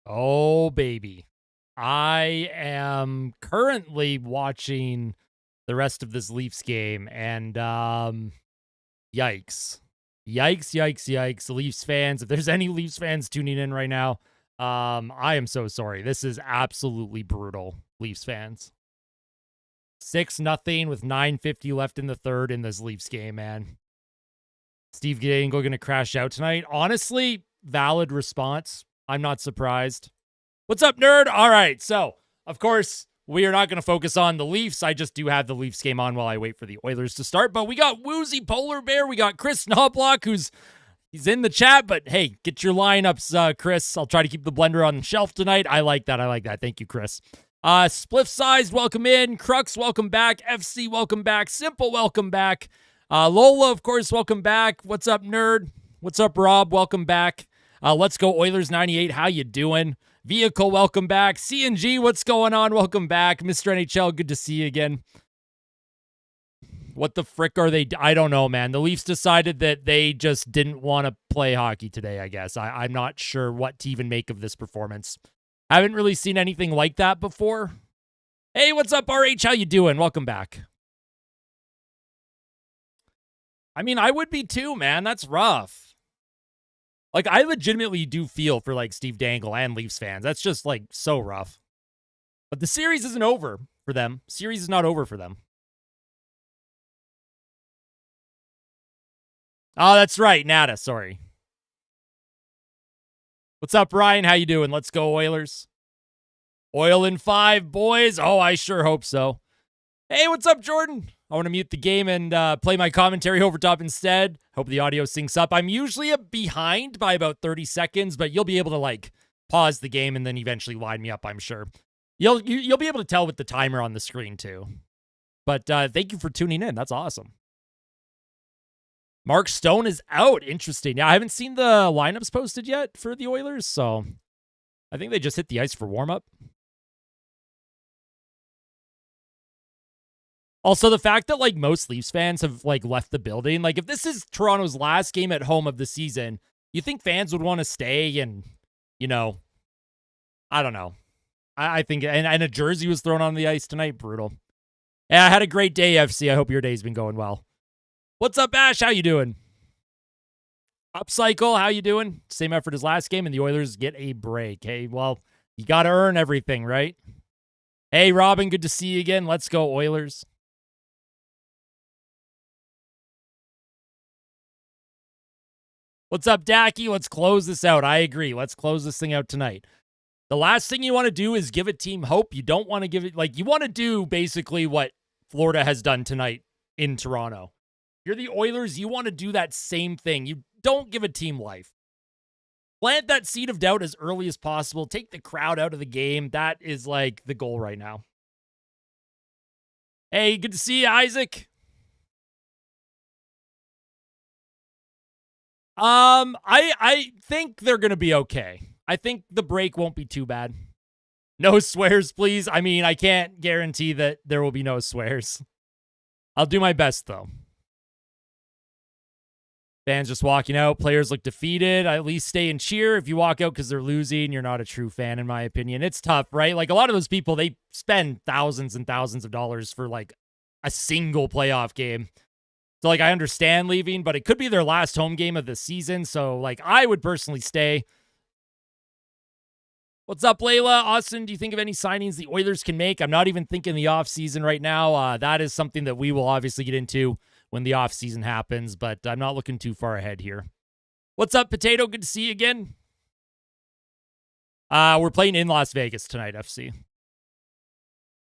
Oh, baby. I am currently watching the rest of this Leafs game, and yikes. Yikes, yikes, yikes. Leafs fans, if there's any Leafs fans tuning in right now, I am so sorry. This is absolutely brutal, Leafs fans. 6-0 with 9:50 left in the third in this Leafs game, man. Steve Dangle going to crash out tonight. Honestly, valid response. I'm not surprised. What's up, nerd? All right, so, of course, we are not going to focus on the Leafs. I just do have the Leafs game on while I wait for the Oilers to start. But we got Woozy Polar Bear. We got Chris Knobloch, he's in the chat. But, hey, get your lineups, Chris. I'll try to keep the blender on the shelf tonight. I like that. Thank you, Chris. Spliff-sized, welcome in. Crux, welcome back. FC, welcome back. Simple, welcome back. Lola, of course, welcome back. What's up, nerd? What's up, Rob? Welcome back. Let's go Oilers 98. How you doing? Vehicle, welcome back. CNG, what's going on? Welcome back. Mr. NHL, good to see you again. What the frick are they? I don't know, man. The Leafs decided that they just didn't want to play hockey today, I guess. I'm not sure what to even make of this performance. I haven't really seen anything like that before. Hey, what's up, RH? How you doing? Welcome back. I mean, I would be too, man. That's rough. Like, I legitimately do feel for, like, Steve Dangle and Leafs fans. That's just, like, so rough. But the series isn't over for them. Series is not over for them. Oh, that's right. Nada, sorry. What's up, Ryan? How you doing? Let's go, Oilers. Oil in 5, boys. Oh, I sure hope so. Hey, what's up, Jordan? I want to mute the game and play my commentary over top instead. Hope the audio syncs up. I'm usually behind by about 30 seconds, but you'll be able to, like, pause the game and then eventually line me up, I'm sure. You'll be able to tell with the timer on the screen, too. But thank you for tuning in. That's awesome. Mark Stone is out. Interesting. Yeah, I haven't seen the lineups posted yet for the Oilers, so I think they just hit the ice for warm-up. Also, the fact that, like, most Leafs fans have, like, left the building. Like, if this is Toronto's last game at home of the season, you think fans would want to stay and, you know, I don't know. I think, and a jersey was thrown on the ice tonight. Brutal. Yeah, I had a great day, FC. I hope your day's been going well. What's up, Ash? How you doing? Upcycle, how you doing? Same effort as last game, and the Oilers get a break. Hey, well, you got to earn everything, right? Hey, Robin, good to see you again. Let's go, Oilers. What's up, Dacky? Let's close this out. I agree. Let's close this thing out tonight. The last thing you want to do is give a team hope. You don't want to give it, like, you want to do basically what Florida has done tonight in Toronto. You're the Oilers. You want to do that same thing. You don't give a team life. Plant that seed of doubt as early as possible. Take the crowd out of the game. That is, like, the goal right now. Hey, good to see you, Isaac. I think they're going to be okay. I think the break won't be too bad. No swears, please. I mean, I can't guarantee that there will be no swears. I'll do my best, though. Fans just walking out. Players look defeated. I at least stay and cheer. If you walk out because they're losing, you're not a true fan, in my opinion. It's tough, right? Like, a lot of those people, they spend thousands and thousands of dollars for, like, a single playoff game. So, like, I understand leaving, but it could be their last home game of the season. So, like, I would personally stay. What's up, Layla? Austin, do you think of any signings the Oilers can make? I'm not even thinking the offseason right now. That is something that we will obviously get into when the offseason happens, but I'm not looking too far ahead here. What's up, Potato? Good to see you again. We're playing in Las Vegas tonight, FC.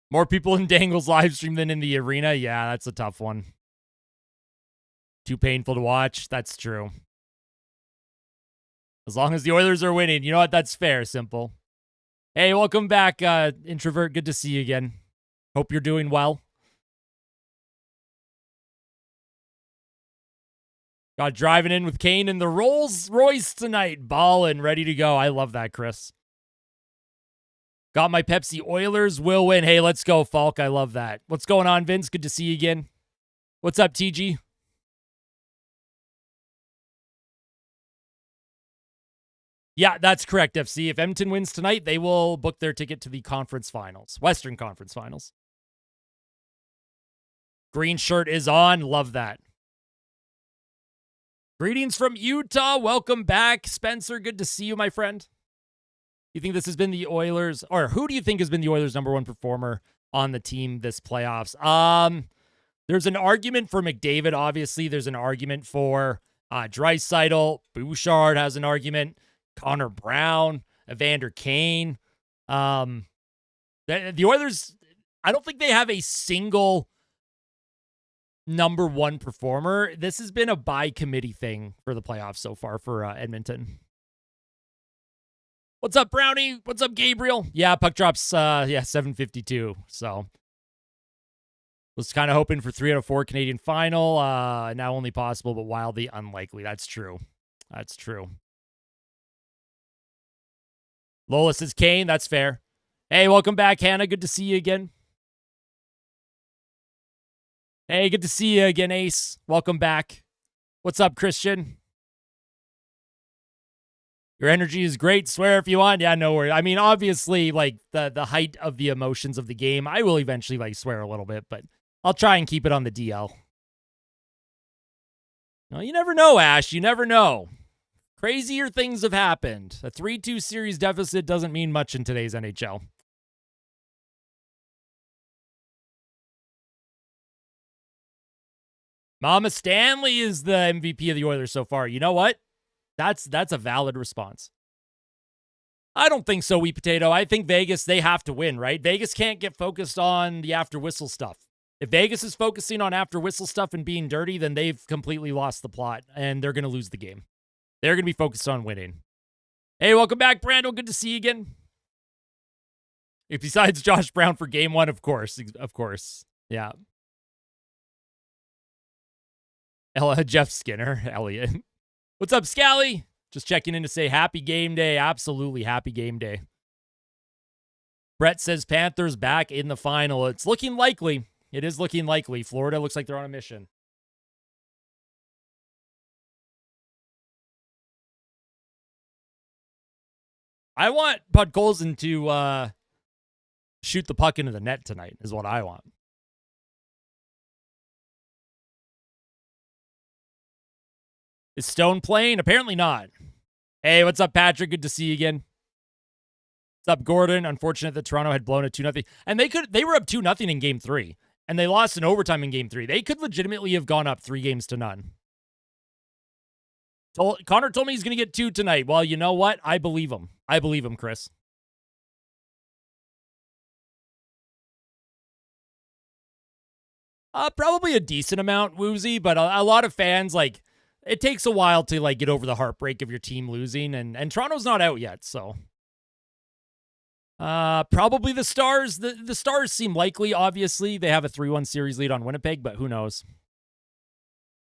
More people in Dangle's live stream than in the arena? Yeah, that's a tough one. Too painful to watch. That's true. As long as the Oilers are winning. You know what? That's fair. Simple. Hey, welcome back, Introvert. Good to see you again. Hope you're doing well. Got driving in with Kane in the Rolls Royce tonight. Ballin', ready to go. I love that, Chris. Got my Pepsi. Oilers will win. Hey, let's go, Falk. I love that. What's going on, Vince? Good to see you again. What's up, TG? Yeah, that's correct, FC. If Edmonton wins tonight, they will book their ticket to the conference finals, Western Conference Finals. Green shirt is on. Love that. Greetings from Utah. Welcome back, Spencer. Good to see you, my friend. You think this has been the Oilers, or who do you think has been the Oilers' number one performer on the team this playoffs? There's an argument for McDavid, obviously. There's an argument for Draisaitl. Bouchard has an argument. Connor Brown, Evander Kane. The Oilers, I don't think they have a single number one performer. This has been a by committee thing for the playoffs so far for Edmonton. What's up, Brownie? What's up, Gabriel? Yeah, puck drops, 752. So was kind of hoping for 3 out of 4 Canadian final. Now only possible, but wildly unlikely. That's true. That's true. Lola says Kane. That's fair. Hey, welcome back, Hannah. Good to see you again. Hey, good to see you again, Ace. Welcome back. What's up, Christian? Your energy is great. Swear if you want. Yeah, no worries. I mean, obviously, like, the height of the emotions of the game, I will eventually, like, swear a little bit, but I'll try and keep it on the DL. No, you never know, Ash. You never know. Crazier things have happened. A 3-2 series deficit doesn't mean much in today's NHL. Mama Stanley is the MVP of the Oilers so far. You know what? That's a valid response. I don't think so, Wee Potato. I think Vegas, they have to win, right? Vegas can't get focused on the after whistle stuff. If Vegas is focusing on after whistle stuff and being dirty, then they've completely lost the plot, and they're going to lose the game. They're going to be focused on winning. Hey, welcome back, Brando. Good to see you again. If besides Josh Brown for game one, of course. Of course. Yeah. Jeff Skinner, Elliot. What's up, Scally? Just checking in to say happy game day. Absolutely happy game day. Brett says Panthers back in the final. It's looking likely. It is looking likely. Florida looks like they're on a mission. I want Podkolzin to shoot the puck into the net tonight is what I want. Is Stone playing? Apparently not. Hey, what's up, Patrick? Good to see you again. What's up, Gordon? Unfortunate that Toronto had blown a 2-0. And they were up 2-0 in game 3. And they lost in overtime in game 3. They could legitimately have gone up 3-0. Connor told me he's going to get 2 tonight. Well, you know what? I believe him. I believe him, Chris. Probably a decent amount, Woozy, but a lot of fans, like, it takes a while to, like, get over the heartbreak of your team losing, and Toronto's not out yet, so. Probably the Stars. The Stars seem likely, obviously. They have a 3-1 series lead on Winnipeg, but who knows?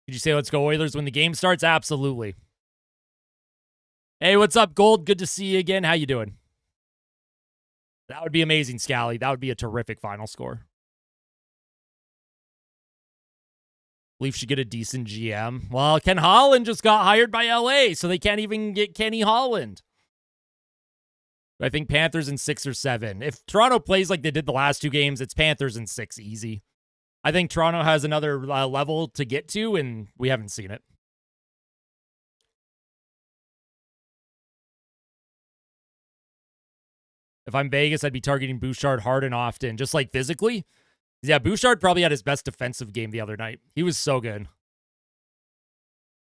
Did you say let's go Oilers when the game starts? Absolutely. Hey, what's up, Gold? Good to see you again. How you doing? That would be amazing, Scally. That would be a terrific final score. Leafs should get a decent GM. Well, Ken Holland just got hired by LA, so they can't even get Kenny Holland. I think Panthers in 6 or 7. If Toronto plays like they did the last 2 games, it's Panthers in 6 easy. I think Toronto has another level to get to, and we haven't seen it. If I'm Vegas, I'd be targeting Bouchard hard and often, just like physically. Yeah, Bouchard probably had his best defensive game the other night. He was so good.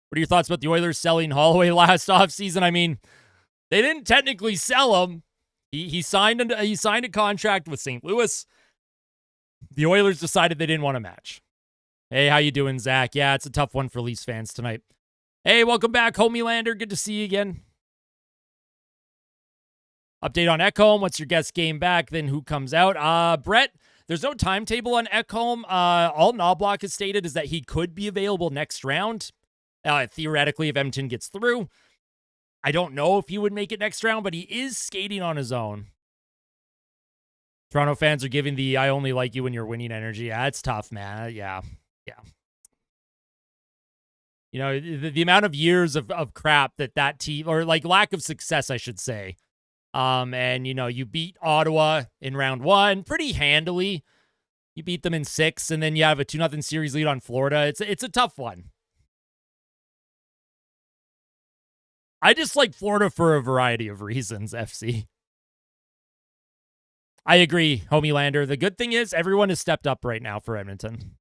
What are your thoughts about the Oilers selling Holloway last offseason? I mean, they didn't technically sell him. He signed a contract with St. Louis. The Oilers decided they didn't want to match. Hey, how you doing, Zach? Yeah, it's a tough one for Leafs fans tonight. Hey, welcome back, Homie Lander. Good to see you again. Update on Ekholm. What's your guess game back? Then who comes out? Brett, there's no timetable on Ekholm. All Knobloch has stated is that he could be available next round. Theoretically, if Edmonton gets through. I don't know if he would make it next round, but he is skating on his own. Toronto fans are giving the I only like you when you're winning energy. Yeah, it's tough, man. Yeah. You know, the amount of years of crap that team, or like lack of success, I should say. And, you know, you beat Ottawa in round 1 pretty handily. You beat them in 6, and then you have a 2-0 series lead on Florida. It's a tough one. I just like Florida for a variety of reasons, FC. I agree, Homie Lander. The good thing is everyone has stepped up right now for Edmonton.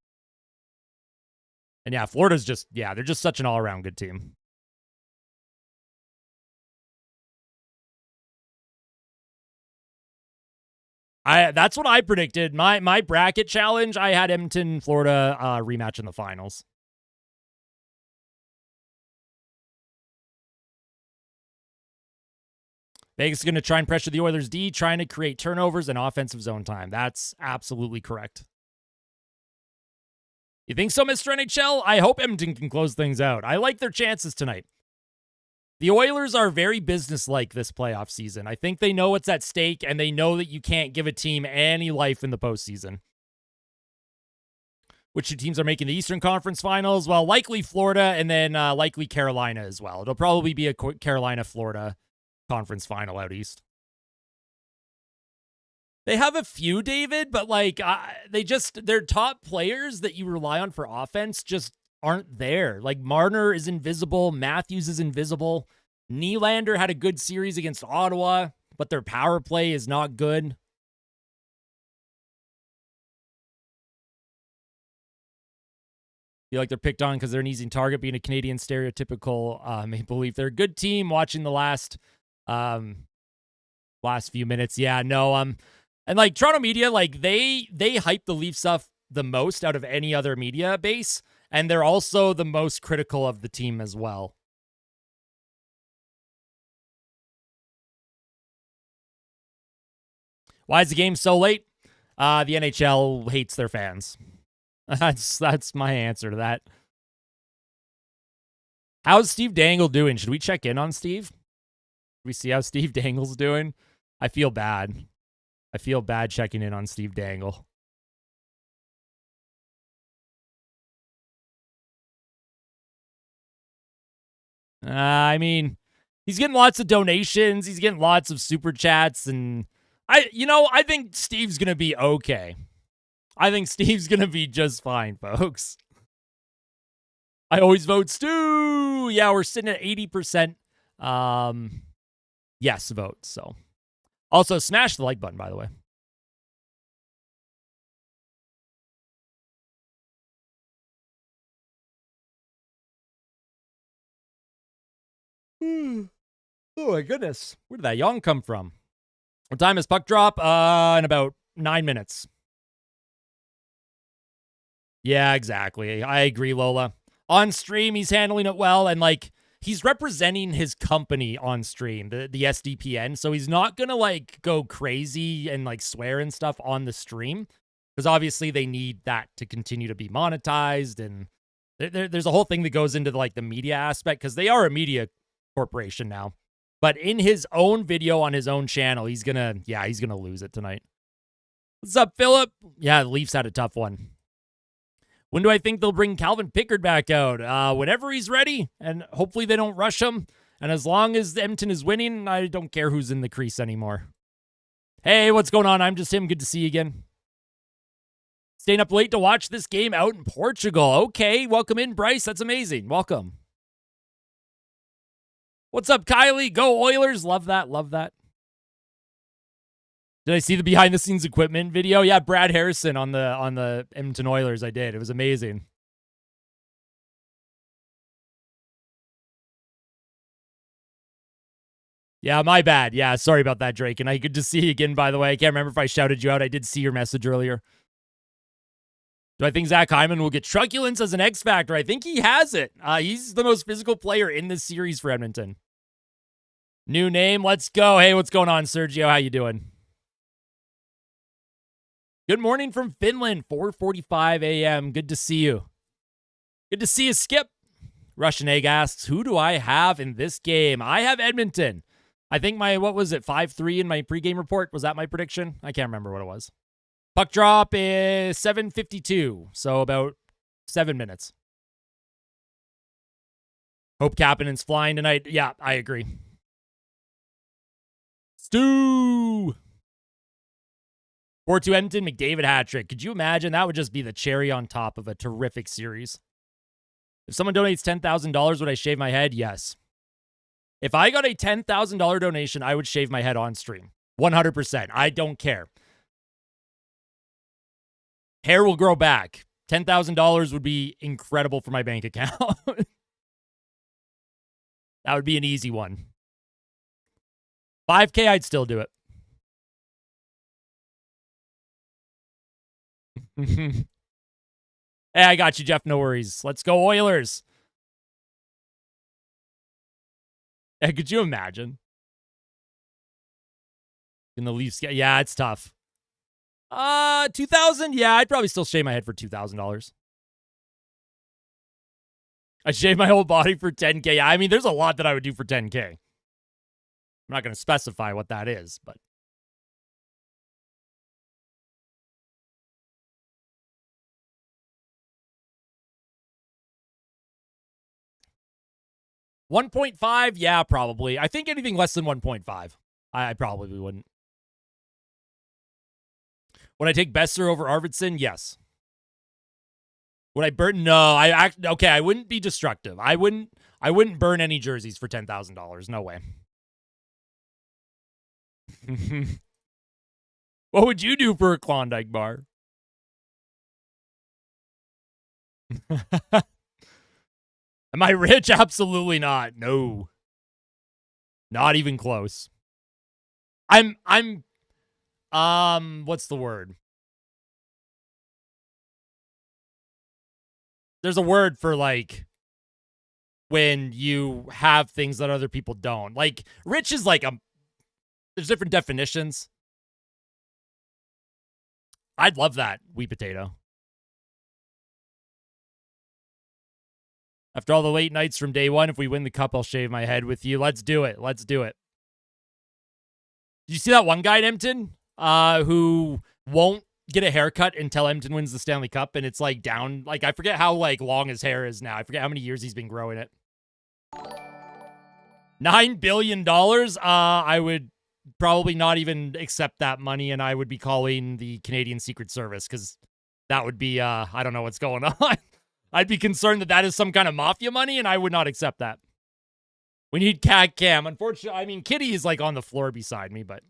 And yeah, Florida's just, yeah, they're just such an all-around good team. That's what I predicted. My bracket challenge, I had Edmonton, Florida rematch in the finals. Vegas is going to try and pressure the Oilers D, trying to create turnovers and offensive zone time. That's absolutely correct. You think so, Mr. NHL? I hope Edmonton can close things out. I like their chances tonight. The Oilers are very businesslike this playoff season. I think they know what's at stake, and they know that you can't give a team any life in the postseason. Which two teams are making the Eastern Conference Finals? Well, likely Florida, and then likely Carolina as well. It'll probably be a Carolina-Florida conference final out east. They have a few, David, but like their top players that you rely on for offense just aren't there. Like Marner is invisible, Matthews is invisible. Nylander had a good series against Ottawa, but their power play is not good. Feel like they're picked on because they're an easy target, being a Canadian stereotypical Maple Leaf. They're a good team. Watching the last few minutes, yeah, no, and like Toronto media, like they hype the Leaf stuff the most out of any other media base, and they're also the most critical of the team as well. Why is the game so late? The NHL hates their fans. That's my answer to that. How's Steve Dangle doing? Should we check in on Steve? Should we see how Steve Dangle's doing? I feel bad. I feel bad checking in on Steve Dangle. I mean, he's getting lots of donations. He's getting lots of super chats, and I think Steve's gonna be okay. I think Steve's gonna be just fine, folks. I always vote Stu. Yeah, we're sitting at 80%. Yes vote. So, also smash the like button, by the way. Oh my goodness. Where did that yawn come from? What time is puck drop? In about 9 minutes. Yeah, exactly. I agree, Lola. On stream, he's handling it well, and like he's representing his company on stream, the SDPN. So he's not gonna like go crazy and like swear and stuff on the stream, because obviously they need that to continue to be monetized, and there's a whole thing that goes into like the media aspect, because they are a media corporation now. But in his own video on his own channel, he's gonna lose it tonight. What's up, Philip? Yeah, the Leafs had a tough one. When do I think they'll bring Calvin Pickard back out? Whenever he's ready, and hopefully they don't rush him. And as long as Edmonton is winning, I don't care who's in the crease anymore. Hey, what's going on? I'm just him. Good to see you again. Staying up late to watch this game out in Portugal. Okay, welcome in, Bryce. That's amazing. Welcome. What's up, Kylie? Go Oilers. Love that. Love that. Did I see the behind the scenes equipment video? Yeah, Brad Harrison on the Edmonton Oilers. I did. It was amazing. Yeah, my bad. Yeah, sorry about that, Drake. And good to see you again, by the way. I can't remember if I shouted you out. I did see your message earlier. Do I think Zach Hyman will get truculence as an X Factor? I think he has it. He's the most physical player in this series for Edmonton. New name. Let's go. Hey, what's going on, Sergio? How you doing? Good morning from Finland, 4:45 a.m. Good to see you. Good to see you, Skip. Russian Egg asks, who do I have in this game? I have Edmonton. I think 5-3 in my pregame report? Was that my prediction? I can't remember what it was. Puck drop is 7:52, so about 7 minutes. Hope Kapanen's flying tonight. Yeah, I agree. Stu! 4-2 Edmonton, McDavid hat trick. Could you imagine? That would just be the cherry on top of a terrific series. If someone donates $10,000, would I shave my head? Yes. If I got a $10,000 donation, I would shave my head on stream. 100%. I don't care. Hair will grow back. $10,000 would be incredible for my bank account. That would be an easy one. $5K, I'd still do it. Hey, I got you, Jeff. No worries. Let's go, Oilers. Hey, could you imagine? In the Leafs, yeah, it's tough. 2,000? Yeah, I'd probably still shave my head for $2,000. I shave my whole body for $10K. Yeah, I mean, there's a lot that I would do for $10K. I'm not going to specify what that is, but. $1.5? Yeah, probably. I think anything less than 1.5. I probably wouldn't. Would I take Besser over Arvidsson? Yes. Would I burn? No, I wouldn't be destructive. I wouldn't burn any jerseys for $10,000. No way. What would you do for a Klondike bar? Am I rich? Absolutely not. No. Not even close. I'm what's the word? There's a word for like when you have things that other people don't. Like rich is like there's different definitions. I'd love that, wheat potato. After all the late nights from day one, if we win the cup, I'll shave my head with you. Let's do it. Let's do it. Did you see that one guy in Edmonton who won't get a haircut until Edmonton wins the Stanley Cup? And it's like down, like I forget how like long his hair is now. I forget how many years he's been growing it. $9 billion. I would probably not even accept that money, and I would be calling the Canadian Secret Service because that would be, I don't know what's going on. I'd be concerned that that is some kind of mafia money, and I would not accept that. We need Cat Cam. Unfortunately, I mean, Kitty is like on the floor beside me, but.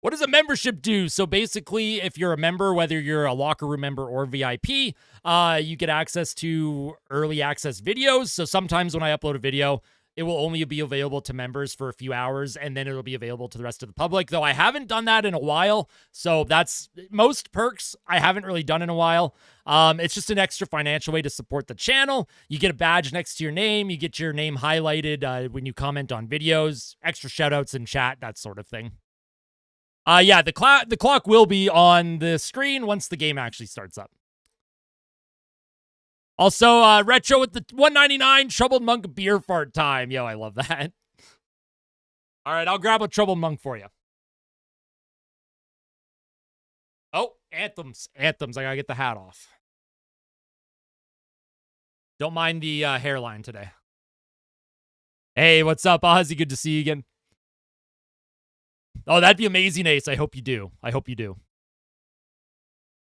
What does a membership do? So basically, if you're a member, whether you're a locker room member or VIP, you get access to early access videos. So sometimes when I upload a video, it will only be available to members for a few hours, and then it'll be available to the rest of the public, though I haven't done that in a while. So that's most perks I haven't really done in a while. It's just an extra financial way to support the channel. You get a badge next to your name. You get your name highlighted when you comment on videos, extra shout outs in chat, that sort of thing. Yeah, the clock will be on the screen once the game actually starts up. Also, retro with the $1.99 Troubled Monk beer fart time. Yo, I love that. All right, I'll grab a Troubled Monk for you. Oh, anthems. Anthems. I gotta get the hat off. Don't mind the hairline today. Hey, what's up, Ozzy? Good to see you again. Oh, that'd be amazing, Ace. I hope you do. I hope you do.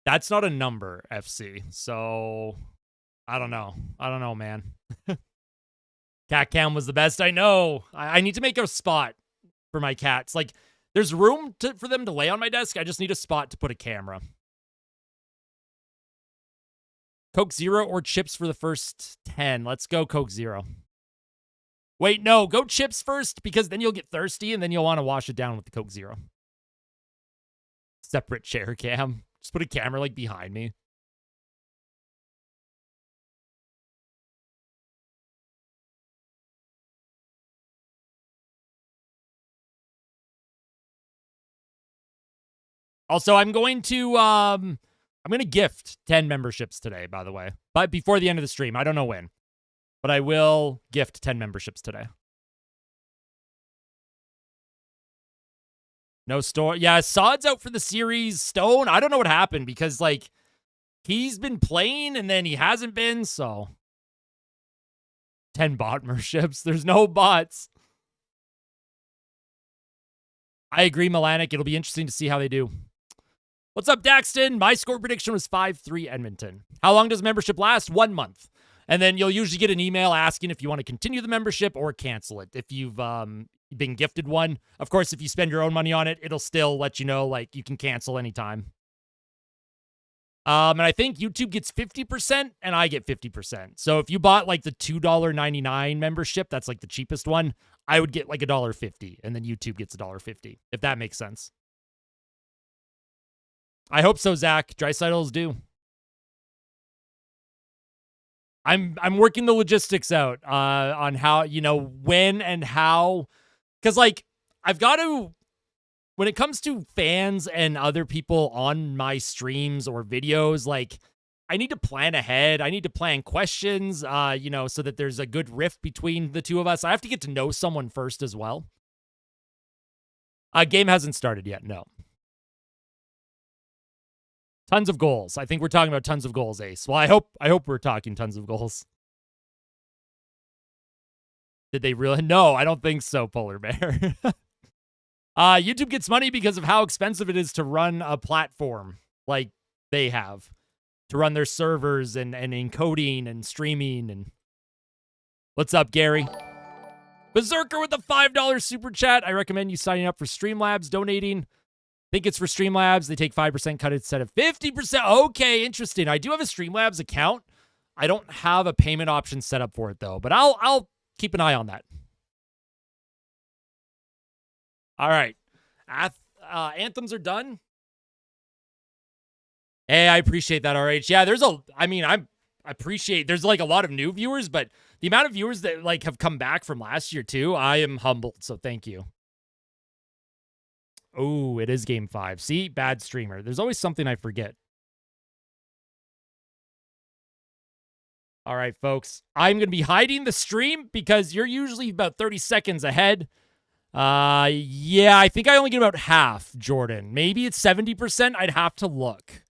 That's not a number, FC. So, I don't know. I don't know, man. Cat cam was the best. I know. I need to make a spot for my cats. Like, there's room for them to lay on my desk. I just need a spot to put a camera. Coke Zero or chips for the first 10? Let's go Coke Zero. Wait, no, go chips first, because then you'll get thirsty and then you'll want to wash it down with the Coke Zero. Separate chair cam. Just put a camera like behind me. Also, I'm going to gift 10 memberships today, by the way. But before the end of the stream, I don't know when. But I will gift 10 memberships today. No store. Yeah, Sod's out for the series. Stone, I don't know what happened because, like, he's been playing and then he hasn't been, so 10 bot memberships. There's no bots. I agree, Milanic. It'll be interesting to see how they do. What's up, Daxton? My score prediction was 5-3 Edmonton. How long does membership last? 1 month. And then you'll usually get an email asking if you want to continue the membership or cancel it. If you've been gifted one. Of course, if you spend your own money on it, it'll still let you know, like, you can cancel anytime. And I think YouTube gets 50% and I get 50%. So if you bought like the $2.99 membership, that's like the cheapest one, I would get like $1.50 and then YouTube gets $1.50, if that makes sense. I hope so, Zach. Draisaitl's due. I'm working the logistics out on how, when and how, because like I've got to, when it comes to fans and other people on my streams or videos, like I need to plan ahead. I need to plan questions, so that there's a good riff between the two of us. I have to get to know someone first as well. Game hasn't started yet. No. Tons of goals. I think we're talking about tons of goals, Ace. Well, I hope we're talking tons of goals. Did they really? No, I don't think so, Polar Bear. YouTube gets money because of how expensive it is to run a platform like they have, to run their servers and encoding and streaming. And what's up, Gary? Berserker with a $5 super chat. I recommend you signing up for Streamlabs, donating. Think it's for Streamlabs. They take 5% cut instead of 50%. Okay, interesting. I do have a Streamlabs account. I don't have a payment option set up for it, though. But I'll keep an eye on that. All right. Anthems are done. Hey, I appreciate that, RH. Yeah, I appreciate, there's like a lot of new viewers, but the amount of viewers that like have come back from last year too, I am humbled. So thank you. Oh, it is game 5. See, bad streamer. There's always something I forget. All right, folks. I'm going to be hiding the stream because you're usually about 30 seconds ahead. Yeah, I think I only get about half, Jordan. Maybe it's 70%. I'd have to look.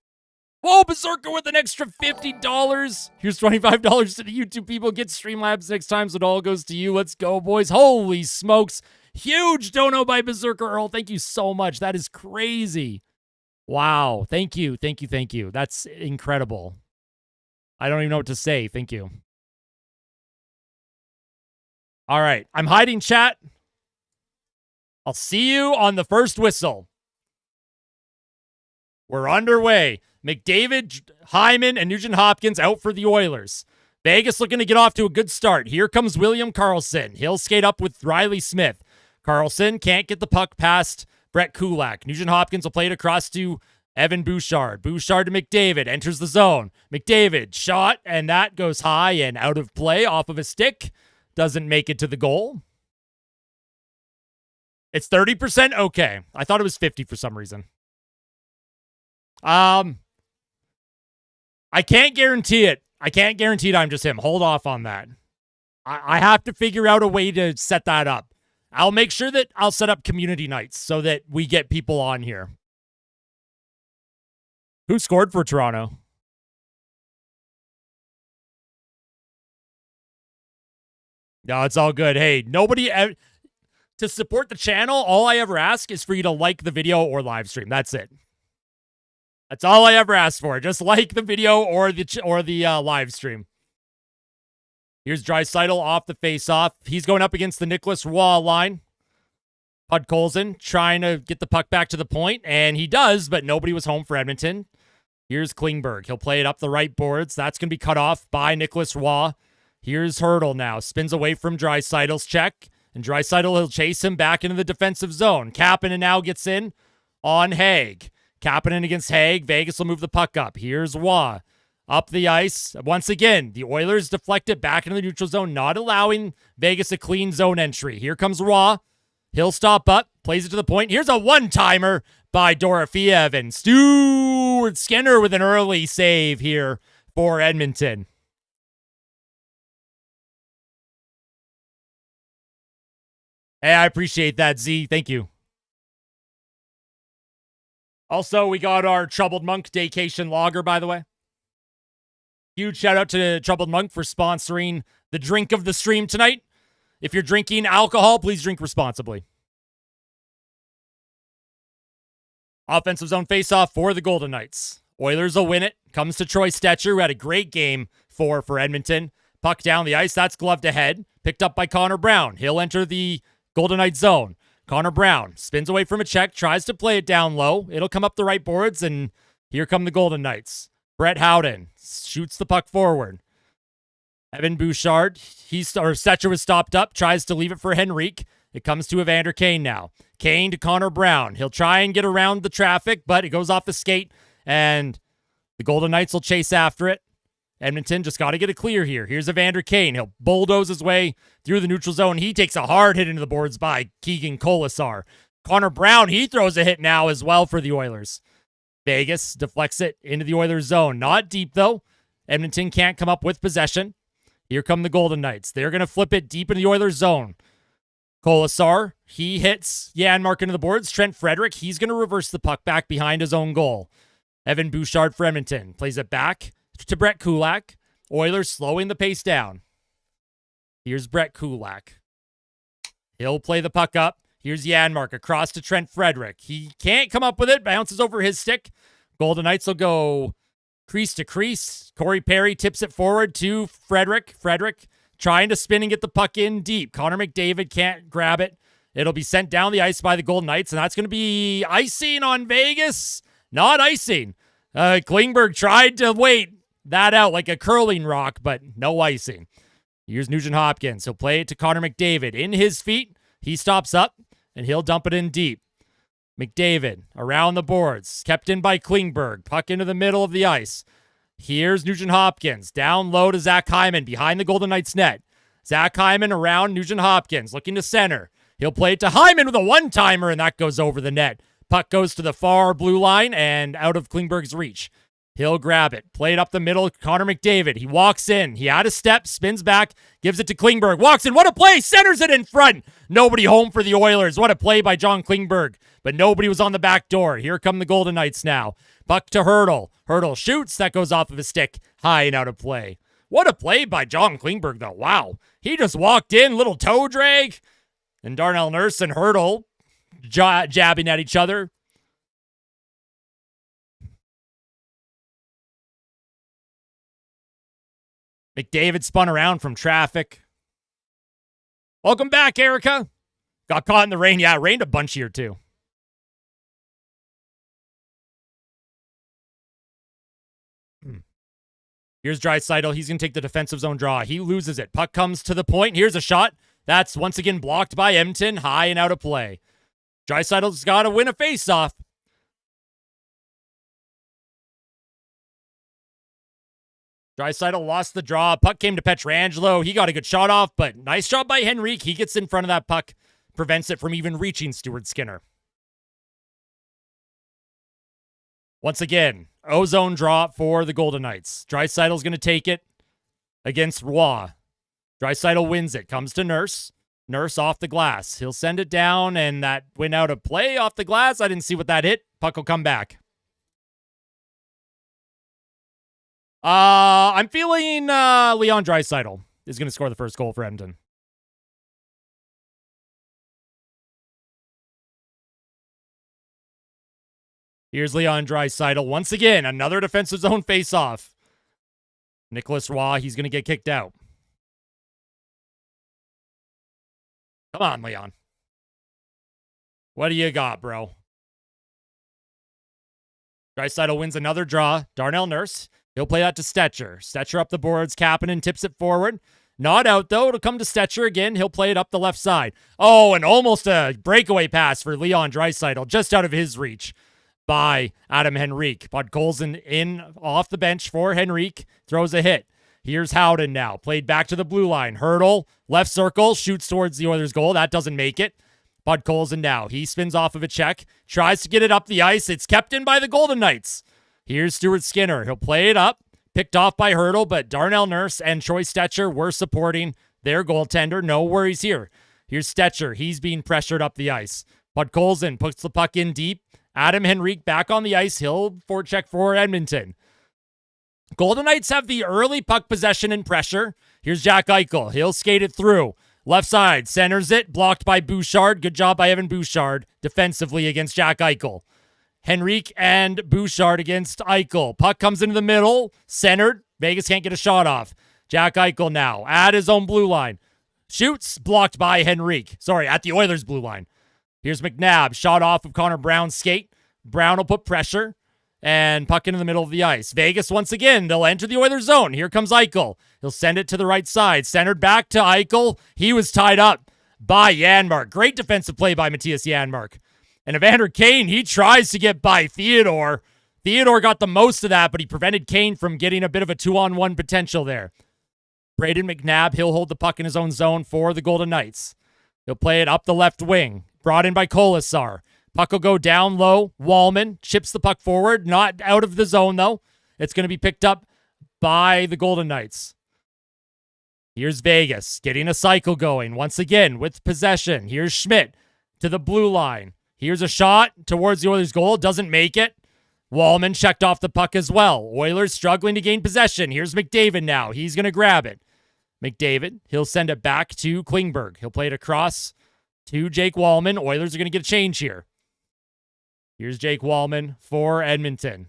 Whoa, Berserker with an extra $50. Here's $25 to the YouTube people. Get Streamlabs next time so it all goes to you. Let's go, boys. Holy smokes. Huge dono by Berserker Earl. Thank you so much. That is crazy. Wow. Thank you. Thank you. Thank you. That's incredible. I don't even know what to say. Thank you. All right. I'm hiding, chat. I'll see you on the first whistle. We're underway. McDavid, Hyman, and Nugent Hopkins out for the Oilers. Vegas looking to get off to a good start. Here comes William Karlsson. He'll skate up with Riley Smith. Karlsson can't get the puck past Brett Kulak. Nugent Hopkins will play it across to Evan Bouchard. Bouchard to McDavid. Enters the zone. McDavid shot, and that goes high and out of play off of a stick. Doesn't make it to the goal. It's 30%? Okay. I thought it was 50 for some reason. I can't guarantee it. I can't guarantee it I'm just him. Hold off on that. I have to figure out a way to set that up. I'll make sure that I'll set up community nights so that we get people on here. Who scored for Toronto? No, it's all good. Hey, nobody... To support the channel, all I ever ask is for you to like the video or live stream. That's it. That's all I ever ask for. Just like the video or the live stream. Here's Draisaitl off the face-off. He's going up against the Nicholas Roy line. Podkolzin trying to get the puck back to the point, and he does, but nobody was home for Edmonton. Here's Klingberg. He'll play it up the right boards. That's going to be cut off by Nicholas Roy. Here's Hurdle now. Spins away from Draisaitl's check. And Draisaitl will chase him back into the defensive zone. Kapanen now gets in on Haig. Kapanen against Haig. Vegas will move the puck up. Here's Roy. Up the ice. Once again, the Oilers deflect it back into the neutral zone, not allowing Vegas a clean zone entry. Here comes Roy. He'll stop up. Plays it to the point. Here's a one-timer by Dorofiev. And Stuart Skinner with an early save here for Edmonton. Hey, I appreciate that, Z. Thank you. Also, we got our Troubled Monk Daycation Lager, by the way. Huge shout out to Troubled Monk for sponsoring the drink of the stream tonight. If you're drinking alcohol, please drink responsibly. Offensive zone faceoff for the Golden Knights. Oilers will win it. Comes to Troy Stetcher, who had a great game for Edmonton. Puck down the ice. That's gloved ahead. Picked up by Connor Brown. He'll enter the Golden Knights zone. Connor Brown spins away from a check, tries to play it down low. It'll come up the right boards, and here come the Golden Knights. Brett Howden shoots the puck forward. Evan Bouchard, Stetcher was stopped up, tries to leave it for Henrique. It comes to Evander Kane now. Kane to Connor Brown. He'll try and get around the traffic, but it goes off the skate, and the Golden Knights will chase after it. Edmonton just got to get it clear here. Here's Evander Kane. He'll bulldoze his way through the neutral zone. He takes a hard hit into the boards by Keegan Colasar. Connor Brown, he throws a hit now as well for the Oilers. Vegas deflects it into the Oilers zone. Not deep, though. Edmonton can't come up with possession. Here come the Golden Knights. They're going to flip it deep into the Oilers zone. Colasar, he hits Janmark into the boards. Trent Frederick, he's going to reverse the puck back behind his own goal. Evan Bouchard for Edmonton plays it back to Brett Kulak. Oilers slowing the pace down. Here's Brett Kulak. He'll play the puck up. Here's Janmark across to Trent Frederick. He can't come up with it. Bounces over his stick. Golden Knights will go crease to crease. Corey Perry tips it forward to Frederick. Frederick trying to spin and get the puck in deep. Connor McDavid can't grab it. It'll be sent down the ice by the Golden Knights, and that's going to be icing on Vegas. Not icing. Klingberg tried to wait that out like a curling rock, but no icing. Here's Nugent Hopkins. He'll play it to Connor McDavid. In his feet, he stops up, and he'll dump it in deep. McDavid around the boards. Kept in by Klingberg. Puck into the middle of the ice. Here's Nugent Hopkins. Down low to Zach Hyman behind the Golden Knights net. Zach Hyman around Nugent Hopkins. Looking to center. He'll play it to Hyman with a one-timer, and that goes over the net. Puck goes to the far blue line and out of Klingberg's reach. He'll grab it. Play it up the middle. Connor McDavid. He walks in. He had a step, spins back, gives it to Klingberg. Walks in. What a play. Centers it in front. Nobody home for the Oilers. What a play by John Klingberg. But nobody was on the back door. Here come the Golden Knights now. Puck to Hurdle. Hurdle shoots. That goes off of his stick. High and out of play. What a play by John Klingberg, though. Wow. He just walked in. Little toe drag. And Darnell Nurse and Hurdle jabbing at each other. McDavid spun around from traffic. Welcome back, Erica. Got caught in the rain. Yeah, it rained a bunch here, too. Here's Draisaitl. He's going to take the defensive zone draw. He loses it. Puck comes to the point. Here's a shot. That's once again blocked by Edmonton. High and out of play. Draisaitl's got to win a faceoff. Draisaitl lost the draw. Puck came to Pietrangelo. He got a good shot off, but nice job by Henrique. He gets in front of that puck, prevents it from even reaching Stuart Skinner. Once again, O-zone draw for the Golden Knights. Draisaitl's going to take it against Roy. Draisaitl wins it. Comes to Nurse. Nurse off the glass. He'll send it down, and that went out of play off the glass. I didn't see what that hit. Puck will come back. I'm feeling Leon Draisaitl is going to score the first goal for Edmonton. Here's Leon Draisaitl. Once again, another defensive zone face-off. Nicholas Roy, he's going to get kicked out. Come on, Leon. What do you got, bro? Draisaitl wins another draw. Darnell Nurse. He'll play that to Stetcher. Stetcher up the boards. Kapanen tips it forward. Not out, though. It'll come to Stetcher again. He'll play it up the left side. Oh, and almost a breakaway pass for Leon Draisaitl, just out of his reach by Adam Henrique. Podkolzin in off the bench for Henrique. Throws a hit. Here's Howden now. Played back to the blue line. Hurdle, left circle, shoots towards the Oilers' goal. That doesn't make it. Podkolzin now. He spins off of a check. Tries to get it up the ice. It's kept in by the Golden Knights. Here's Stuart Skinner. He'll play it up. Picked off by Hurdle, but Darnell Nurse and Troy Stetcher were supporting their goaltender. No worries here. Here's Stetcher. He's being pressured up the ice. Podkolzin puts the puck in deep. Adam Henrique back on the ice. He'll forecheck for Edmonton. Golden Knights have the early puck possession and pressure. Here's Jack Eichel. He'll skate it through. Left side, centers it, blocked by Bouchard. Good job by Evan Bouchard defensively against Jack Eichel. Henrique and Bouchard against Eichel. Puck comes into the middle, centered. Vegas can't get a shot off. Jack Eichel now at his own blue line. Shoots, blocked by Henrique. Sorry, at the Oilers' blue line. Here's McNabb, shot off of Connor Brown's skate. Brown will put pressure and puck into the middle of the ice. Vegas once again, they'll enter the Oilers' zone. Here comes Eichel. He'll send it to the right side. Centered back to Eichel. He was tied up by Janmark. Great defensive play by Matthias Janmark. And Evander Kane, he tries to get by Theodore. Theodore got the most of that, but he prevented Kane from getting a bit of a 2-on-1 potential there. Braden McNabb, he'll hold the puck in his own zone for the Golden Knights. He'll play it up the left wing. Brought in by Kolasar. Puck will go down low. Wallman chips the puck forward. Not out of the zone, though. It's going to be picked up by the Golden Knights. Here's Vegas getting a cycle going once again with possession. Here's Schmidt to the blue line. Here's a shot towards the Oilers' goal. Doesn't make it. Wallman checked off the puck as well. Oilers struggling to gain possession. Here's McDavid now. He's going to grab it. McDavid, he'll send it back to Klingberg. He'll play it across to Jake Wallman. Oilers are going to get a change here. Here's Jake Wallman for Edmonton.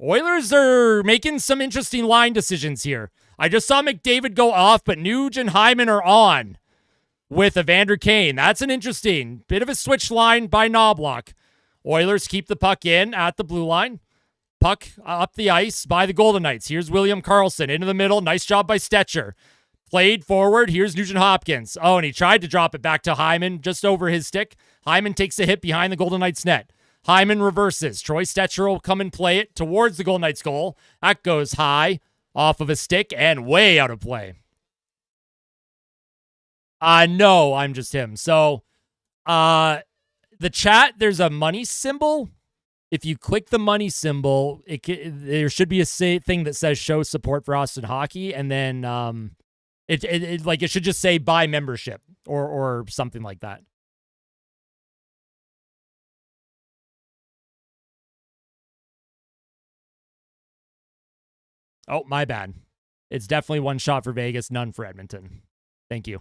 Oilers are making some interesting line decisions here. I just saw McDavid go off, but Nuge and Hyman are on with Evander Kane. That's an interesting bit of a switch line by Knobloch. Oilers keep the puck in at the blue line. Puck up the ice by the Golden Knights. Here's William Karlsson into the middle. Nice job by Stetcher. Played forward. Here's Nugent Hopkins. Oh, and he tried to drop it back to Hyman just over his stick. Hyman takes a hit behind the Golden Knights net. Hyman reverses. Troy Stetcher will come and play it towards the Golden Knights goal. That goes high off of a stick and way out of play. No, I'm just him. So, the chat, there's a money symbol. If you click the money symbol, there should be a thing that says show support for Austin Hockey, and then it should just say buy membership or something like that. Oh, my bad. It's definitely one shot for Vegas, none for Edmonton. Thank you.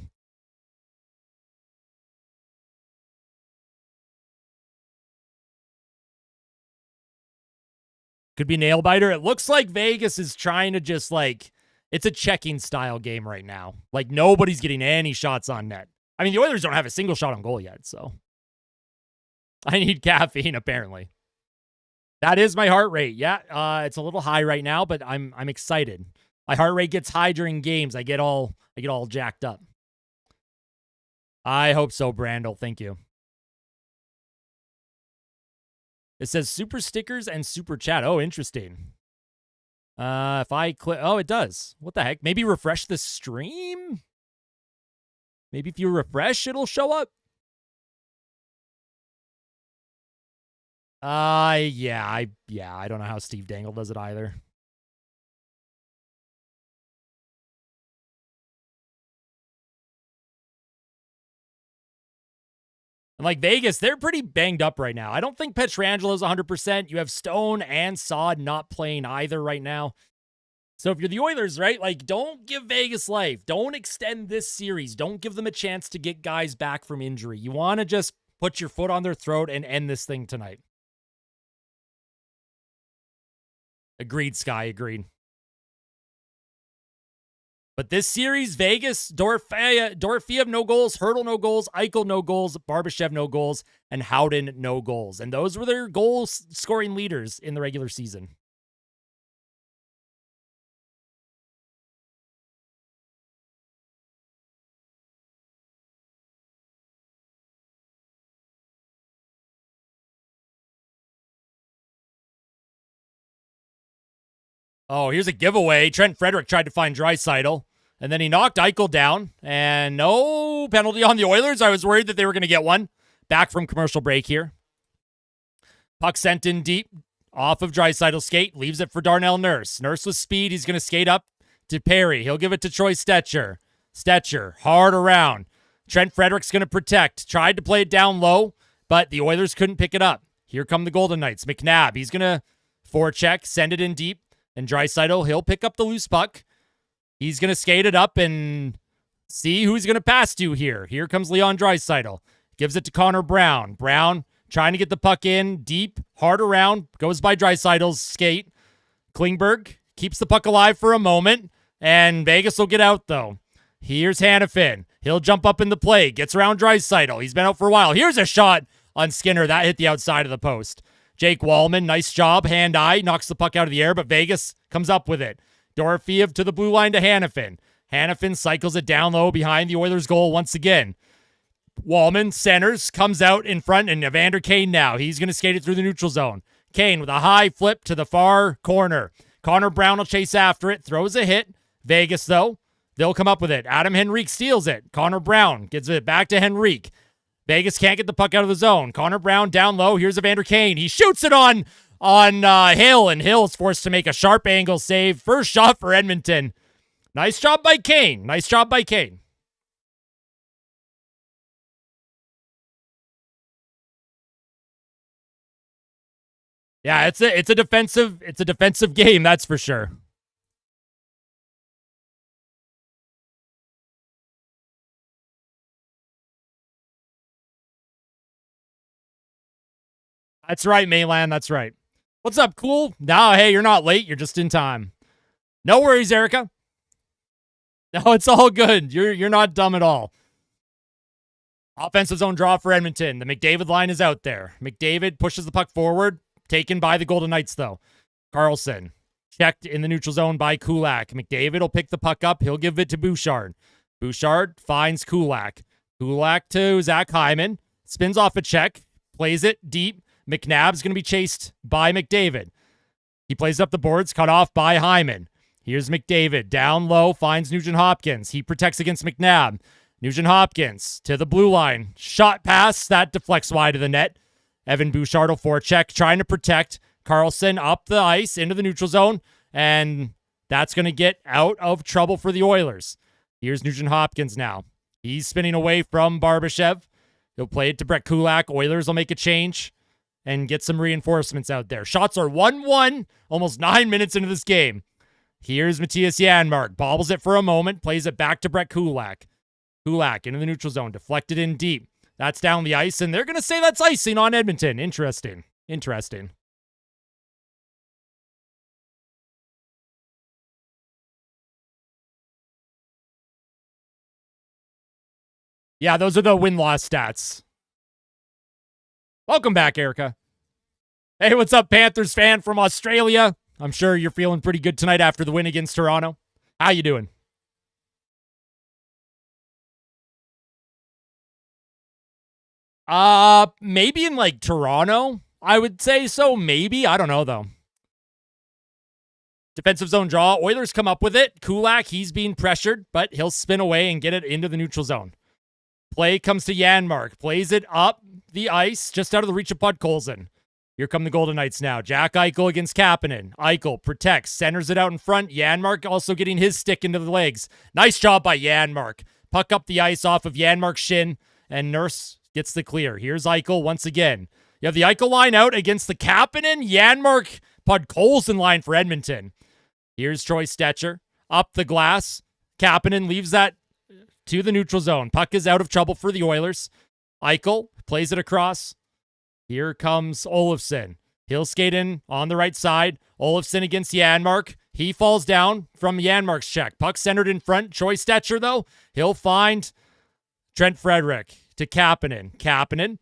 Could be nail biter. It looks like Vegas is trying to just it's a checking style game right now. Like nobody's getting any shots on net. I mean, the Oilers don't have a single shot on goal yet, so I need caffeine apparently. That is my heart rate. Yeah, it's a little high right now, but I'm excited. My heart rate gets high during games. I get all jacked up. I hope so, Brandel. Thank you. It says super stickers and super chat. Oh, interesting. If I click, oh, it does. What the heck? Maybe refresh the stream? Maybe if you refresh, it'll show up. Yeah, I don't know how Steve Dangle does it either. And like Vegas, they're pretty banged up right now. I don't think Petrangelo's 100%. You have Stone and Saad not playing either right now. So if you're the Oilers, right, don't give Vegas life. Don't extend this series. Don't give them a chance to get guys back from injury. You want to just put your foot on their throat and end this thing tonight. Agreed, Sky. Agreed. But this series, Vegas, Dorofeyev, no goals, Hertl, no goals, Eichel, no goals, Barbashev, no goals, and Howden, no goals. And those were their goal-scoring leaders in the regular season. Oh, here's a giveaway. Trent Frederick tried to find Draisaitl, and then he knocked Eichel down, and no penalty on the Oilers. I was worried that they were going to get one. Back from commercial break here. Puck sent in deep off of Draisaitl's skate. Leaves it for Darnell Nurse. Nurse with speed. He's going to skate up to Perry. He'll give it to Troy Stetcher. Stetcher, hard around. Trent Frederick's going to protect. Tried to play it down low, but the Oilers couldn't pick it up. Here come the Golden Knights. McNabb, he's going to forecheck, send it in deep. And Draisaitl, he'll pick up the loose puck. He's going to skate it up and see who he's going to pass to here. Here comes Leon Draisaitl. Gives it to Connor Brown. Brown trying to get the puck in deep, hard around. Goes by Draisaitl's skate. Klingberg keeps the puck alive for a moment. And Vegas will get out, though. Here's Hanifin. He'll jump up in the play. Gets around Draisaitl. He's been out for a while. Here's a shot on Skinner. That hit the outside of the post. Jake Wallman, nice job. Hand-eye. Knocks the puck out of the air, but Vegas comes up with it. Dorofeev to the blue line to Hanifin. Hanifin cycles it down low behind the Oilers' goal once again. Wallman centers, comes out in front, and Evander Kane now. He's going to skate it through the neutral zone. Kane with a high flip to the far corner. Connor Brown will chase after it, throws a hit. Vegas, though, they'll come up with it. Adam Henrique steals it. Connor Brown gives it back to Henrique. Vegas can't get the puck out of the zone. Connor Brown down low. Here's Evander Kane. He shoots it on Hill, and Hill's forced to make a sharp angle save. First shot for Edmonton. Nice job by Kane. Nice job by Kane. Yeah, it's a defensive game, that's for sure. That's right, Mayland. That's right. What's up, cool? No, hey, you're not late. You're just in time. No worries, Erica. No, it's all good. You're not dumb at all. Offensive zone draw for Edmonton. The McDavid line is out there. McDavid pushes the puck forward. Taken by the Golden Knights, though. Carlson checked in the neutral zone by Kulak. McDavid will pick the puck up. He'll give it to Bouchard. Bouchard finds Kulak. Kulak to Zach Hyman. Spins off a check. Plays it deep. McNabb's going to be chased by McDavid. He plays up the boards, cut off by Hyman. Here's McDavid. Down low, finds Nugent Hopkins. He protects against McNabb. Nugent Hopkins to the blue line. Shot pass. That deflects wide of the net. Evan Bouchard will forecheck, trying to protect Carlson up the ice into the neutral zone. And that's going to get out of trouble for the Oilers. Here's Nugent Hopkins now. He's spinning away from Barbashev. He'll play it to Brett Kulak. Oilers will make a change and get some reinforcements out there. Shots are 1-1, almost 9 minutes into this game. Here's Matthias Janmark. Bobbles it for a moment, plays it back to Brett Kulak. Kulak into the neutral zone, deflected in deep. That's down the ice, and they're going to say that's icing on Edmonton. Interesting. Yeah, those are the win-loss stats. Welcome back, Erica. Hey, what's up, Panthers fan from Australia? I'm sure you're feeling pretty good tonight after the win against Toronto. How you doing? Maybe in like Toronto, I would say so. Maybe. I don't know, though. Defensive zone draw. Oilers come up with it. Kulak, he's being pressured, but he'll spin away and get it into the neutral zone. Play comes to Janmark. Plays it up the ice, just out of the reach of Podkolzin. Here come the Golden Knights now. Jack Eichel against Kapanen. Eichel protects, centers it out in front. Janmark also getting his stick into the legs. Nice job by Janmark. Puck up the ice off of Janmark's shin, and Nurse gets the clear. Here's Eichel once again. You have the Eichel line out against the Kapanen, Janmark, Podkolzin line for Edmonton. Here's Troy Stetcher. Up the glass. Kapanen leaves that to the neutral zone. Puck is out of trouble for the Oilers. Eichel plays it across. Here comes Olofsson. He'll skate in on the right side. Olofsson against Janmark. He falls down from Janmark's check. Puck centered in front. Troy Stetcher, though, he'll find Trent Frederick to Kapanen. Kapanen,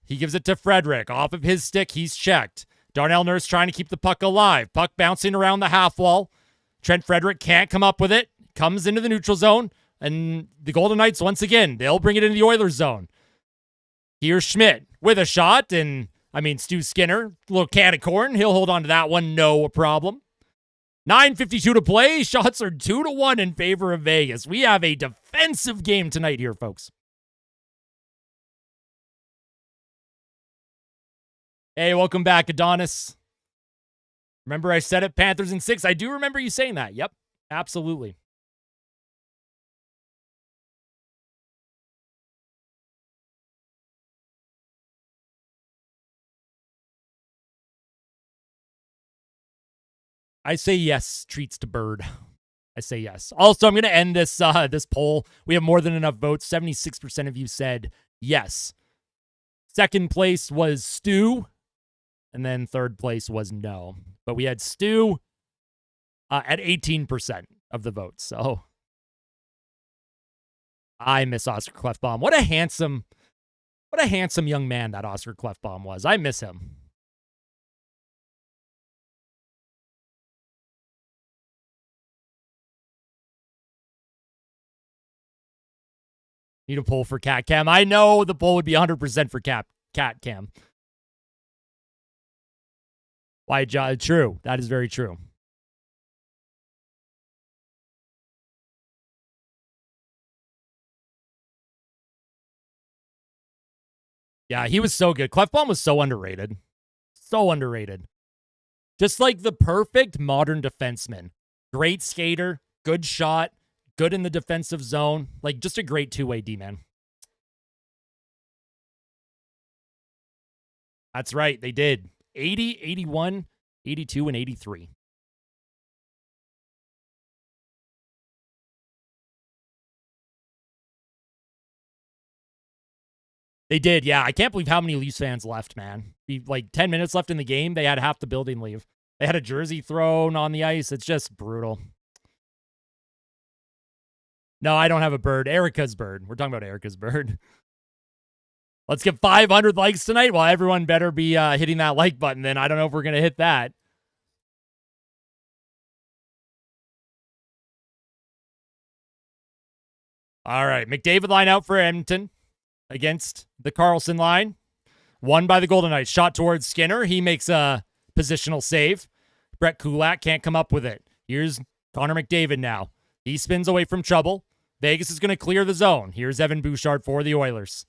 he gives it to Frederick. Off of his stick, he's checked. Darnell Nurse trying to keep the puck alive. Puck bouncing around the half wall. Trent Frederick can't come up with it. Comes into the neutral zone. And the Golden Knights, once again, they'll bring it into the Oilers zone. Here's Schmidt with a shot. And, Stu Skinner, a little can of corn. He'll hold on to that one, no problem. 9:52 to play. Shots are 2-1 in favor of Vegas. We have a defensive game tonight here, folks. Hey, welcome back, Adonis. Remember I said it, Panthers in 6? I do remember you saying that. Yep, absolutely. I say yes, treats to Bird. I say yes. Also, I'm going to end this this poll. We have more than enough votes. 76% of you said yes. Second place was Stu, and then third place was no. But we had Stu at 18% of the votes. So I miss Oscar Klefbom. What a handsome young man that Oscar Klefbom was. I miss him. Need a poll for Cat Cam. I know the poll would be 100% for Cat Cam. Why, true. That is very true. Yeah, he was so good. Klefbom was so underrated. So underrated. Just like the perfect modern defenseman. Great skater, good shot, good in the defensive zone. Like, just a great two-way D-man. That's right, they did. 80, 81, 82, and 83. They did, yeah. I can't believe how many Leafs fans left, man. Like 10 minutes left in the game, they had half the building leave. They had a jersey thrown on the ice. It's just brutal. No, I don't have a bird. Erica's bird. We're talking about Erica's bird. Let's get 500 likes tonight. Well, everyone better be hitting that like button then. I don't know if we're going to hit that. All right. McDavid line out for Edmonton against the Karlsson line. Won by the Golden Knights. Shot towards Skinner. He makes a positional save. Brett Kulak can't come up with it. Here's Connor McDavid now. He spins away from trouble. Vegas is going to clear the zone. Here's Evan Bouchard for the Oilers.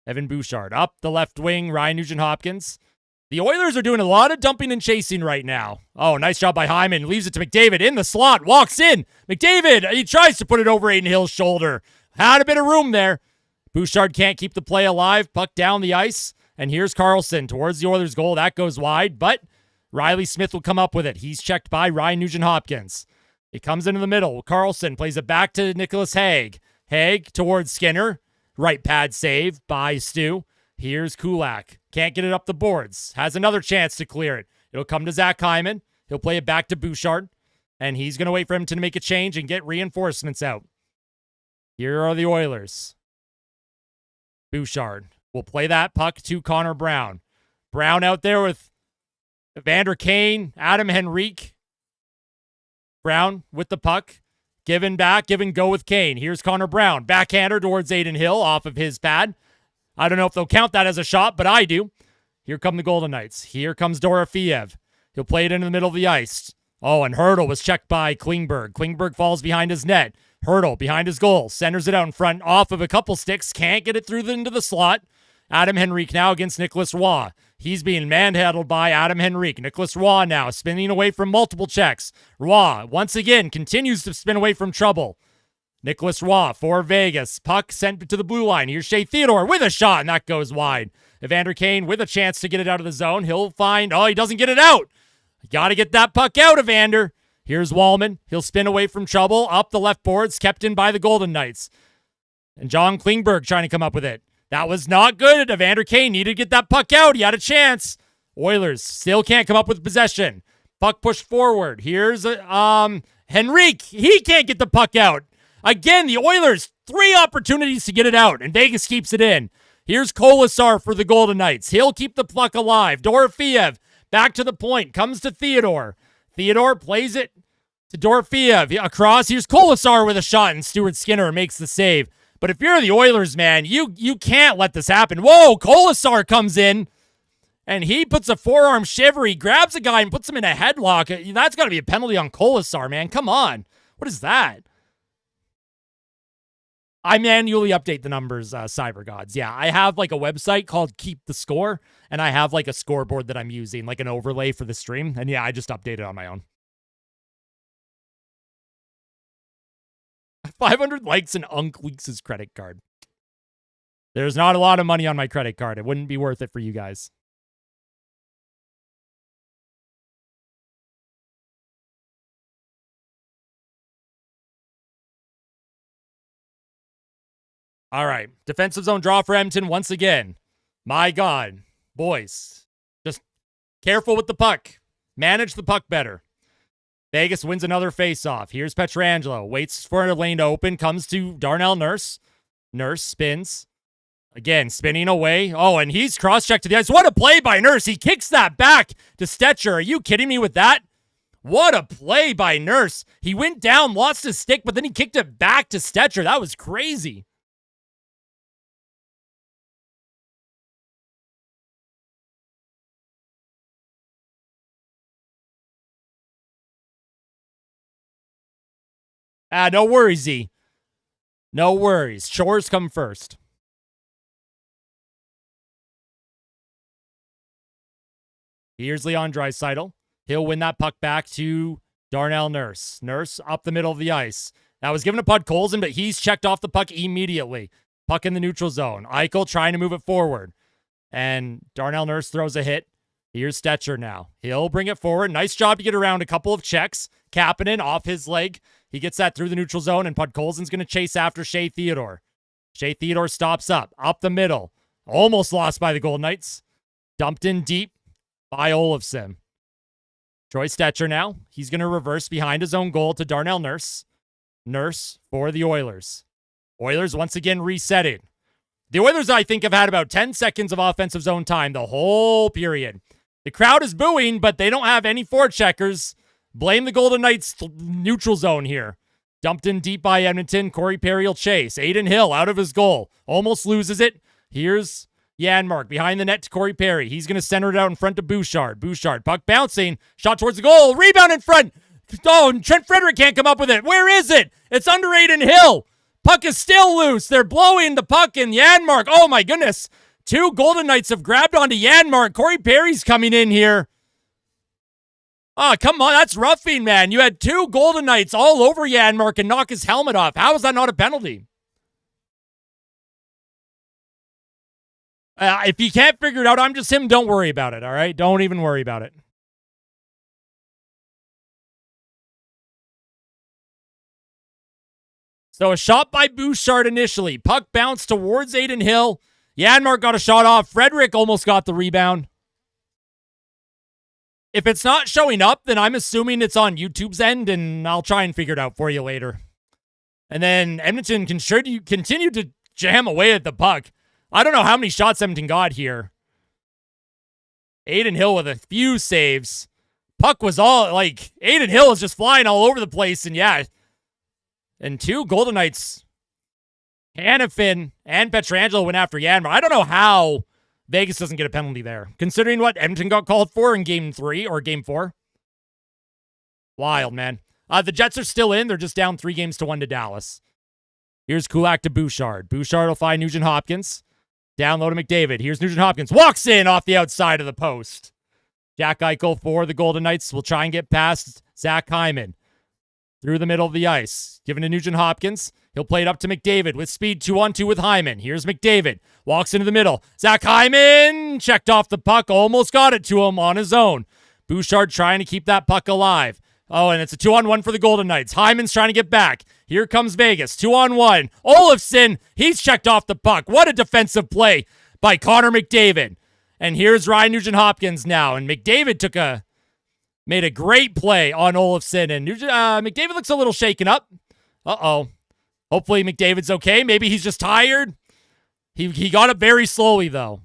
Evan Bouchard up the left wing. Ryan Nugent-Hopkins. The Oilers are doing a lot of dumping and chasing right now. Oh, nice job by Hyman. Leaves it to McDavid in the slot. Walks in. McDavid, he tries to put it over Aiden Hill's shoulder. Had a bit of room there. Bouchard can't keep the play alive. Puck down the ice. And here's Karlsson towards the Oilers' goal. That goes wide, but Riley Smith will come up with it. He's checked by Ryan Nugent-Hopkins. It comes into the middle. Karlsson plays it back to Nicholas Hague. Hague towards Skinner. Right pad save by Stu. Here's Kulak. Can't get it up the boards. Has another chance to clear it. It'll come to Zach Hyman. He'll play it back to Bouchard. And he's going to wait for him to make a change and get reinforcements out. Here are the Oilers. Bouchard will play that puck to Connor Brown. Brown out there with Evander Kane, Adam Henrique. Brown with the puck. Give and go with Kane. Here's Connor Brown. Backhander towards Aiden Hill off of his pad. I don't know if they'll count that as a shot, but I do. Here come the Golden Knights. Here comes Dorofeev. He'll play it into the middle of the ice. Oh, and Hurdle was checked by Klingberg. Klingberg falls behind his net. Hurdle behind his goal. Centers it out in front off of a couple sticks. Can't get it through into the slot. Adam Henrique now against Nicholas Roy. He's being manhandled by Adam Henrique. Nicholas Roy now spinning away from multiple checks. Roy once again continues to spin away from trouble. Nicholas Roy for Vegas. Puck sent to the blue line. Here's Shea Theodore with a shot, and that goes wide. Evander Kane with a chance to get it out of the zone. He'll find, he doesn't get it out. Got to get that puck out, Evander. Here's Wallman. He'll spin away from trouble. Up the left boards, kept in by the Golden Knights. And John Klingberg trying to come up with it. That was not good. Evander Kane needed to get that puck out. He had a chance. Oilers still can't come up with possession. Puck pushed forward. Here's Henrique. He can't get the puck out. Again, the Oilers, 3 opportunities to get it out, and Vegas keeps it in. Here's Kolasar for the Golden Knights. He'll keep the puck alive. Dorofeev back to the point. Comes to Theodore. Theodore plays it to Dorofeev. Across. Here's Kolasar with a shot, and Stuart Skinner makes the save. But if you're the Oilers, man, you can't let this happen. Whoa, Kolasar comes in, and he puts a forearm shiver. He grabs a guy and puts him in a headlock. That's got to be a penalty on Kolasar, man. Come on. What is that? I manually update the numbers, Cyber Gods. Yeah, I have like a website called Keep the Score, and I have like a scoreboard that I'm using, like an overlay for the stream. And yeah, I just update it on my own. 500 likes and Unk leaks his credit card. There's not a lot of money on my credit card. It wouldn't be worth it for you guys. All right. Defensive zone draw for Edmonton once again. My God. Boys, just careful with the puck. Manage the puck better. Vegas wins another faceoff. Here's Pietrangelo. Waits for a lane to open. Comes to Darnell Nurse. Nurse spins. Again, spinning away. Oh, and he's cross-checked to the ice. What a play by Nurse. He kicks that back to Stetcher. Are you kidding me with that? What a play by Nurse. He went down, lost his stick, but then he kicked it back to Stetcher. That was crazy. No worries, Z. No worries. Chores come first. Here's Leon Draisaitl. He'll win that puck back to Darnell Nurse. Nurse up the middle of the ice. That was given to Podkolzin, but he's checked off the puck immediately. Puck in the neutral zone. Eichel trying to move it forward. And Darnell Nurse throws a hit. Here's Stetcher now. He'll bring it forward. Nice job to get around a couple of checks. Kapanen off his leg. He gets that through the neutral zone, and Podkolzin's going to chase after Shea Theodore. Shea Theodore stops up the middle. Almost lost by the Golden Knights. Dumped in deep by Olofsson. Troy Stetcher now. He's going to reverse behind his own goal to Darnell Nurse. Nurse for the Oilers. Oilers once again resetting. The Oilers, I think, have had about 10 seconds of offensive zone time the whole period. The crowd is booing, but they don't have any forecheckers. Blame the Golden Knights neutral zone here. Dumped in deep by Edmonton. Corey Perry will chase. Aiden Hill out of his goal. Almost loses it. Here's Janmark behind the net to Corey Perry. He's going to center it out in front to Bouchard. Bouchard, puck bouncing. Shot towards the goal. Rebound in front. Oh, and Trent Frederick can't come up with it. Where is it? It's under Aiden Hill. Puck is still loose. They're blowing the puck in. Janmark. Oh, my goodness. Two Golden Knights have grabbed onto Janmark. Corey Perry's coming in here. Oh, come on. That's roughing, man. You had two Golden Knights all over Janmark and knock his helmet off. How is that not a penalty? If you can't figure it out, I'm just him. Don't worry about it, all right? Don't even worry about it. So a shot by Bouchard initially. Puck bounced towards Aiden Hill. Janmark got a shot off. Frederick almost got the rebound. If it's not showing up, then I'm assuming it's on YouTube's end, and I'll try and figure it out for you later. And then Edmonton continue to jam away at the puck. I don't know how many shots Edmonton got here. Aiden Hill with a few saves. Puck was all, like, Aiden Hill was just flying all over the place, and yeah. And two Golden Knights, Hanifin and Pietrangelo went after Janmark. I don't know how Vegas doesn't get a penalty there, considering what Edmonton got called for in Game 3 or Game 4. Wild, man. The Jets are still in. They're just down 3-1 to Dallas. Here's Kulak to Bouchard. Bouchard will find Nugent Hopkins. Down low to McDavid. Here's Nugent Hopkins. Walks in off the outside of the post. Jack Eichel for the Golden Knights will try and get past Zach Hyman. Through the middle of the ice. Given to Nugent Hopkins. He'll play it up to McDavid with speed 2-on-2 with Hyman. Here's McDavid. Walks into the middle. Zach Hyman checked off the puck. Almost got it to him on his own. Bouchard trying to keep that puck alive. Oh, and it's a 2-on-1 for the Golden Knights. Hyman's trying to get back. Here comes Vegas. 2-on-1. Olofsson, he's checked off the puck. What a defensive play by Connor McDavid. And here's Ryan Nugent-Hopkins now. And McDavid made a great play on Olofsson. And McDavid looks a little shaken up. Uh-oh. Hopefully McDavid's okay. Maybe he's just tired. He got up very slowly, though.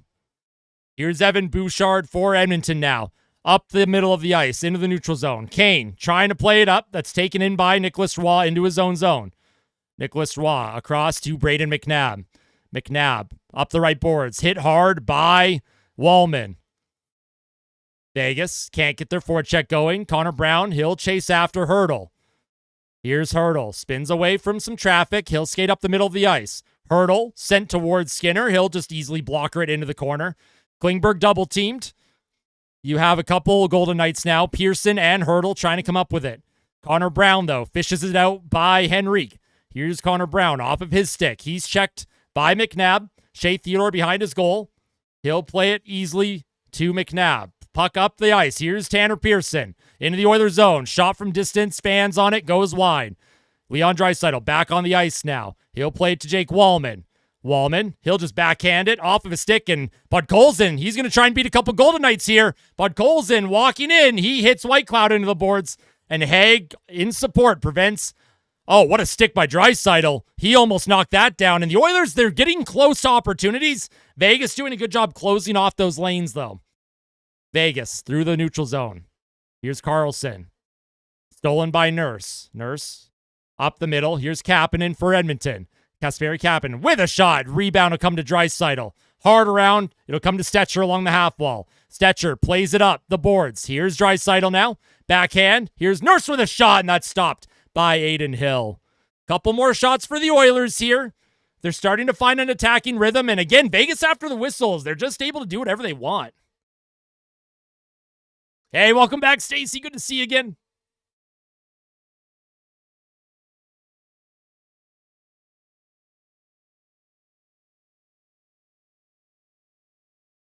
Here's Evan Bouchard for Edmonton now. Up the middle of the ice, into the neutral zone. Kane trying to play it up. That's taken in by Nicholas Roy into his own zone. Nicholas Roy across to Braden McNabb. McNabb up the right boards. Hit hard by Wallman. Vegas can't get their forecheck going. Connor Brown, he'll chase after Hurdle. Here's Hurdle. Spins away from some traffic. He'll skate up the middle of the ice. Hurdle sent towards Skinner. He'll just easily blocker it into the corner. Klingberg double teamed. You have a couple Golden Knights now, Pearson and Hurdle, trying to come up with it. Connor Brown, though, fishes it out by Henrique. Here's Connor Brown off of his stick. He's checked by McNabb. Shea Theodore behind his goal. He'll play it easily to McNabb. Puck up the ice. Here's Tanner Pearson into the Oilers zone. Shot from distance. Fans on it. Goes wide. Leon Draisaitl back on the ice now. He'll play it to Jake Wallman. Wallman, he'll just backhand it off of a stick, and Podkolzin, he's going to try and beat a couple Golden Knights here. Podkolzin walking in, he hits White Cloud into the boards, and Haig in support prevents. Oh, what a stick by Draisaitl. He almost knocked that down, and the Oilers, they're getting close to opportunities. Vegas doing a good job closing off those lanes, though. Vegas through the neutral zone. Here's Carlson. Stolen by Nurse. Nurse up the middle. Here's Kapanen for Edmonton. Kasperi Kapanen with a shot. Rebound will come to Draisaitl. Hard around. It'll come to Stetcher along the half wall. Stetcher plays it up the boards. Here's Draisaitl now. Backhand. Here's Nurse with a shot, and that's stopped by Aiden Hill. Couple more shots for the Oilers here. They're starting to find an attacking rhythm. And again, Vegas after the whistles, they're just able to do whatever they want. Hey, welcome back, Stacy. Good to see you again.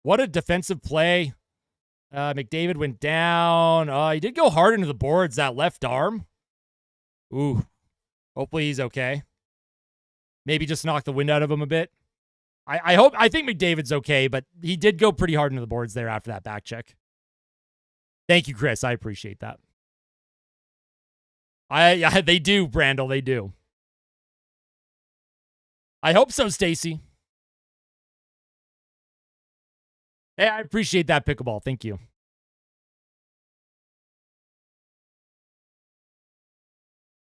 What a defensive play. McDavid went down. He did go hard into the boards, that left arm. Ooh. Hopefully he's okay. Maybe just knock the wind out of him a bit. I think McDavid's okay, but he did go pretty hard into the boards there after that back check. Thank you, Chris. I appreciate that. They do, Brandel. They do. I hope so, Stacy. Hey, I appreciate that, Pickleball. Thank you.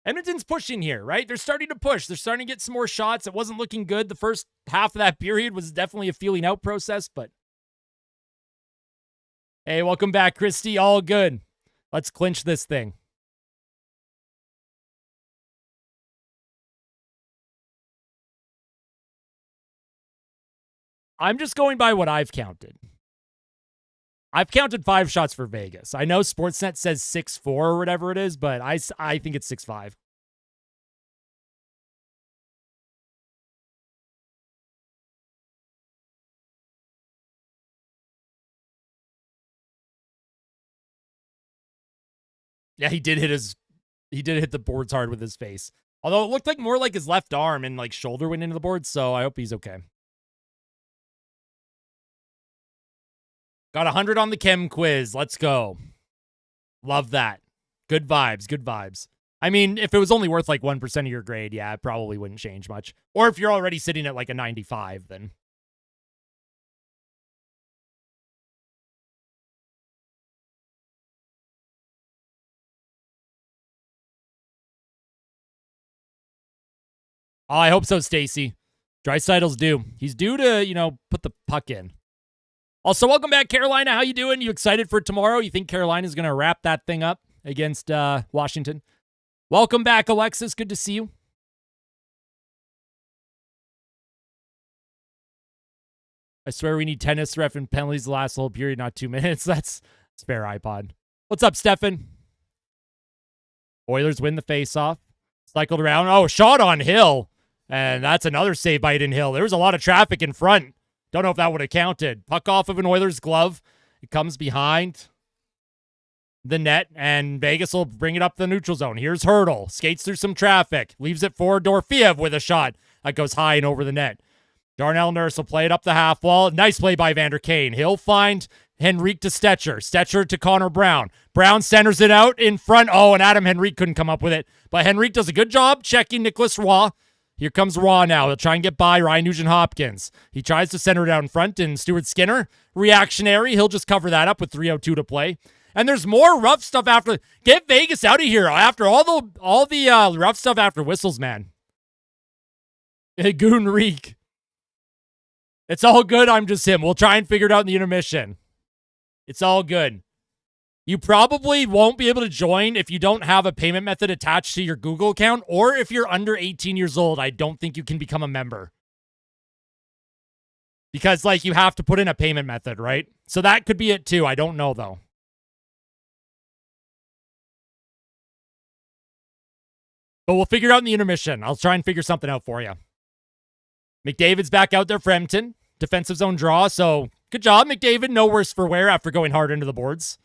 Edmonton's pushing here, right? They're starting to push. They're starting to get some more shots. It wasn't looking good. The first half of that period was definitely a feeling out process, but hey, welcome back, Christy. All good. Let's clinch this thing. I'm just going by what I've counted. I've counted 5 shots for Vegas. I know Sportsnet says 6-4 or whatever it is, but I think it's 6-5. Yeah, he did hit the boards hard with his face. Although it looked like more like his left arm and like shoulder went into the boards, so I hope he's okay. Got 100 on the chem quiz. Let's go. Love that. Good vibes. Good vibes. I mean, if it was only worth like 1% of your grade, yeah, it probably wouldn't change much. Or if you're already sitting at like a 95, then. Oh, I hope so, Stacy. Draisaitl's due. He's due to, put the puck in. Also, welcome back, Carolina. How you doing? You excited for tomorrow? You think Carolina's going to wrap that thing up against Washington? Welcome back, Alexis. Good to see you. I swear we need tennis ref and penalties to last the whole period, not 2 minutes. That's fair, iPod. What's up, Stefan? Oilers win the faceoff. Cycled around. Oh, shot on Hill. And that's another save by Aiden Hill. There was a lot of traffic in front. Don't know if that would have counted. Puck off of an Oilers glove. It comes behind the net, and Vegas will bring it up the neutral zone. Here's Hurdle. Skates through some traffic. Leaves it for Dorofeev with a shot. That goes high and over the net. Darnell Nurse will play it up the half wall. Nice play by Vander Kane. He'll find Henrique to Stetcher. Stetcher to Connor Brown. Brown centers it out in front. Oh, and Adam Henrique couldn't come up with it. But Henrique does a good job checking Nicholas Roy. Here comes Raw now. He'll try and get by Ryan Nugent-Hopkins. He tries to center it out in front, and Stuart Skinner, reactionary. He'll just cover that up with 3:02 to play. And there's more rough stuff after. Get Vegas out of here after all the rough stuff after whistles, man. Goon Reek. It's all good. I'm just him. We'll try and figure it out in the intermission. It's all good. You probably won't be able to join if you don't have a payment method attached to your Google account, or if you're under 18 years old. I don't think you can become a member. Because, you have to put in a payment method, right? So that could be it, too. I don't know, though. But we'll figure it out in the intermission. I'll try and figure something out for you. McDavid's back out there for Edmonton. Defensive zone draw, so good job, McDavid. No worse for wear after going hard into the boards.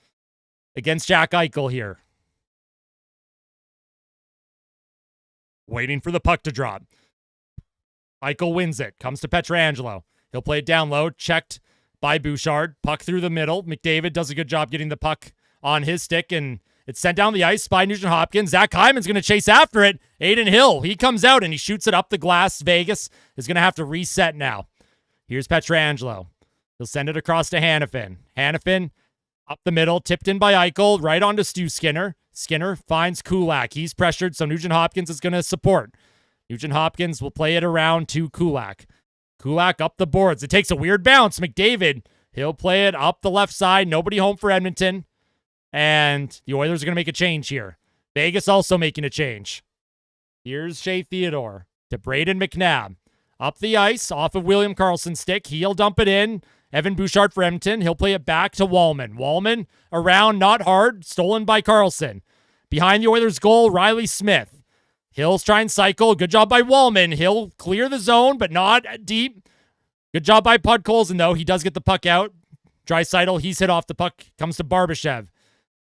Against Jack Eichel here. Waiting for the puck to drop. Eichel wins it. Comes to Pietrangelo. He'll play it down low. Checked by Bouchard. Puck through the middle. McDavid does a good job getting the puck on his stick, and it's sent down the ice by Nugent Hopkins. Zach Hyman's going to chase after it. Aiden Hill, he comes out and he shoots it up the glass. Vegas is going to have to reset now. Here's Pietrangelo. He'll send it across to Hanifin. Hanifin up the middle, tipped in by Eichel, right onto Stu Skinner. Skinner finds Kulak. He's pressured, so Nugent Hopkins is going to support. Nugent Hopkins will play it around to Kulak. Kulak up the boards. It takes a weird bounce. McDavid, he'll play it up the left side. Nobody home for Edmonton. And the Oilers are going to make a change here. Vegas also making a change. Here's Shea Theodore to Braden McNabb. Up the ice, off of William Karlsson's stick. He'll dump it in. Evan Bouchard for Edmonton. He'll play it back to Wallman. Wallman around, not hard. Stolen by Karlsson. Behind the Oilers' goal, Riley Smith. He'll try and cycle. Good job by Wallman. He'll clear the zone, but not deep. Good job by Podkolzin, though. He does get the puck out. Draisaitl, he's hit off the puck. Comes to Barbashev.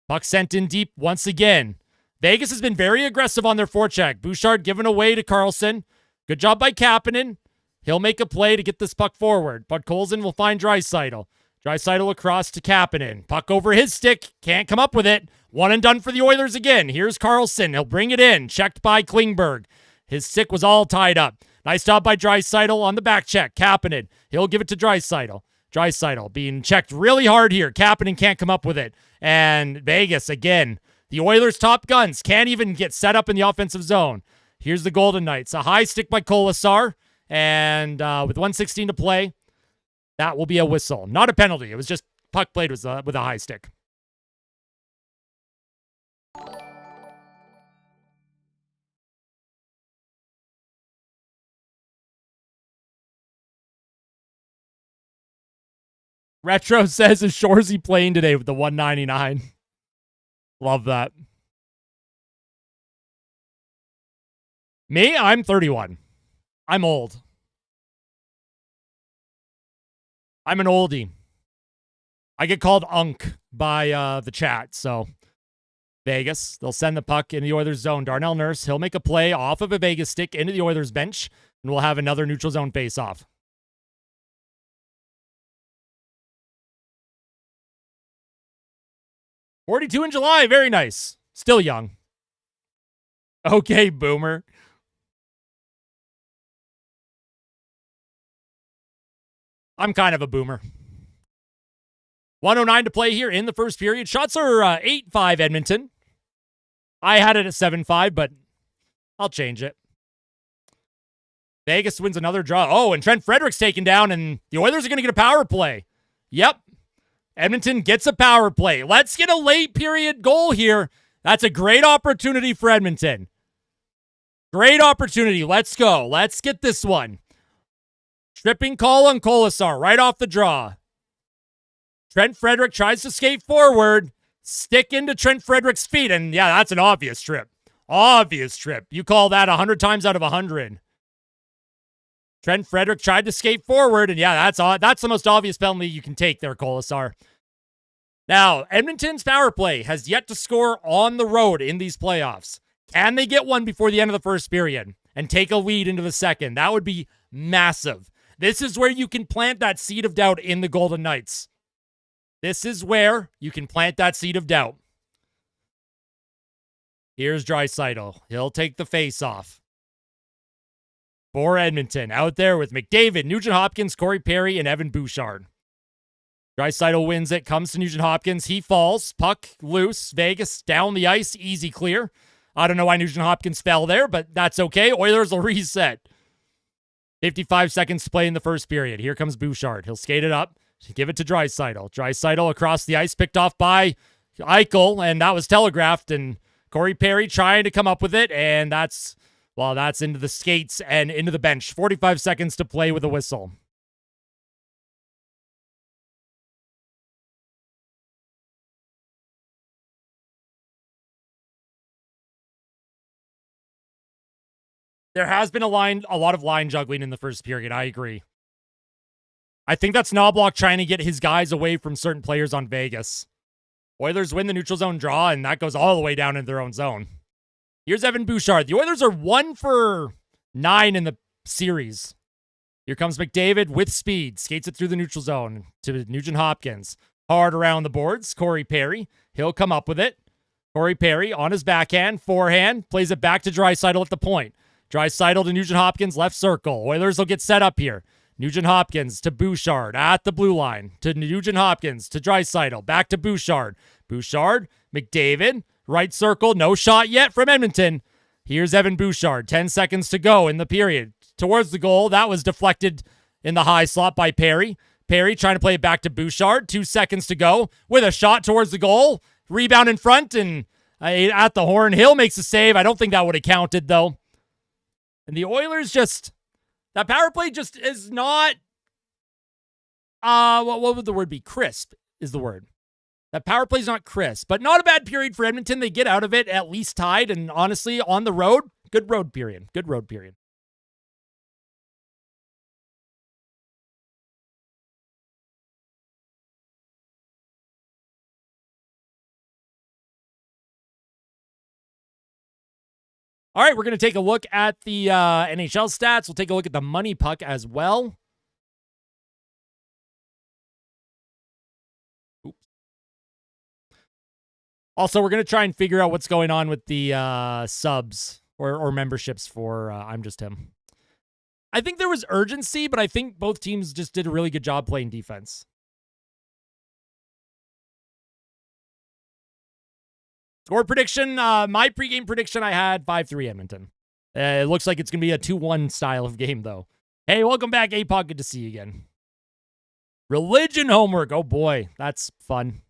Puck sent in deep once again. Vegas has been very aggressive on their forecheck. Bouchard given away to Karlsson. Good job by Kapanen. He'll make a play to get this puck forward. Podkolzin will find Draisaitl. Draisaitl across to Kapanen. Puck over his stick. Can't come up with it. One and done for the Oilers again. Here's Karlsson. He'll bring it in. Checked by Klingberg. His stick was all tied up. Nice job by Draisaitl on the back check. Kapanen. He'll give it to Draisaitl. Draisaitl being checked really hard here. Kapanen can't come up with it. And Vegas, again, the Oilers' top guns can't even get set up in the offensive zone. Here's the Golden Knights. A high stick by Kolasar. And with 1:16 to play, that will be a whistle. Not a penalty. It was just puck played with a high stick. Retro says, is Shoresy playing today with the 199? Love that. Me? I'm 31. I'm old. I'm an oldie. I get called Unk by the chat, so Vegas, they'll send the puck in the Oilers zone. Darnell Nurse, he'll make a play off of a Vegas stick into the Oilers bench, and we'll have another neutral zone face-off. '42 in July, very nice. Still young. Okay, boomer. I'm kind of a boomer. 1:09 to play here in the first period. Shots are 8-5 Edmonton. I had it at 7-5, but I'll change it. Vegas wins another draw. Oh, and Trent Frederick's taken down, and the Oilers are going to get a power play. Yep. Edmonton gets a power play. Let's get a late period goal here. That's a great opportunity for Edmonton. Great opportunity. Let's go. Let's get this one. Tripping call on Kolasar right off the draw. Trent Frederick tries to skate forward. Stick into Trent Frederick's feet. And yeah, that's an obvious trip. Obvious trip. You call that 100 times out of 100. Trent Frederick tried to skate forward. And yeah, that's the most obvious penalty you can take there, Kolasar. Now, Edmonton's power play has yet to score on the road in these playoffs. Can they get one before the end of the first period and take a lead into the second? That would be massive. This is where you can plant that seed of doubt in the Golden Knights. This is where you can plant that seed of doubt. Here's Draisaitl. He'll take the face-off. For Edmonton, out there with McDavid, Nugent Hopkins, Corey Perry, and Evan Bouchard. Draisaitl wins it, comes to Nugent Hopkins. He falls, puck loose. Vegas down the ice, easy clear. I don't know why Nugent Hopkins fell there, but that's okay. Oilers will reset. 55 seconds to play in the first period. Here comes Bouchard. He'll skate it up. Give it to Draisaitl. Draisaitl across the ice, picked off by Eichel, and that was telegraphed. And Corey Perry trying to come up with it, and that's into the skates and into the bench. 45 seconds to play with a whistle. There has been a lot of line juggling in the first period. I agree. I think that's Knobloch trying to get his guys away from certain players on Vegas. Oilers win the neutral zone draw, and that goes all the way down into their own zone. Here's Evan Bouchard. The Oilers are 1 for 9 in the series Here comes McDavid with speed. Skates it through the neutral zone to Nugent Hopkins. Hard around the boards. Corey Perry. He'll come up with it. Corey Perry on his backhand. Forehand. Plays it back to Draisaitl at the point. Draisaitl to Nugent Hopkins. Left circle. Oilers will get set up here. Nugent Hopkins to Bouchard at the blue line. To Nugent Hopkins to Draisaitl. Back to Bouchard. Bouchard. McDavid. Right circle. No shot yet from Edmonton. Here's Evan Bouchard. 10 seconds to go in the period. Towards the goal. That was deflected in the high slot by Perry. Perry trying to play it back to Bouchard. 2 seconds to go with a shot towards the goal. Rebound in front and at the horn. Hill makes a save. I don't think that would have counted, though. And the Oilers just... That power play just is not... what would the word be? Crisp is the word. That power play is not crisp, but not a bad period for Edmonton. They get out of it at least tied, and honestly, on the road, good road period. Good road period. All right, we're going to take a look at the NHL stats. We'll take a look at the money puck as well. Oops. Also, we're going to try and figure out what's going on with the subs or memberships for I'm Just Him. I think there was urgency, but I think both teams just did a really good job playing defense. Score prediction, my pregame prediction, I had 5-3 Edmonton. It looks like it's going to be a 2-1 style of game, though. Hey, welcome back, APOC. Good to see you again. Religion homework. Oh, boy. That's fun.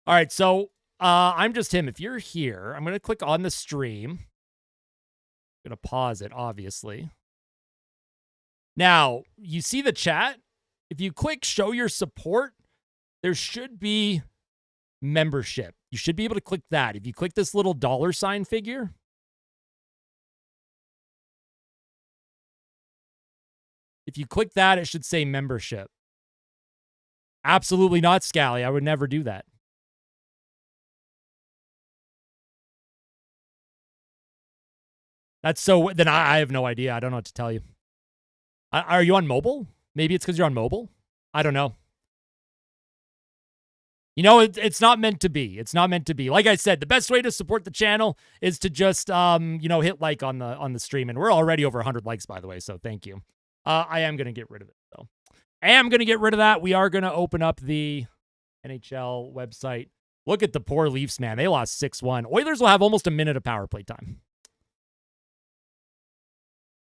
All right, so I'm Just Him. If you're here, I'm going to click on the stream. I'm going to pause it, obviously. Now, you see the chat? If you click show your support, there should be membership. You should be able to click that. If you click this little $ figure, if you click that, it should say membership. Absolutely not, Scally. I would never do that. That's so... Then I have no idea. I don't know what to tell you. Are you on mobile? Maybe it's because you're on mobile? I don't know. You know, it's not meant to be. It's not meant to be. Like I said, the best way to support the channel is to just, hit like on the stream. And we're already over 100 likes, by the way, so thank you. I am going to get rid of it, though. I am going to get rid of that. We are going to open up the NHL website. Look at the poor Leafs, man. They lost 6-1. Oilers will have almost a minute of power play time.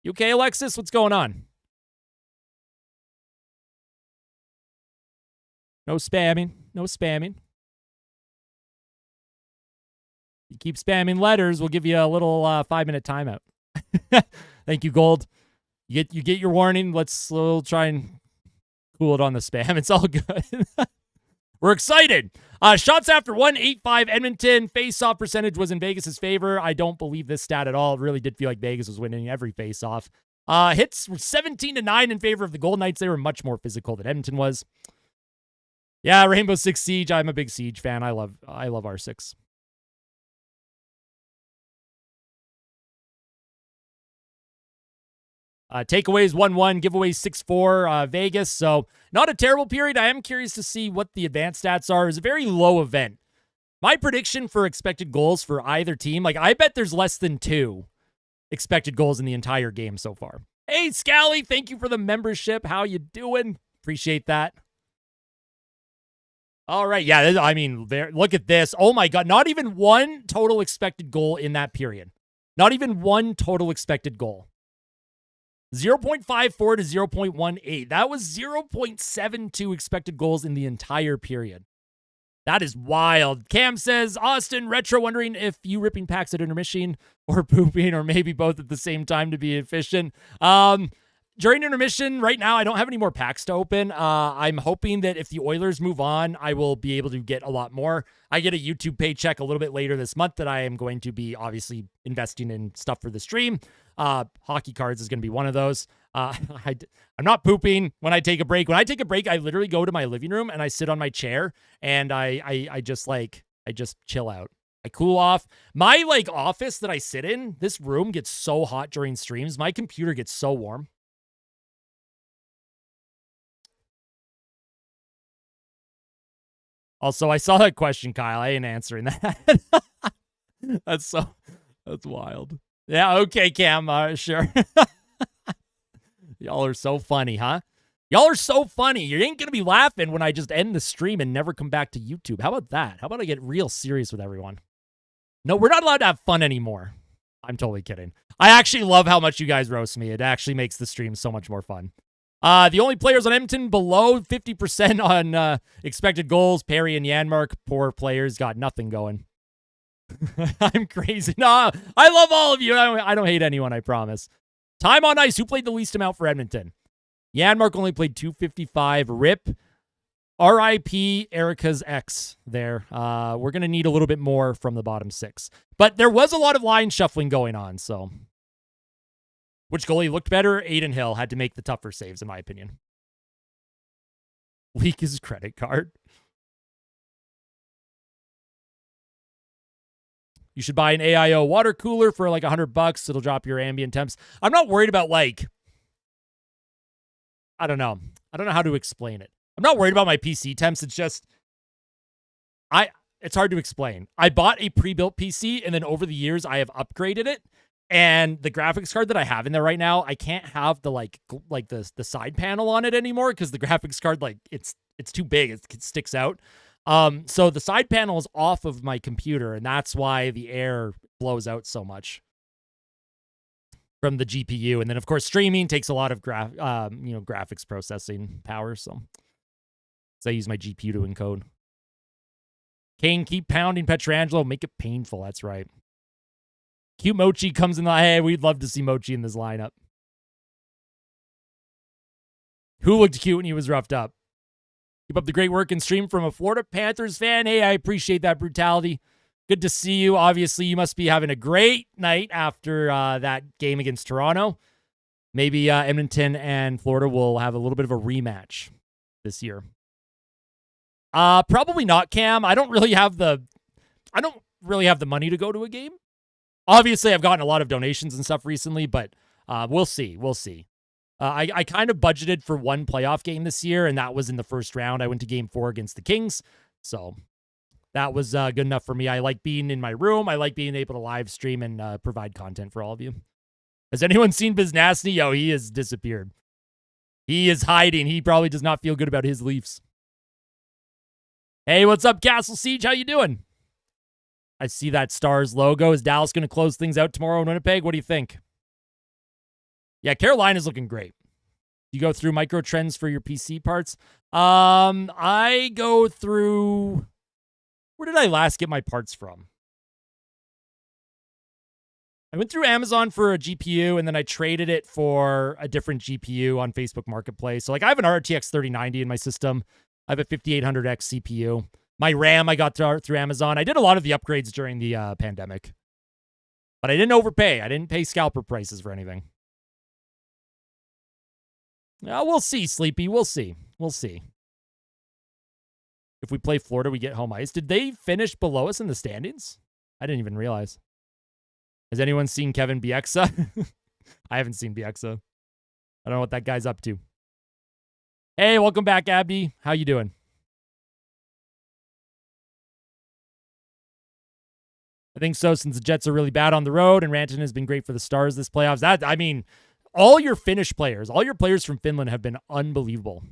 You okay, Alexis? What's going on? No spamming. No spamming. You keep spamming letters, we'll give you a little 5-minute timeout. Thank you, Gold. You get your warning. We'll try and cool it on the spam. It's all good. We're excited. Shots after 185 Edmonton. Face-off percentage was in Vegas' favor. I don't believe this stat at all. It really did feel like Vegas was winning every face-off. Hits were 17-9 in favor of the Golden Knights. They were much more physical than Edmonton was. Yeah, Rainbow Six Siege. I'm a big Siege fan. I love R6. Takeaways 1-1, giveaways 6-4, Vegas. So not a terrible period. I am curious to see what the advanced stats are. It was a very low event. My prediction for expected goals for either team, I bet there's less than 2 expected goals in the entire game so far. Hey, Scally, thank you for the membership. How you doing? Appreciate that. All right. Yeah, look at this. Oh, my God. Not even 1 total expected goal in that period. Not even 1 total expected goal. 0.54 to 0.18. That was 0.72 expected goals in the entire period. That is wild. Cam says, Austin, retro, wondering if you ripping packs at intermission or pooping or maybe both at the same time to be efficient. During intermission, right now, I don't have any more packs to open. I'm hoping that if the Oilers move on, I will be able to get a lot more. I get a YouTube paycheck a little bit later this month that I am going to be obviously investing in stuff for the stream. Hockey cards is going to be one of those. I'm not pooping when I take a break. When I take a break, I literally go to my living room and I sit on my chair and I just chill out. I cool off. My office that I sit in, this room gets so hot during streams. My computer gets so warm. Also, I saw that question, Kyle. I ain't answering that. That's wild. Yeah, okay, Cam. Sure. Y'all are so funny, huh? Y'all are so funny. You ain't going to be laughing when I just end the stream and never come back to YouTube. How about that? How about I get real serious with everyone? No, we're not allowed to have fun anymore. I'm totally kidding. I actually love how much you guys roast me. It actually makes the stream so much more fun. The only players on Edmonton below 50% on expected goals, Perry and Janmark. Poor players, got nothing going. I'm crazy. No, I love all of you. I don't hate anyone, I promise. Time on ice. Who played the least amount for Edmonton? Janmark only played 255. RIP. RIP Erica's ex there. We're going to need a little bit more from the bottom six. But there was a lot of line shuffling going on, so. Which goalie looked better? Aiden Hill had to make the tougher saves, in my opinion. Leak his credit card. You should buy an AIO water cooler for like $100. It'll drop your ambient temps. I'm not worried about like, I don't know how to explain it. I'm not worried about my PC temps. It's just, it's hard to explain. I bought a pre-built PC and then over the years I have upgraded it. And the graphics card that I have in there right now, I can't have the like the side panel on it anymore because the graphics card, like it's too big. It sticks out. So the side panel is off of my computer, and that's why the air blows out so much from the GPU. And then of course streaming takes a lot of graphics processing power. So I use my GPU to encode. Kane, keep pounding Pietrangelo, make it painful. That's right. Cute Mochi comes in the... Hey, we'd love to see Mochi in this lineup. Who looked cute when he was roughed up? Keep up the great work and stream from a Florida Panthers fan. Hey, I appreciate that brutality. Good to see you. Obviously, you must be having a great night after that game against Toronto. Maybe Edmonton and Florida will have a little bit of a rematch this year. Probably not, Cam. I don't really have the money to go to a game. Obviously, I've gotten a lot of donations and stuff recently, but we'll see. We'll see. I kind of budgeted for one playoff game this year, and that was in the first round. I went to Game 4 against the Kings, so that was good enough for me. I like being in my room. I like being able to live stream and provide content for all of you. Has anyone seen Biznasny? Yo, he has disappeared. He is hiding. He probably does not feel good about his Leafs. Hey, what's up, Castle Siege? How you doing? I see that Stars logo. Is Dallas going to close things out tomorrow in Winnipeg? What do you think? Yeah, Carolina's looking great. You go through micro trends for your PC parts. I go through... Where did I last get my parts from? I went through Amazon for a GPU, and then I traded it for a different GPU on Facebook Marketplace. So, like, I have an RTX 3090 in my system. I have a 5800X CPU. My RAM I got through Amazon. I did a lot of the upgrades during the pandemic. But I didn't overpay. I didn't pay scalper prices for anything. We'll see, Sleepy. We'll see. We'll see. If we play Florida, we get home ice. Did they finish below us in the standings? I didn't even realize. Has anyone seen Kevin Bieksa? I haven't seen Bieksa. I don't know what that guy's up to. Hey, welcome back, Abby. How you doing? I think so, since the Jets are really bad on the road, and Rantanen has been great for the Stars this playoffs. All your Finnish players, all your players from Finland have been unbelievable.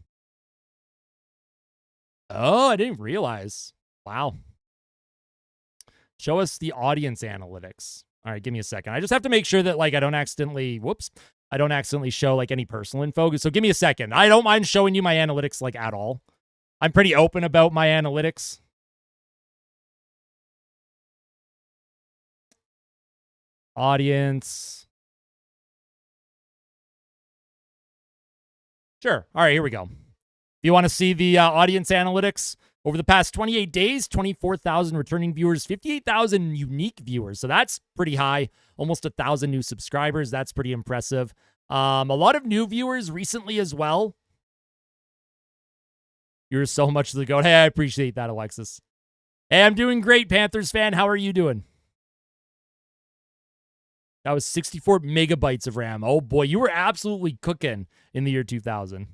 Oh, I didn't realize. Wow. Show us the audience analytics. All right, give me a second. I just have to make sure that, like, I don't accidentally show, like, any personal info. So give me a second. I don't mind showing you my analytics, like, at all. I'm pretty open about my analytics. Audience. Sure. All right, here we go. If you want to see the audience analytics, over the past 28 days, 24,000 returning viewers, 58,000 unique viewers. So that's pretty high. Almost 1,000 new subscribers. That's pretty impressive. A lot of new viewers recently as well. You're so much the GOAT. Hey, I appreciate that, Alexis. Hey, I'm doing great, Panthers fan. How are you doing? That was 64 megabytes of RAM. Oh, boy. You were absolutely cooking in the year 2000.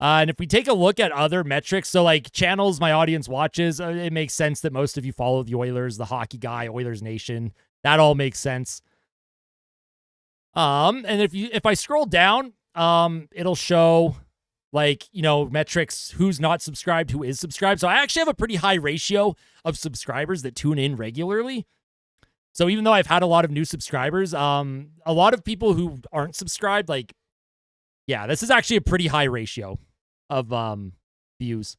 And if we take a look at other metrics, so like channels my audience watches, it makes sense that most of you follow the Oilers, the Hockey Guy, Oilers Nation. That all makes sense. And if I scroll down, it'll show like, metrics, who's not subscribed, who is subscribed. So I actually have a pretty high ratio of subscribers that tune in regularly. So even though I've had a lot of new subscribers, a lot of people who aren't subscribed, like, yeah, this is actually a pretty high ratio of views.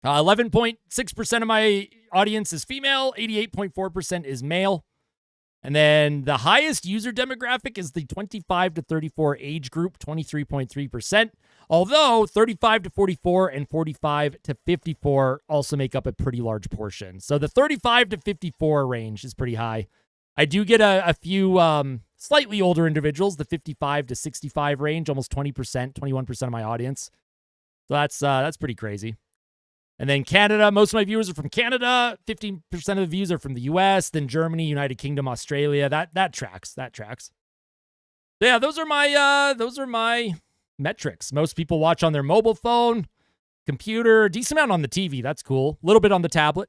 11.6% of my audience is female, 88.4% is male. And then the highest user demographic is the 25 to 34 age group, 23.3%. Although 35 to 44 and 45 to 54 also make up a pretty large portion. So the 35 to 54 range is pretty high. I do get a few slightly older individuals, the 55 to 65 range, almost 20%, 21% of my audience. So that's pretty crazy. And then Canada, most of my viewers are from Canada. 15% of the views are from the US, then Germany, United Kingdom, Australia. That tracks. So yeah, those are my metrics. Most people watch on their mobile phone, computer, decent amount on the TV. That's cool. A little bit on the tablet.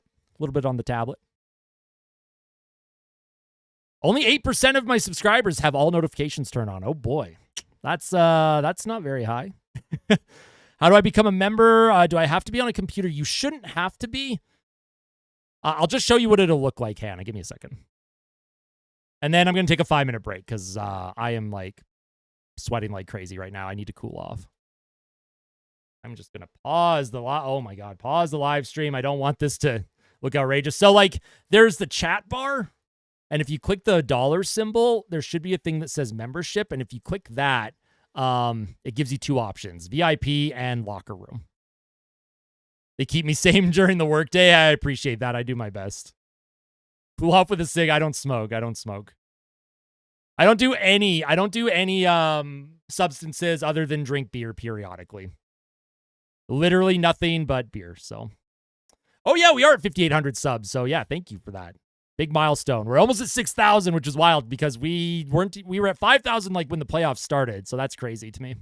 Only 8% of my subscribers have all notifications turned on. Oh boy. That's not very high. How do I become a member? Do I have to be on a computer? You shouldn't have to be. I'll just show you what it'll look like, Hannah. Give me a second. And then I'm going to take a 5-minute break because I am like sweating like crazy right now. I need to cool off. I'm just going to pause the pause the live stream. I don't want this to look outrageous. So like there's the chat bar. And if you click the dollar symbol, there should be a thing that says membership. And if you click that, it gives you two options, VIP and locker room. They keep me sane during the workday. I appreciate that. I do my best. Cool off with a cig. I don't smoke. I don't do any substances other than drink beer periodically. Literally nothing but beer. So, oh yeah, we are at 5,800 subs. So yeah, thank you for that. Big milestone. We're almost at 6,000, which is wild because we were at 5,000 like when the playoffs started. So that's crazy to me.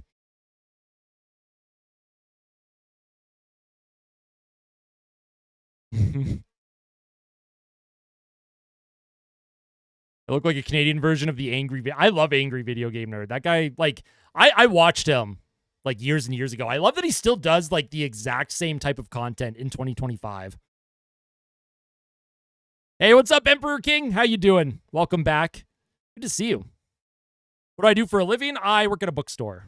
It looked like a Canadian version of the I love Angry Video Game Nerd. That guy, like, I watched him like years and years ago. I love that he still does like the exact same type of content in 2025. Hey, what's up, Emperor King? How you doing? Welcome back. Good to see you. What do I do for a living? I work at a bookstore.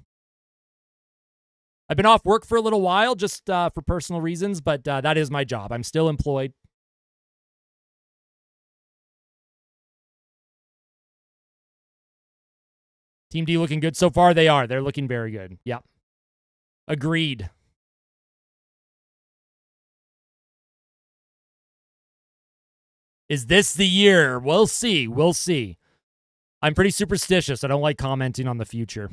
I've been off work for a little while just for personal reasons, but that is my job. I'm still employed. Team D looking good so far? They are. They're looking very good. Yep. Agreed. Is this the year? We'll see. We'll see. I'm pretty superstitious. I don't like commenting on the future.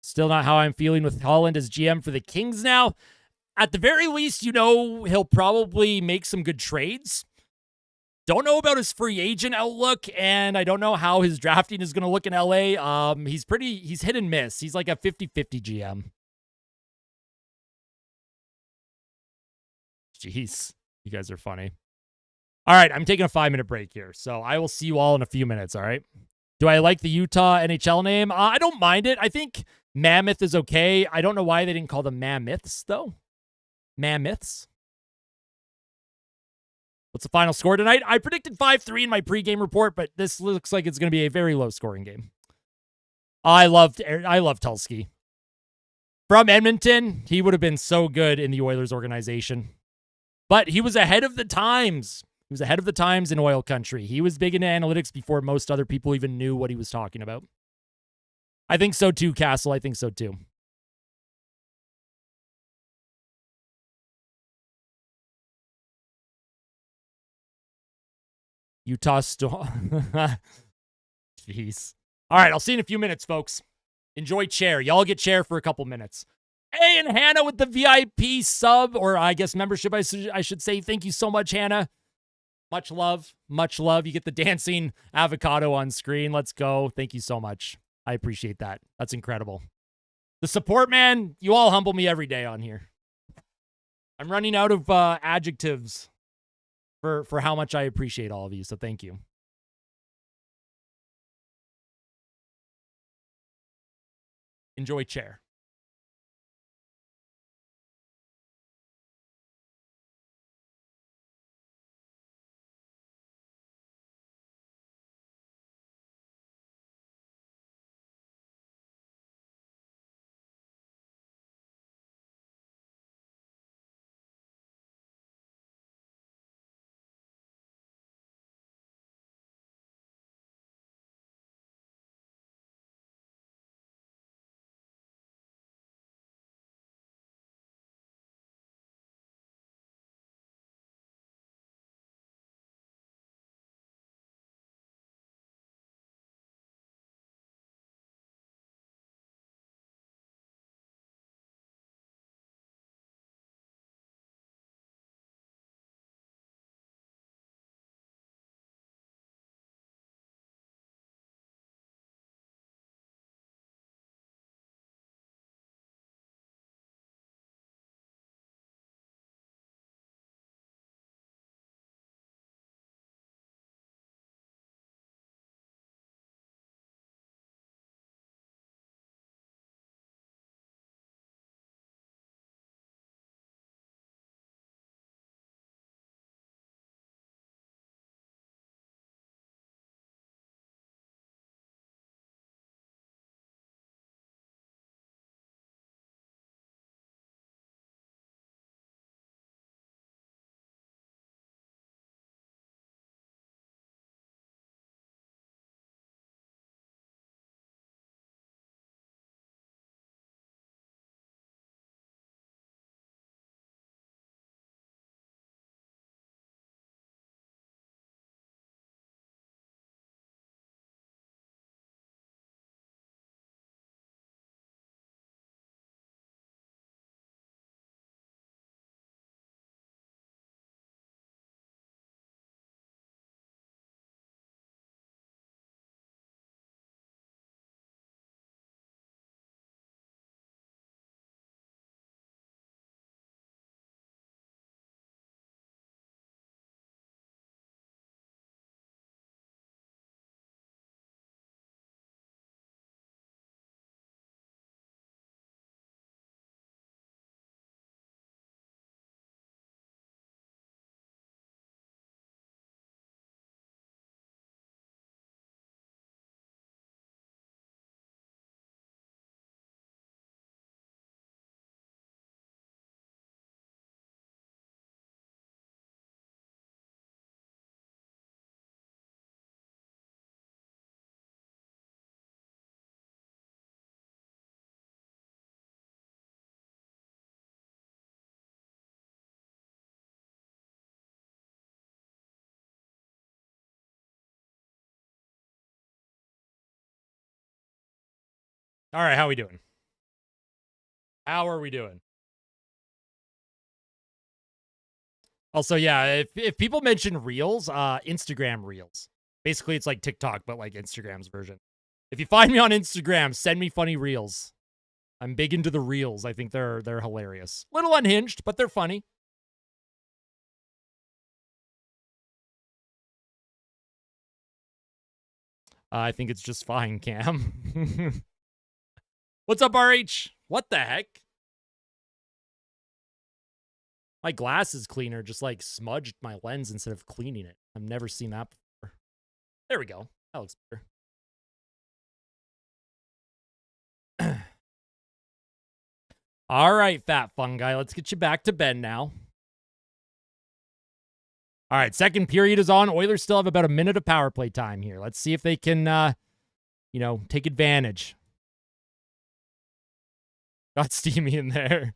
Still not how I'm feeling with Holland as GM for the Kings now. At the very least, he'll probably make some good trades. Don't know about his free agent outlook, and I don't know how his drafting is going to look in LA. He's hit and miss. He's like a 50-50 GM. Jeez, you guys are funny. All right, I'm taking a 5-minute break here, so I will see you all in a few minutes, all right? Do I like the Utah NHL name? I don't mind it. I think Mammoth is okay. I don't know why they didn't call them Mammoths, though. Mammoths. What's the final score tonight? I predicted 5-3 in my pregame report, but this looks like it's going to be a very low-scoring game. I love Tulsky. From Edmonton, he would have been so good in the Oilers organization. But he was ahead of the times. He was ahead of the times in oil country. He was big into analytics before most other people even knew what he was talking about. I think so too, Castle. I think so too. Utah Storm. Jeez. All right, I'll see you in a few minutes, folks. Enjoy chair. Y'all get chair for a couple minutes. Hey, and Hannah with the VIP sub, or I guess membership, I should say. Thank you so much, Hannah. Much love. Much love. You get the dancing avocado on screen. Let's go. Thank you so much. I appreciate that. That's incredible. The support, man, you all humble me every day on here. I'm running out of adjectives for how much I appreciate all of you, so thank you. Enjoy chair. All right, how are we doing? How are we doing? Also, yeah, if people mention Reels, Instagram Reels. Basically, it's like TikTok, but like Instagram's version. If you find me on Instagram, send me funny Reels. I'm big into the Reels. I think they're hilarious. Little unhinged, but they're funny. I think it's just fine, Cam. What's up, RH? What the heck? My glasses cleaner just like smudged my lens instead of cleaning it. I've never seen that before. There we go. That looks better. All right, fat fungi. Let's get you back to bed now. All right, second period is on. Oilers still have about a minute of power play time here. Let's see if they can, take advantage. Got steamy in there.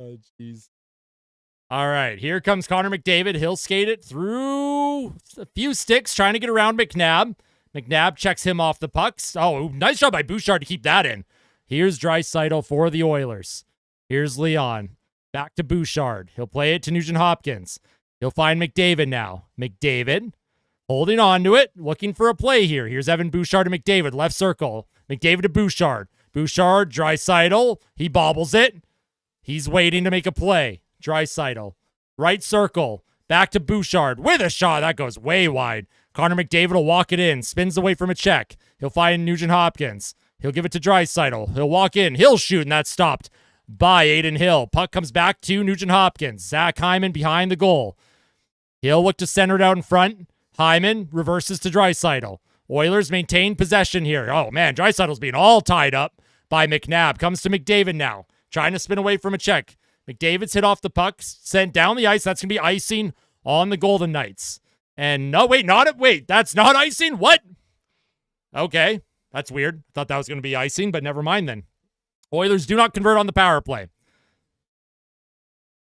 Oh, jeez. All right, here comes Connor McDavid. He'll skate it through a few sticks, trying to get around McNabb. McNabb checks him off the pucks. Oh, nice job by Bouchard to keep that in. Here's Draisaitl for the Oilers. Here's Leon. Back to Bouchard. He'll play it to Nugent Hopkins. He'll find McDavid now. McDavid Holding on to it, looking for a play here. Here's Evan Bouchard to McDavid, left circle. McDavid to Bouchard. Bouchard, Draisaitl. He bobbles it. He's waiting to make a play. Draisaitl. Right circle. Back to Bouchard with a shot. That goes way wide. Connor McDavid will walk it in. Spins away from a check. He'll find Nugent Hopkins. He'll give it to Draisaitl. He'll walk in. He'll shoot, and that's stopped by Adin Hill. Puck comes back to Nugent Hopkins. Zach Hyman behind the goal. He'll look to center it out in front. Hyman reverses to Draisaitl. Oilers maintain possession here. Oh, man, Draisaitl's being all tied up by McNabb. Comes to McDavid now. Trying to spin away from a check. McDavid's hit off the puck, sent down the ice. That's going to be icing on the Golden Knights. And no, wait, that's not icing? What? Okay, that's weird. Thought that was going to be icing, but never mind then. Oilers do not convert on the power play.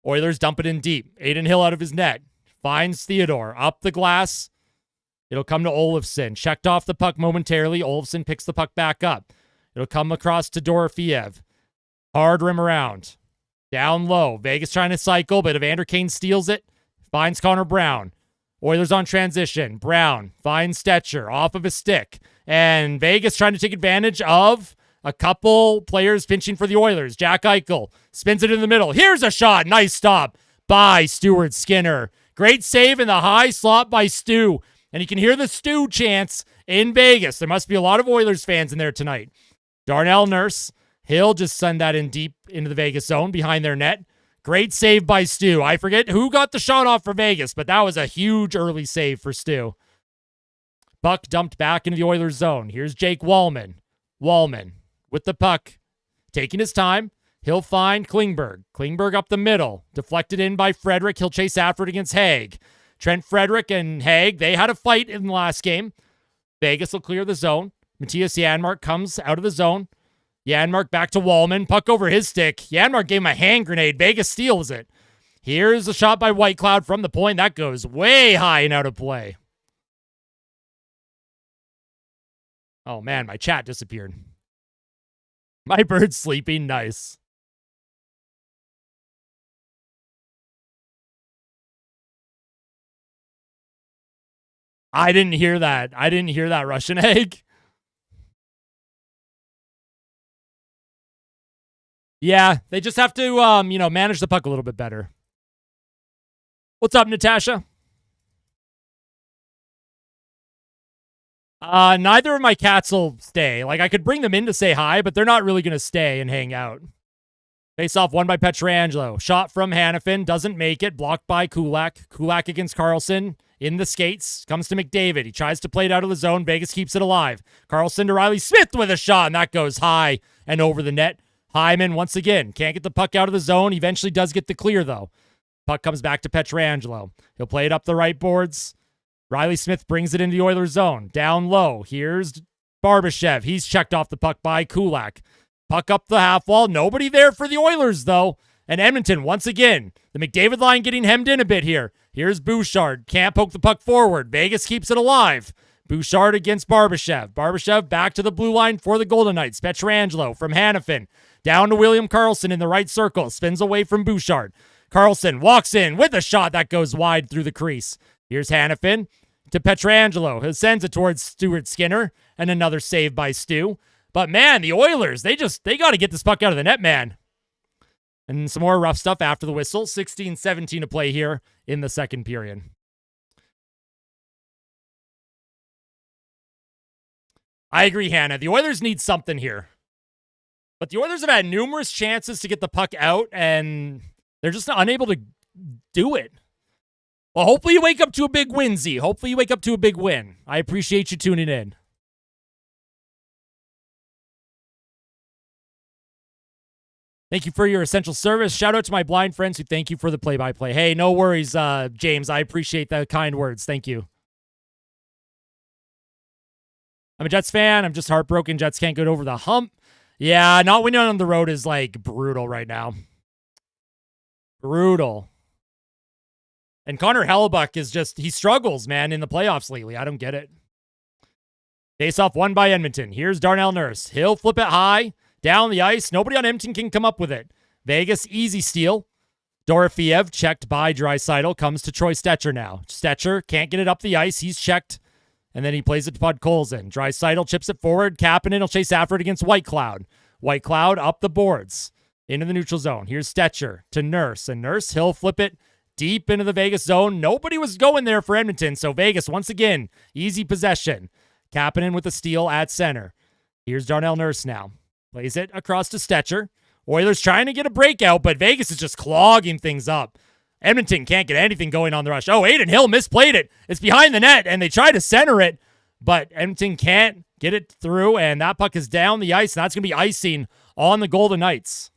Oilers dump it in deep. Adin Hill out of his net. Finds Theodore. Up the glass. It'll come to Olofsson. Checked off the puck momentarily. Olofsson picks the puck back up. It'll come across to Dorofiev. Hard rim around. Down low. Vegas trying to cycle, but Evander Kane steals it. Finds Connor Brown. Oilers on transition. Brown finds Stetcher off of a stick. And Vegas trying to take advantage of a couple players pinching for the Oilers. Jack Eichel spins it in the middle. Here's a shot. Nice stop by Stuart Skinner. Great save in the high slot by Stu. And you can hear the Stu chants in Vegas. There must be a lot of Oilers fans in there tonight. Darnell Nurse. He'll just send that in deep into the Vegas zone behind their net. Great save by Stu. I forget who got the shot off for Vegas, but that was a huge early save for Stu. Puck dumped back into the Oilers zone. Here's Jake Wallman. Wallman with the puck. Taking his time. He'll find Klingberg. Klingberg up the middle. Deflected in by Frederick. He'll chase after it against Haig. Trent Frederick and Haig, they had a fight in the last game. Vegas will clear the zone. Matthias Janmark comes out of the zone. Janmark back to Wallman. Puck over his stick. Janmark gave him a hand grenade. Vegas steals it. Here's a shot by Whitecloud from the point. That goes way high and out of play. Oh, man, my chat disappeared. My bird's sleeping. Nice. I didn't hear that. Russian egg. Yeah, they just have to, manage the puck a little bit better. What's up, Natasha? Neither of my cats will stay. Like, I could bring them in to say hi, but they're not really going to stay and hang out. Face off won by Pietrangelo. Shot from Hannafin. Doesn't make it. Blocked by Kulak. Kulak against Carlson. In the skates. Comes to McDavid. He tries to play it out of the zone. Vegas keeps it alive. Carlson to Riley Smith with a shot, and that goes high and over the net. Hyman, once again, can't get the puck out of the zone. Eventually does get the clear, though. Puck comes back to Pietrangelo. He'll play it up the right boards. Riley Smith brings it into the Oilers zone. Down low. Here's Barbashev. He's checked off the puck by Kulak. Puck up the half wall. Nobody there for the Oilers, though. And Edmonton, once again, the McDavid line getting hemmed in a bit here. Here's Bouchard. Can't poke the puck forward. Vegas keeps it alive. Bouchard against Barbashev. Barbashev back to the blue line for the Golden Knights. Pietrangelo from Hannafin. Down to William Karlsson in the right circle. Spins away from Bouchard. Karlsson walks in with a shot that goes wide through the crease. Here's Hannafin to Pietrangelo, who sends it towards Stuart Skinner. And another save by Stu. But man, the Oilers, they got to get this puck out of the net, man. And some more rough stuff after the whistle. 16-17 to play here in the second period. I agree, Hannah. The Oilers need something here. But the Oilers have had numerous chances to get the puck out, and they're just unable to do it. Well, hopefully you wake up to a big win, Z. Hopefully you wake up to a big win. I appreciate you tuning in. Thank you for your essential service. Shout out to my blind friends who thank you for the play-by-play. Hey, no worries, James. I appreciate the kind words. Thank you. I'm a Jets fan. I'm just heartbroken. Jets can't get over the hump. Yeah, not winning on the road is, like, brutal right now. Brutal. And Connor Hellebuck is just, he struggles, man, in the playoffs lately. I don't get it. Face-off won by Edmonton. Here's Darnell Nurse. He'll flip it high. Down the ice. Nobody on Edmonton can come up with it. Vegas, easy steal. Dorofeev checked by Draisaitl, comes to Troy Stecher now. Stecher can't get it up the ice. He's checked, and then he plays it to Podkolzin. Draisaitl chips it forward. Kapanen will chase after it against Whitecloud. Whitecloud up the boards into the neutral zone. Here's Stecher to Nurse, and Nurse, he'll flip it deep into the Vegas zone. Nobody was going there for Edmonton, so Vegas, once again, easy possession. Kapanen with a steal at center. Here's Darnell Nurse now. Plays it across to Stecher. Oilers trying to get a breakout, but Vegas is just clogging things up. Edmonton can't get anything going on the rush. Oh, Adin Hill misplayed it. It's behind the net, and they try to center it, but Edmonton can't get it through, and that puck is down the ice, and that's going to be icing on the Golden Knights.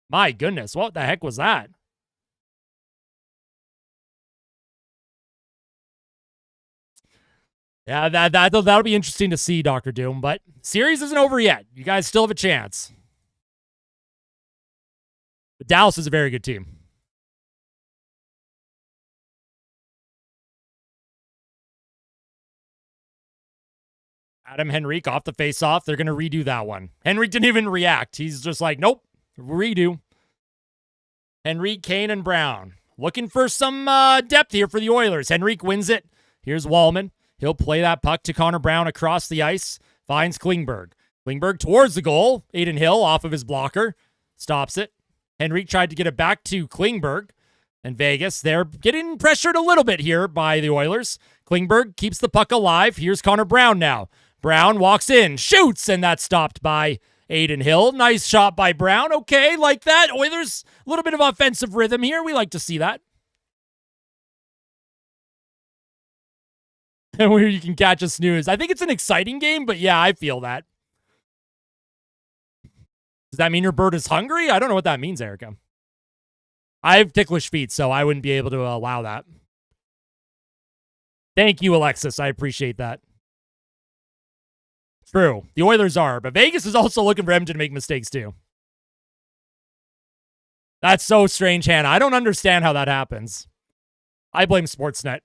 My goodness, what the heck was that? Yeah, that'll be interesting to see, Dr. Doom, but series isn't over yet. You guys still have a chance. But Dallas is a very good team. Adam Henrique off the faceoff. They're going to redo that one. Henrique didn't even react. He's just like, nope, redo. Henrique, Kane, and Brown. Looking for some depth here for the Oilers. Henrique wins it. Here's Wallman. He'll play that puck to Connor Brown across the ice. Finds Klingberg. Klingberg towards the goal. Adin Hill off of his blocker. Stops it. Henrique tried to get it back to Klingberg. And Vegas, they're getting pressured a little bit here by the Oilers. Klingberg keeps the puck alive. Here's Connor Brown now. Brown walks in, shoots, and that's stopped by Adin Hill. Nice shot by Brown. Okay, like that. Oilers, a little bit of offensive rhythm here. We like to see that. And where you can catch a snooze. I think it's an exciting game, but yeah, I feel that. Does that mean your bird is hungry? I don't know what that means, Erica. I have ticklish feet, so I wouldn't be able to allow that. Thank you, Alexis. I appreciate that. True. The Oilers are, but Vegas is also looking for Edmonton to make mistakes too. That's so strange, Hannah. I don't understand how that happens. I blame Sportsnet.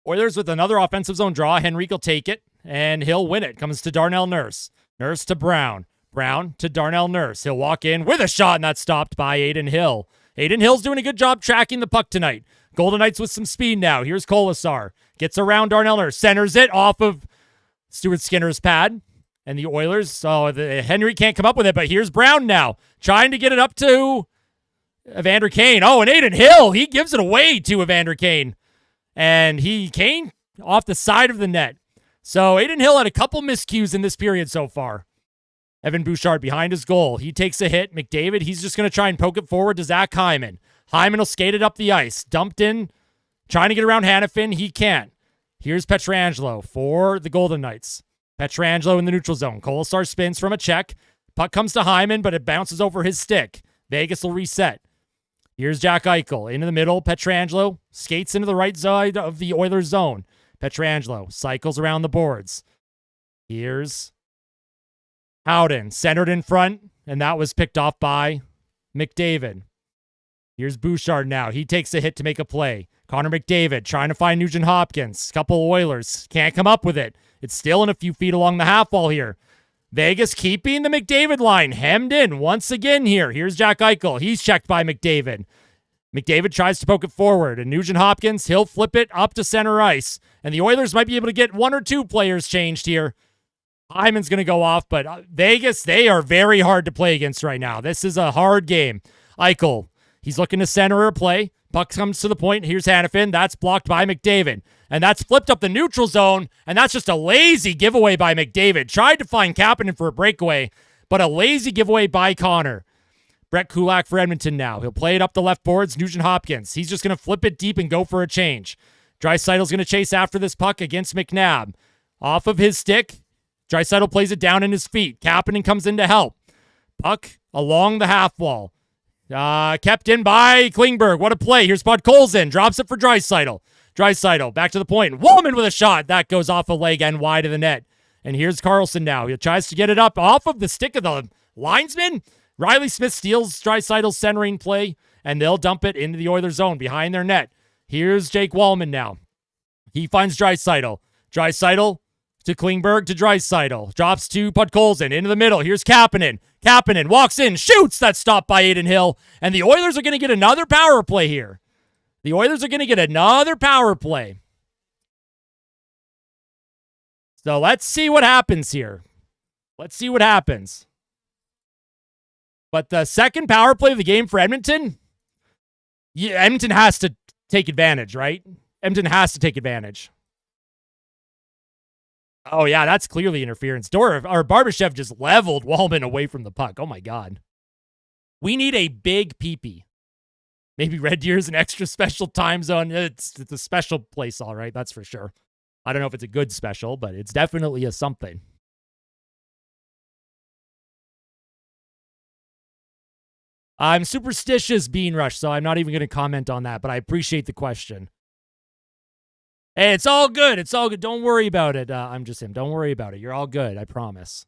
Oilers with another offensive zone draw. Henrique will take it, and he'll win it. Comes to Darnell Nurse. Nurse to Brown. Brown to Darnell Nurse. He'll walk in with a shot, and that's stopped by Adin Hill. Adin Hill's doing a good job tracking the puck tonight. Golden Knights with some speed now. Here's Kolasar. Gets around Darnell Nurse. Centers it off of Stuart Skinner's pad. And the Oilers, Henry can't come up with it, but here's Brown now. Trying to get it up to Evander Kane. Oh, and Adin Hill, he gives it away to Evander Kane. And Kane off the side of the net. So Adin Hill had a couple miscues in this period so far. Evan Bouchard behind his goal. He takes a hit. McDavid, he's just going to try and poke it forward to Zach Hyman. Hyman will skate it up the ice. Dumped in, trying to get around Hannafin. He can't. Here's Pietrangelo for the Golden Knights. Pietrangelo in the neutral zone. Kolasar spins from a check. Puck comes to Hyman, but it bounces over his stick. Vegas will reset. Here's Jack Eichel into the middle. Pietrangelo skates into the right side of the Oilers zone. Pietrangelo cycles around the boards. Here's Howden centered in front, and that was picked off by McDavid. Here's Bouchard now. He takes a hit to make a play. Connor McDavid trying to find Nugent Hopkins. Couple Oilers can't come up with it. It's still in a few feet along the half wall here. Vegas keeping the McDavid line hemmed in once again here. Here's Jack Eichel. He's checked by McDavid. McDavid tries to poke it forward, and Nugent Hopkins, he'll flip it up to center ice. And the Oilers might be able to get one or two players changed here. Hyman's going to go off, but Vegas, they are very hard to play against right now. This is a hard game. Eichel, he's looking to center a play. Puck comes to the point. Here's Hannafin. That's blocked by McDavid. And that's flipped up the neutral zone, and that's just a lazy giveaway by McDavid. Tried to find Kapanen for a breakaway, but a lazy giveaway by Connor. Brett Kulak for Edmonton now. He'll play it up the left boards. Nugent Hopkins. He's just going to flip it deep and go for a change. Draisaitl's going to chase after this puck against McNabb. Off of his stick. Draisaitl plays it down in his feet. Kapanen comes in to help. Puck along the half wall. Kept in by Klingberg. What a play. Here's Podkolzin. Drops it for Draisaitl. Draisaitl back to the point. Woman with a shot. That goes off a leg and wide of the net. And here's Karlsson now. He tries to get it up off of the stick of the linesman. Riley Smith steals Draisaitl's centering play, and they'll dump it into the Oilers zone behind their net. Here's Jake Wallman now. He finds Draisaitl. Draisaitl to Klingberg to Draisaitl. Drops to Podkolzin into the middle. Here's Kapanen. Kapanen walks in, shoots. That's stopped by Adin Hill. And the Oilers are going to get another power play here. The Oilers are going to get another power play. So let's see what happens here. Let's see what happens. But the second power play of the game for Edmonton, Edmonton has to take advantage, right? Edmonton has to take advantage. Oh, yeah, that's clearly interference. Barbashev just leveled Wallman away from the puck. Oh, my God. We need a big peepee. Maybe Red Deer's an extra special time zone. It's a special place, all right, that's for sure. I don't know if it's a good special, but it's definitely a something. I'm superstitious, Bean Rush, so I'm not even going to comment on that, but I appreciate the question. Hey, it's all good. It's all good. Don't worry about it. I'm just him. Don't worry about it. You're all good. I promise.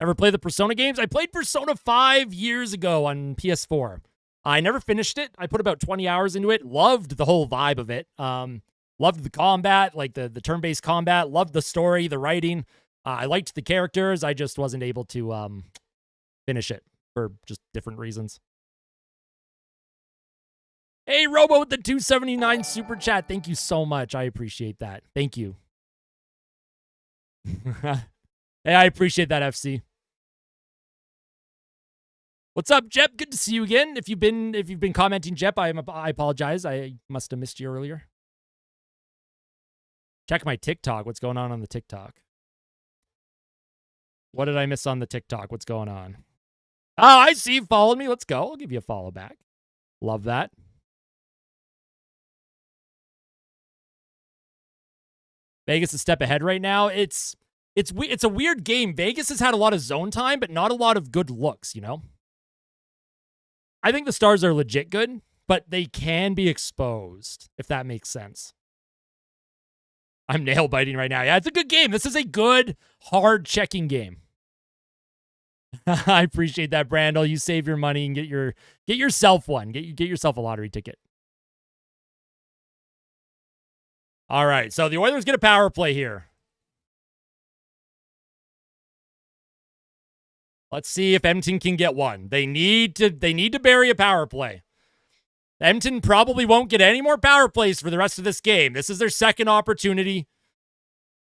Ever play the Persona games? I played Persona 5 years ago on PS4. I never finished it. I put about 20 hours into it. Loved the whole vibe of it. Loved the combat, like the turn-based combat. Loved the story, the writing. I liked the characters. I just wasn't able to finish it for just different reasons. Hey, Robo with the 279 super chat. Thank you so much. I appreciate that. Thank you. Hey, I appreciate that, FC. What's up, Jep? Good to see you again. If you've been commenting, Jep, I apologize. I must have missed you earlier. Check my TikTok. What's going on the TikTok? What did I miss on the TikTok? What's going on? Oh, I see you followed me. Let's go. I'll give you a follow back. Love that. Vegas is a step ahead right now. It's a weird game. Vegas has had a lot of zone time, but not a lot of good looks, you know? I think the Stars are legit good, but they can be exposed, if that makes sense. I'm nail biting right now. Yeah, it's a good game. This is a good, hard checking game. I appreciate that, Brandel. You save your money and get yourself one. Get yourself a lottery ticket. All right, so the Oilers get a power play here. Let's see if Edmonton can get one. They need to bury a power play. Edmonton probably won't get any more power plays for the rest of this game. This is their second opportunity.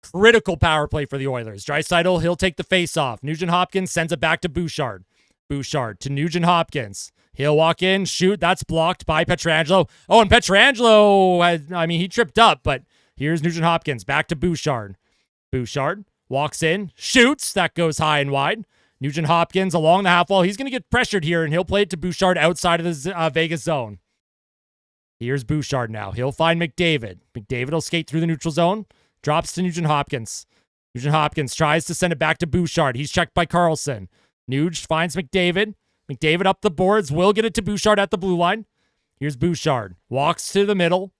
Critical power play for the Oilers. Draisaitl, he'll take the face-off. Nugent-Hopkins sends it back to Bouchard. Bouchard to Nugent-Hopkins. He'll walk in, shoot. That's blocked by Pietrangelo. Oh, and Pietrangelo, he tripped up, but here's Nugent-Hopkins. Back to Bouchard. Bouchard walks in, shoots. That goes high and wide. Nugent-Hopkins along the half wall. He's going to get pressured here, and he'll play it to Bouchard outside of the Vegas zone. Here's Bouchard now. He'll find McDavid. McDavid will skate through the neutral zone. Drops to Nugent-Hopkins. Nugent-Hopkins tries to send it back to Bouchard. He's checked by Carlson. Nuge finds McDavid. McDavid up the boards. Will get it to Bouchard at the blue line. Here's Bouchard. Walks to the middle.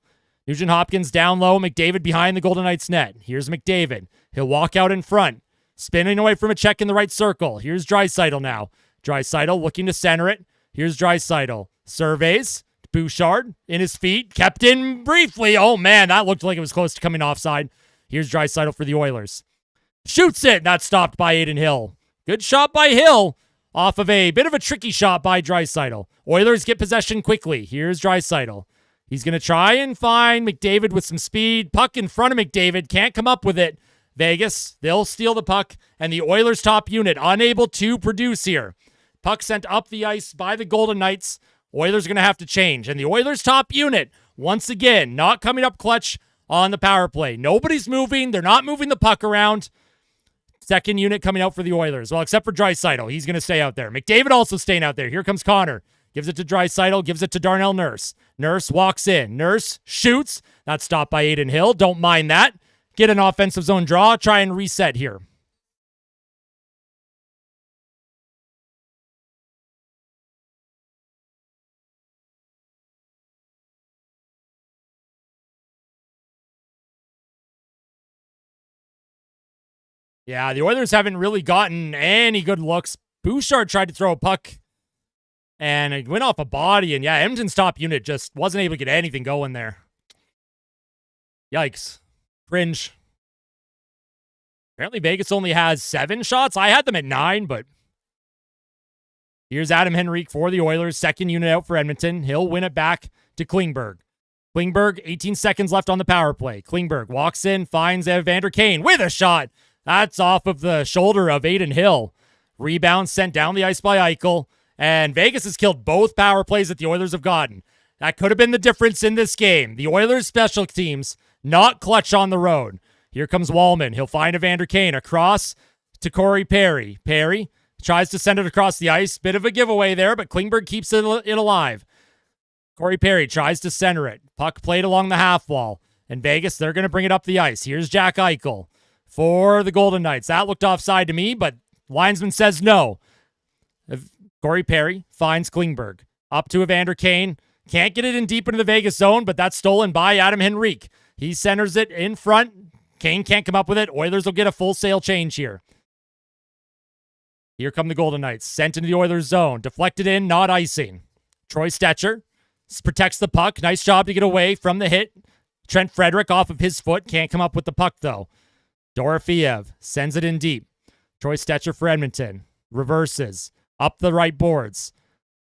Nugent-Hopkins down low. McDavid behind the Golden Knights net. Here's McDavid. He'll walk out in front. Spinning away from a check in the right circle. Here's Draisaitl now. Draisaitl looking to center it. Here's Draisaitl. Surveys. Bouchard in his feet. Kept in briefly. Oh, man, that looked like it was close to coming offside. Here's Draisaitl for the Oilers. Shoots it. Not stopped by Adin Hill. Good shot by Hill. Off of a bit of a tricky shot by Draisaitl. Oilers get possession quickly. Here's Draisaitl. He's going to try and find McDavid with some speed. Puck in front of McDavid. Can't come up with it. Vegas, they'll steal the puck, and the Oilers' top unit unable to produce here. Puck sent up the ice by the Golden Knights. Oilers are going to have to change. And the Oilers' top unit, once again, not coming up clutch on the power play. Nobody's moving. They're not moving the puck around. Second unit coming out for the Oilers. Well, except for Draisaitl. He's going to stay out there. McDavid also staying out there. Here comes Connor. Gives it to Draisaitl. Gives it to Darnell Nurse. Nurse walks in. Nurse shoots. That's stopped by Adin Hill. Don't mind that. Get an offensive zone draw. Try and reset here. Yeah, the Oilers haven't really gotten any good looks. Bouchard tried to throw a puck And it went off a body, and yeah, Edmonton's top unit just wasn't able to get anything going there. Yikes. Cringe. Apparently Vegas only has 7 shots. I had them at 9, but here's Adam Henrique for the Oilers. Second unit out for Edmonton. He'll win it back to Klingberg. Klingberg, 18 seconds left on the power play. Klingberg walks in, finds Evander Kane with a shot. That's off of the shoulder of Adin Hill. Rebound sent down the ice by Eichel. And Vegas has killed both power plays that the Oilers have gotten. That could have been the difference in this game. The Oilers' special teams not clutch on the road. Here comes Wallman. He'll find Evander Kane across to Corey Perry. Perry tries to send it across the ice. Bit of a giveaway there, but Klingberg keeps it alive. Corey Perry tries to center it. Puck played along the half wall. And Vegas, they're going to bring it up the ice. Here's Jack Eichel for the Golden Knights. That looked offside to me, but linesman says no. Corey Perry finds Klingberg. Up to Evander Kane. Can't get it in deep into the Vegas zone, but that's stolen by Adam Henrique. He centers it in front. Kane can't come up with it. Oilers will get a full sail change here. Here come the Golden Knights. Sent into the Oilers zone. Deflected in, not icing. Troy Stecher protects the puck. Nice job to get away from the hit. Trent Frederick off of his foot. Can't come up with the puck, though. Dorofeev sends it in deep. Troy Stecher for Edmonton. Reverses. Up the right boards.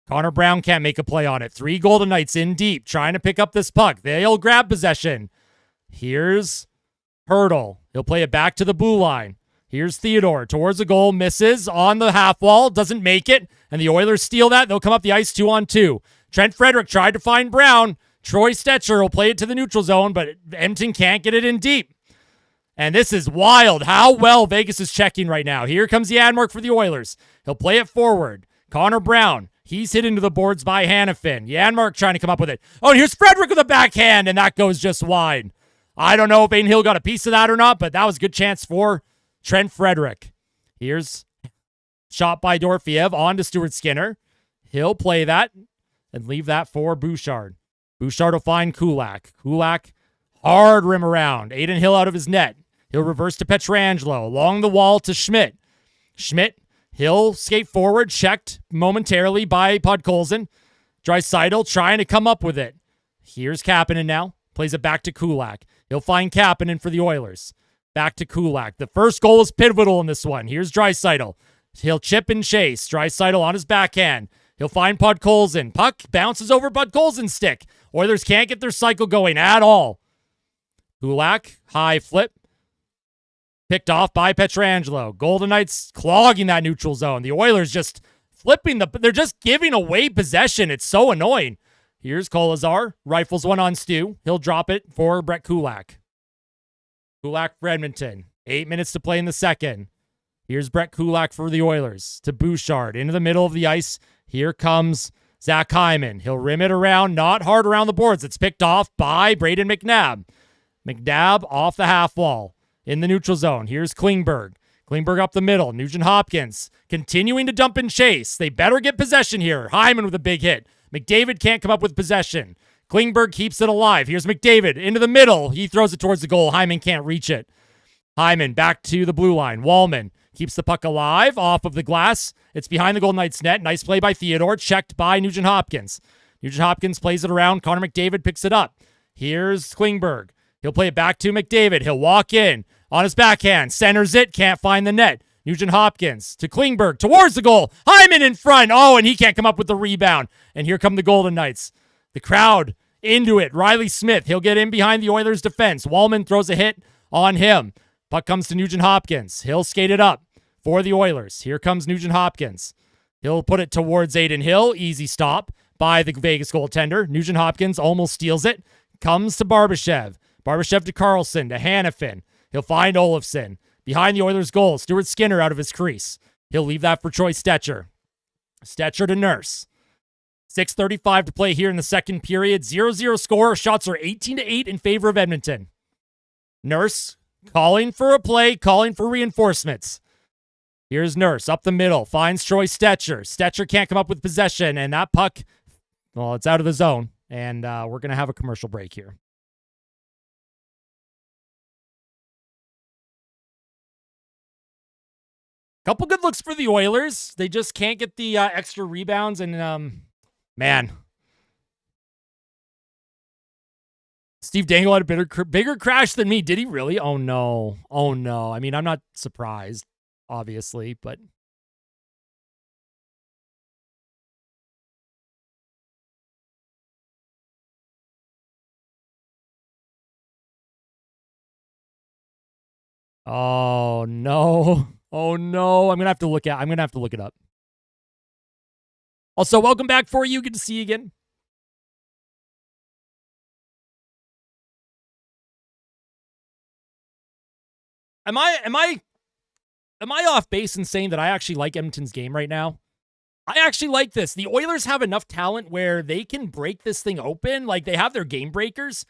Connor Brown can't make a play on it. 3 Golden Knights in deep, trying to pick up this puck. They'll grab possession. Here's Hurdle. He'll play it back to the blue line. Here's Theodore towards the goal. Misses on the half wall. Doesn't make it. And the Oilers steal that. They'll come up the ice 2-on-2. Trent Frederick tried to find Brown. Troy Stecher will play it to the neutral zone, but Edmonton can't get it in deep. And this is wild how well Vegas is checking right now. Here comes the Janmark for the Oilers. He'll play it forward. Connor Brown. He's hit into the boards by Hannafin. Janmark trying to come up with it. Oh, and here's Frederick with a backhand, and that goes just wide. I don't know if Adin Hill got a piece of that or not, but that was a good chance for Trent Frederick. Here's shot by Dorofeev on to Stuart Skinner. He'll play that and leave that for Bouchard. Bouchard will find Kulak. Kulak, hard rim around. Adin Hill out of his net. He'll reverse to Pietrangelo. Along the wall to Schmidt. Schmidt, he'll skate forward, checked momentarily by Podkolzin. Draisaitl trying to come up with it. Here's Kapanen now. Plays it back to Kulak. He'll find Kapanen for the Oilers. Back to Kulak. The first goal was pivotal in this one. Here's Draisaitl. He'll chip and chase. Draisaitl on his backhand. He'll find Podkolzin. Puck bounces over Podkolzin's stick. Oilers can't get their cycle going at all. Kulak, high flip. Picked off by Pietrangelo. Golden Knights clogging that neutral zone. The Oilers just flipping they're just giving away possession. It's so annoying. Here's Kolazar. Rifles one on Stu. He'll drop it for Brett Kulak. Kulak for Edmonton. 8 minutes to play in the second. Here's Brett Kulak for the Oilers. To Bouchard. Into the middle of the ice. Here comes Zach Hyman. He'll rim it around. Not hard around the boards. It's picked off by Braden McNabb. McNabb off the half wall. In the neutral zone. Here's Klingberg. Klingberg up the middle. Nugent Hopkins continuing to dump and chase. They better get possession here. Hyman with a big hit. McDavid can't come up with possession. Klingberg keeps it alive. Here's McDavid into the middle. He throws it towards the goal. Hyman can't reach it. Hyman back to the blue line. Wallman keeps the puck alive off of the glass. It's behind the Golden Knights net. Nice play by Theodore. Checked by Nugent Hopkins. Nugent Hopkins plays it around. Connor McDavid picks it up. Here's Klingberg. He'll play it back to McDavid. He'll walk in. On his backhand, centers it, can't find the net. Nugent Hopkins to Klingberg, towards the goal. Hyman in front. Oh, and he can't come up with the rebound. And here come the Golden Knights. The crowd into it. Riley Smith, he'll get in behind the Oilers' defense. Wallman throws a hit on him. Puck comes to Nugent Hopkins. He'll skate it up for the Oilers. Here comes Nugent Hopkins. He'll put it towards Adin Hill. Easy stop by the Vegas goaltender. Nugent Hopkins almost steals it. Comes to Barbashev. Barbashev to Carlson, to Hannafin. He'll find Olofsson. Behind the Oilers' goal, Stuart Skinner out of his crease. He'll leave that for Troy Stecher. Stecher to Nurse. 6:35 to play here in the second period. 0-0 score. Shots are 18-8 in favor of Edmonton. Nurse calling for a play, calling for reinforcements. Here's Nurse up the middle. Finds Troy Stecher. Stecher can't come up with possession, and that puck, well, it's out of the zone. And we're going to have a commercial break here. Couple good looks for the Oilers. They just can't get the extra rebounds. And, man. Steve Dangle had a bigger crash than me. Did he really? Oh, no. Oh, no. I mean, I'm not surprised, obviously, but... Oh, no. Oh, no. I'm going to have to look it up. Also, welcome back for you. Good to see you again. Am I off base in saying that I actually like Edmonton's game right now? I actually like this. The Oilers have enough talent where they can break this thing open. Like, they have their game breakers,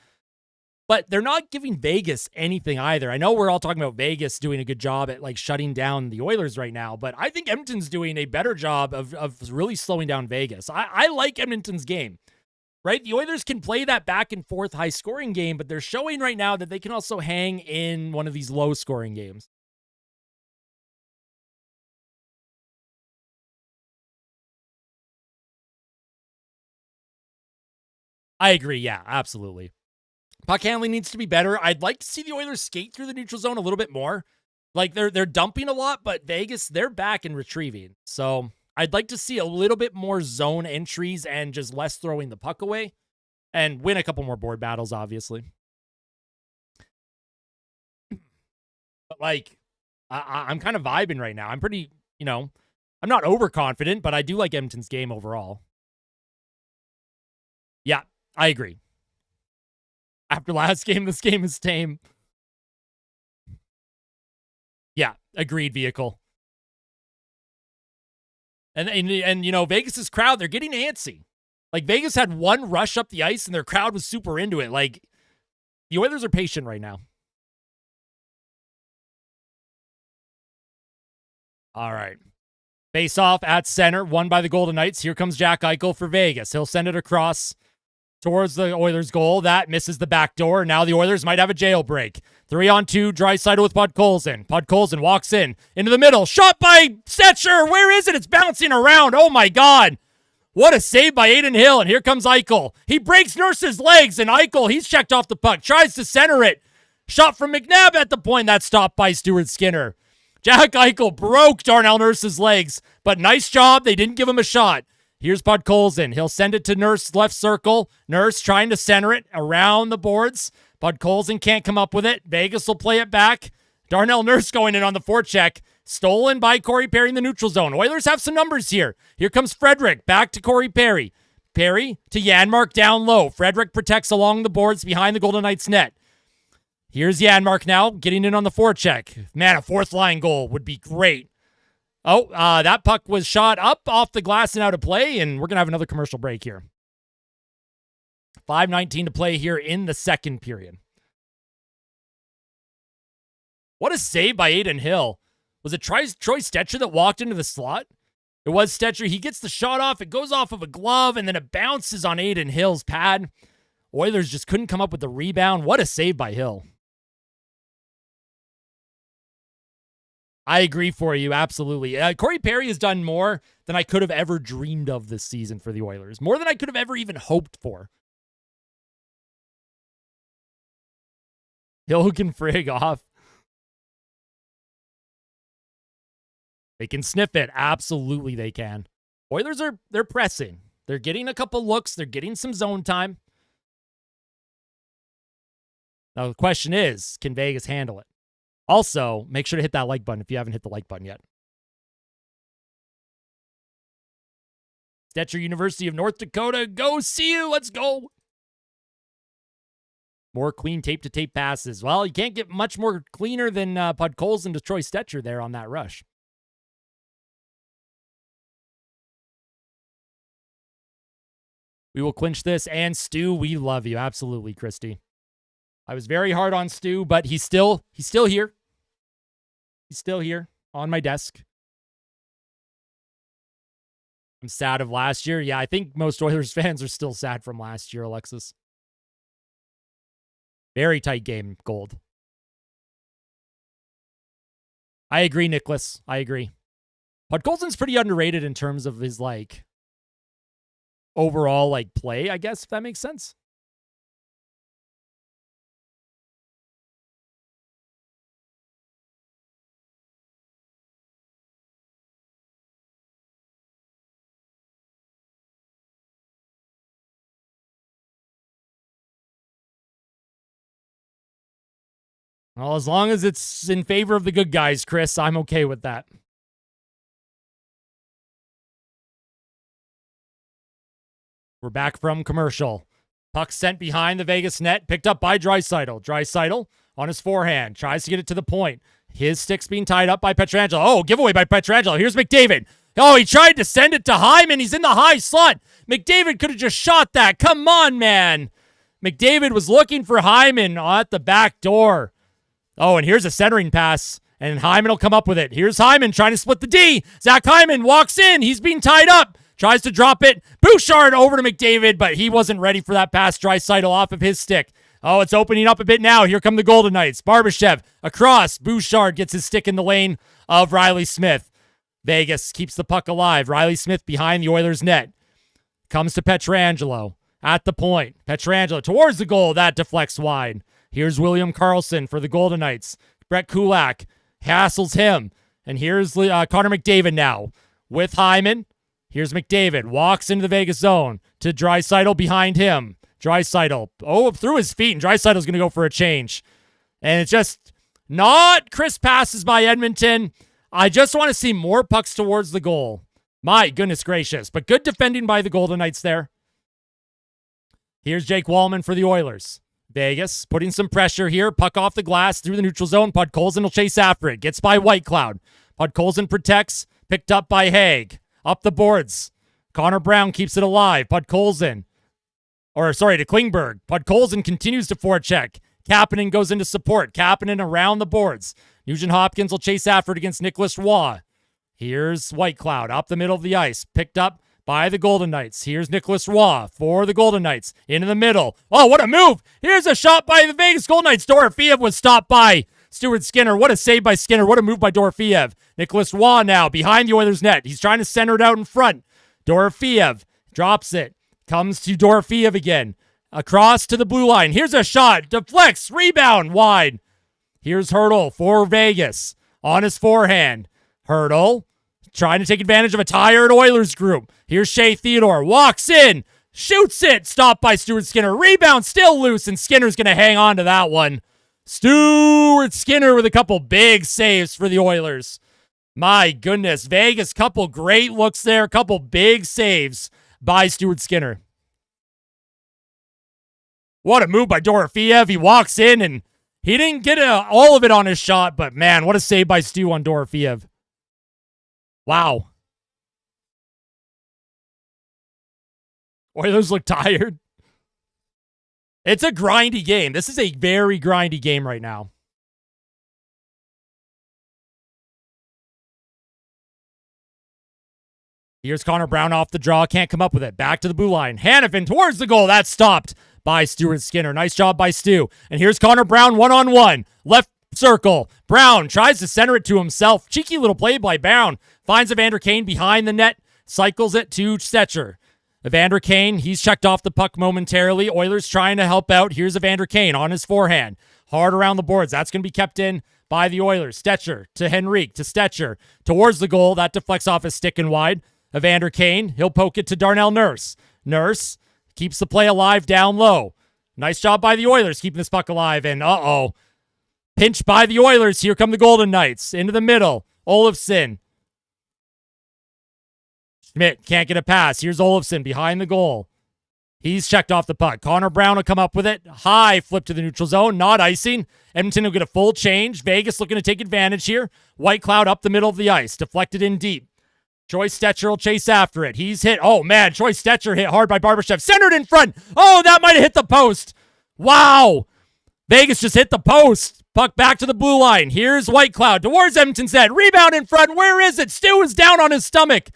but they're not giving Vegas anything either. I know we're all talking about Vegas doing a good job at, like, shutting down the Oilers right now, but I think Edmonton's doing a better job of really slowing down Vegas. I like Edmonton's game, right? The Oilers can play that back and forth high-scoring game, but they're showing right now that they can also hang in one of these low-scoring games. I agree. Yeah, absolutely. Puck handling needs to be better. I'd like to see the Oilers skate through the neutral zone a little bit more. Like, they're dumping a lot, but Vegas, they're back and retrieving. So I'd like to see a little bit more zone entries and just less throwing the puck away and win a couple more board battles, obviously. But, like, I'm kind of vibing right now. I'm pretty, I'm not overconfident, but I do like Edmonton's game overall. Yeah, I agree. After last game, this game is tame. Yeah, agreed, vehicle. And Vegas's crowd, they're getting antsy. Like, Vegas had one rush up the ice, and their crowd was super into it. Like, the Oilers are patient right now. All right. Face off at center, won by the Golden Knights. Here comes Jack Eichel for Vegas. He'll send it across towards the Oilers' goal. That misses the back door. Now the Oilers might have a jailbreak. 3-on-2, Draisaitl with Podkolzin. Podkolzin walks into the middle. Shot by Stetcher. Where is it? It's bouncing around. Oh, my God. What a save by Adin Hill. And here comes Eichel. He breaks Nurse's legs, and Eichel, he's checked off the puck. Tries to center it. Shot from McNabb at the point. That's stopped by Stuart Skinner. Jack Eichel broke Darnell Nurse's legs, but nice job. They didn't give him a shot. Here's Podkolzin. He'll send it to Nurse left circle. Nurse trying to center it around the boards. Podkolzin can't come up with it. Vegas will play it back. Darnell Nurse going in on the forecheck. Stolen by Corey Perry in the neutral zone. Oilers have some numbers here. Here comes Frederick. Back to Corey Perry. Perry to Janmark down low. Frederick protects along the boards behind the Golden Knights net. Here's Janmark now getting in on the forecheck. Man, a fourth line goal would be great. Oh, that puck was shot up off the glass and out of play, and we're going to have another commercial break here. 5:19 to play here in the second period. What a save by Adin Hill. Was it Troy Stetcher that walked into the slot? It was Stetcher. He gets the shot off. It goes off of a glove, and then it bounces on Adin Hill's pad. Oilers just couldn't come up with the rebound. What a save by Hill. I agree for you, absolutely. Corey Perry has done more than I could have ever dreamed of this season for the Oilers. More than I could have ever even hoped for. Hill can frig off. They can sniff it. Absolutely they can. Oilers they're pressing. They're getting a couple looks. They're getting some zone time. Now the question is, can Vegas handle it? Also, make sure to hit that like button if you haven't hit the like button yet. Stetcher University of North Dakota. Go see you. Let's go. More clean tape-to-tape passes. Well, you can't get much more cleaner than Podkolzin to Troy Stetcher there on that rush. We will clinch this. And Stu, we love you. Absolutely, Christy. I was very hard on Stu, but he's still here. He's still here on my desk. I'm sad of last year. Yeah, I think most Oilers fans are still sad from last year, Alexis. Very tight game, Gold. I agree, Nicholas. I agree. Podkolzin's pretty underrated in terms of his, like, overall, like, play, I guess, if that makes sense. Well, as long as it's in favor of the good guys, Chris, I'm okay with that. We're back from commercial. Puck sent behind the Vegas net, picked up by Draisaitl. Draisaitl on his forehand, tries to get it to the point. His stick's being tied up by Pietrangelo. Oh, giveaway by Pietrangelo. Here's McDavid. Oh, he tried to send it to Hyman. He's in the high slot. McDavid could have just shot that. Come on, man. McDavid was looking for Hyman at the back door. Oh, and here's a centering pass, and Hyman will come up with it. Here's Hyman trying to split the D. Zach Hyman walks in. He's being tied up. Tries to drop it. Bouchard over to McDavid, but he wasn't ready for that pass. Draisaitl off of his stick. Oh, it's opening up a bit now. Here come the Golden Knights. Barbashev across. Bouchard gets his stick in the lane of Riley Smith. Vegas keeps the puck alive. Riley Smith behind the Oilers' net. Comes to Pietrangelo at the point. Pietrangelo towards the goal. That deflects wide. Here's William Karlsson for the Golden Knights. Brett Kulak hassles him. And here's Connor McDavid now with Hyman. Here's McDavid. Walks into the Vegas zone to Draisaitl behind him. Draisaitl. Oh, through his feet. And Draisaitl's going to go for a change. And it's just not crisp passes by Edmonton. I just want to see more pucks towards the goal. My goodness gracious. But good defending by the Golden Knights there. Here's Jake Wallman for the Oilers. Vegas putting some pressure here. Puck off the glass through the neutral zone. Podkolzin will chase after it. Gets by Whitecloud. Podkolzin protects. Picked up by Haig. Up the boards. Connor Brown keeps it alive. Podkolzin. To Klingberg. Podkolzin continues to forecheck. Kapanen goes into support. Kapanen around the boards. Nugent Hopkins will chase after it against Nicholas Roy. Here's Whitecloud up the middle of the ice. Picked up by the Golden Knights. Here's Nicholas Roy for the Golden Knights. Into the middle. Oh, what a move. Here's a shot by the Vegas Golden Knights. Dorofeev was stopped by Stuart Skinner. What a save by Skinner. What a move by Dorofeev. Nicholas Roy now behind the Oilers' net. He's trying to center it out in front. Dorofeev drops it. Comes to Dorofeev again. Across to the blue line. Here's a shot. Deflects. Rebound. Wide. Here's Hertl for Vegas. On his forehand. Hertl trying to take advantage of a tired Oilers group. Here's Shea Theodore. Walks in. Shoots it. Stopped by Stuart Skinner. Rebound still loose, and Skinner's going to hang on to that one. Stuart Skinner with a couple big saves for the Oilers. My goodness. Vegas, couple great looks there. Couple big saves by Stuart Skinner. What a move by Dorofeev. He walks in, and he didn't get all of it on his shot, but man, what a save by Stu on Dorofeev. Wow. Oilers look tired. It's a grindy game. This is a very grindy game right now. Here's Connor Brown off the draw. Can't come up with it. Back to the blue line. Hanifin towards the goal. That's stopped by Stuart Skinner. Nice job by Stu. And here's Connor Brown one-on-one. Left circle. Brown tries to center it to himself. Cheeky little play by Brown. Finds Evander Kane behind the net. Cycles it to Stetcher. Evander Kane, he's checked off the puck momentarily. Oilers trying to help out. Here's Evander Kane on his forehand. Hard around the boards. That's going to be kept in by the Oilers. Stetcher to Henrique to Stetcher. Towards the goal. That deflects off his stick and wide. Evander Kane, he'll poke it to Darnell Nurse. Nurse keeps the play alive down low. Nice job by the Oilers keeping this puck alive. And pinch by the Oilers. Here come the Golden Knights. Into the middle. Olofsson. Schmidt can't get a pass. Here's Olofsson behind the goal. He's checked off the puck. Connor Brown will come up with it. High flip to the neutral zone. Not icing. Edmonton will get a full change. Vegas looking to take advantage here. Whitecloud up the middle of the ice. Deflected in deep. Troy Stetcher will chase after it. He's hit. Oh, man. Troy Stetcher hit hard by Barbashev. Centered in front. Oh, that might have hit the post. Wow. Vegas just hit the post. Puck back to the blue line. Here's Whitecloud towards Edmonton's net. Rebound in front. Where is it? Stu is down on his stomach.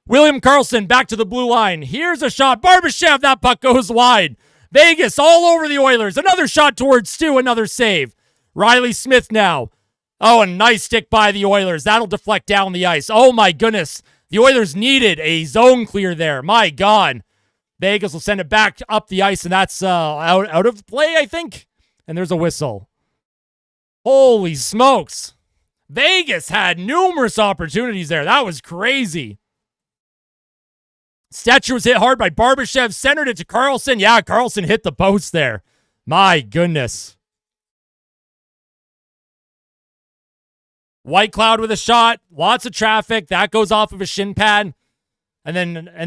William Karlsson back to the blue line. Here's a shot. Barbashev. That puck goes wide. Vegas all over the Oilers. Another shot towards Stu. Another save. Riley Smith now. Oh, a nice stick by the Oilers. That'll deflect down the ice. Oh, my goodness. The Oilers needed a zone clear there. My God. Vegas will send it back up the ice, and that's out of play, I think. And there's a whistle. Holy smokes. Vegas had numerous opportunities there. That was crazy. Stetcher was hit hard by Barbashev. Centered it to Carlson. Yeah, Carlson hit the post there. My goodness. White Cloud with a shot. Lots of traffic. That goes off of a shin pad. And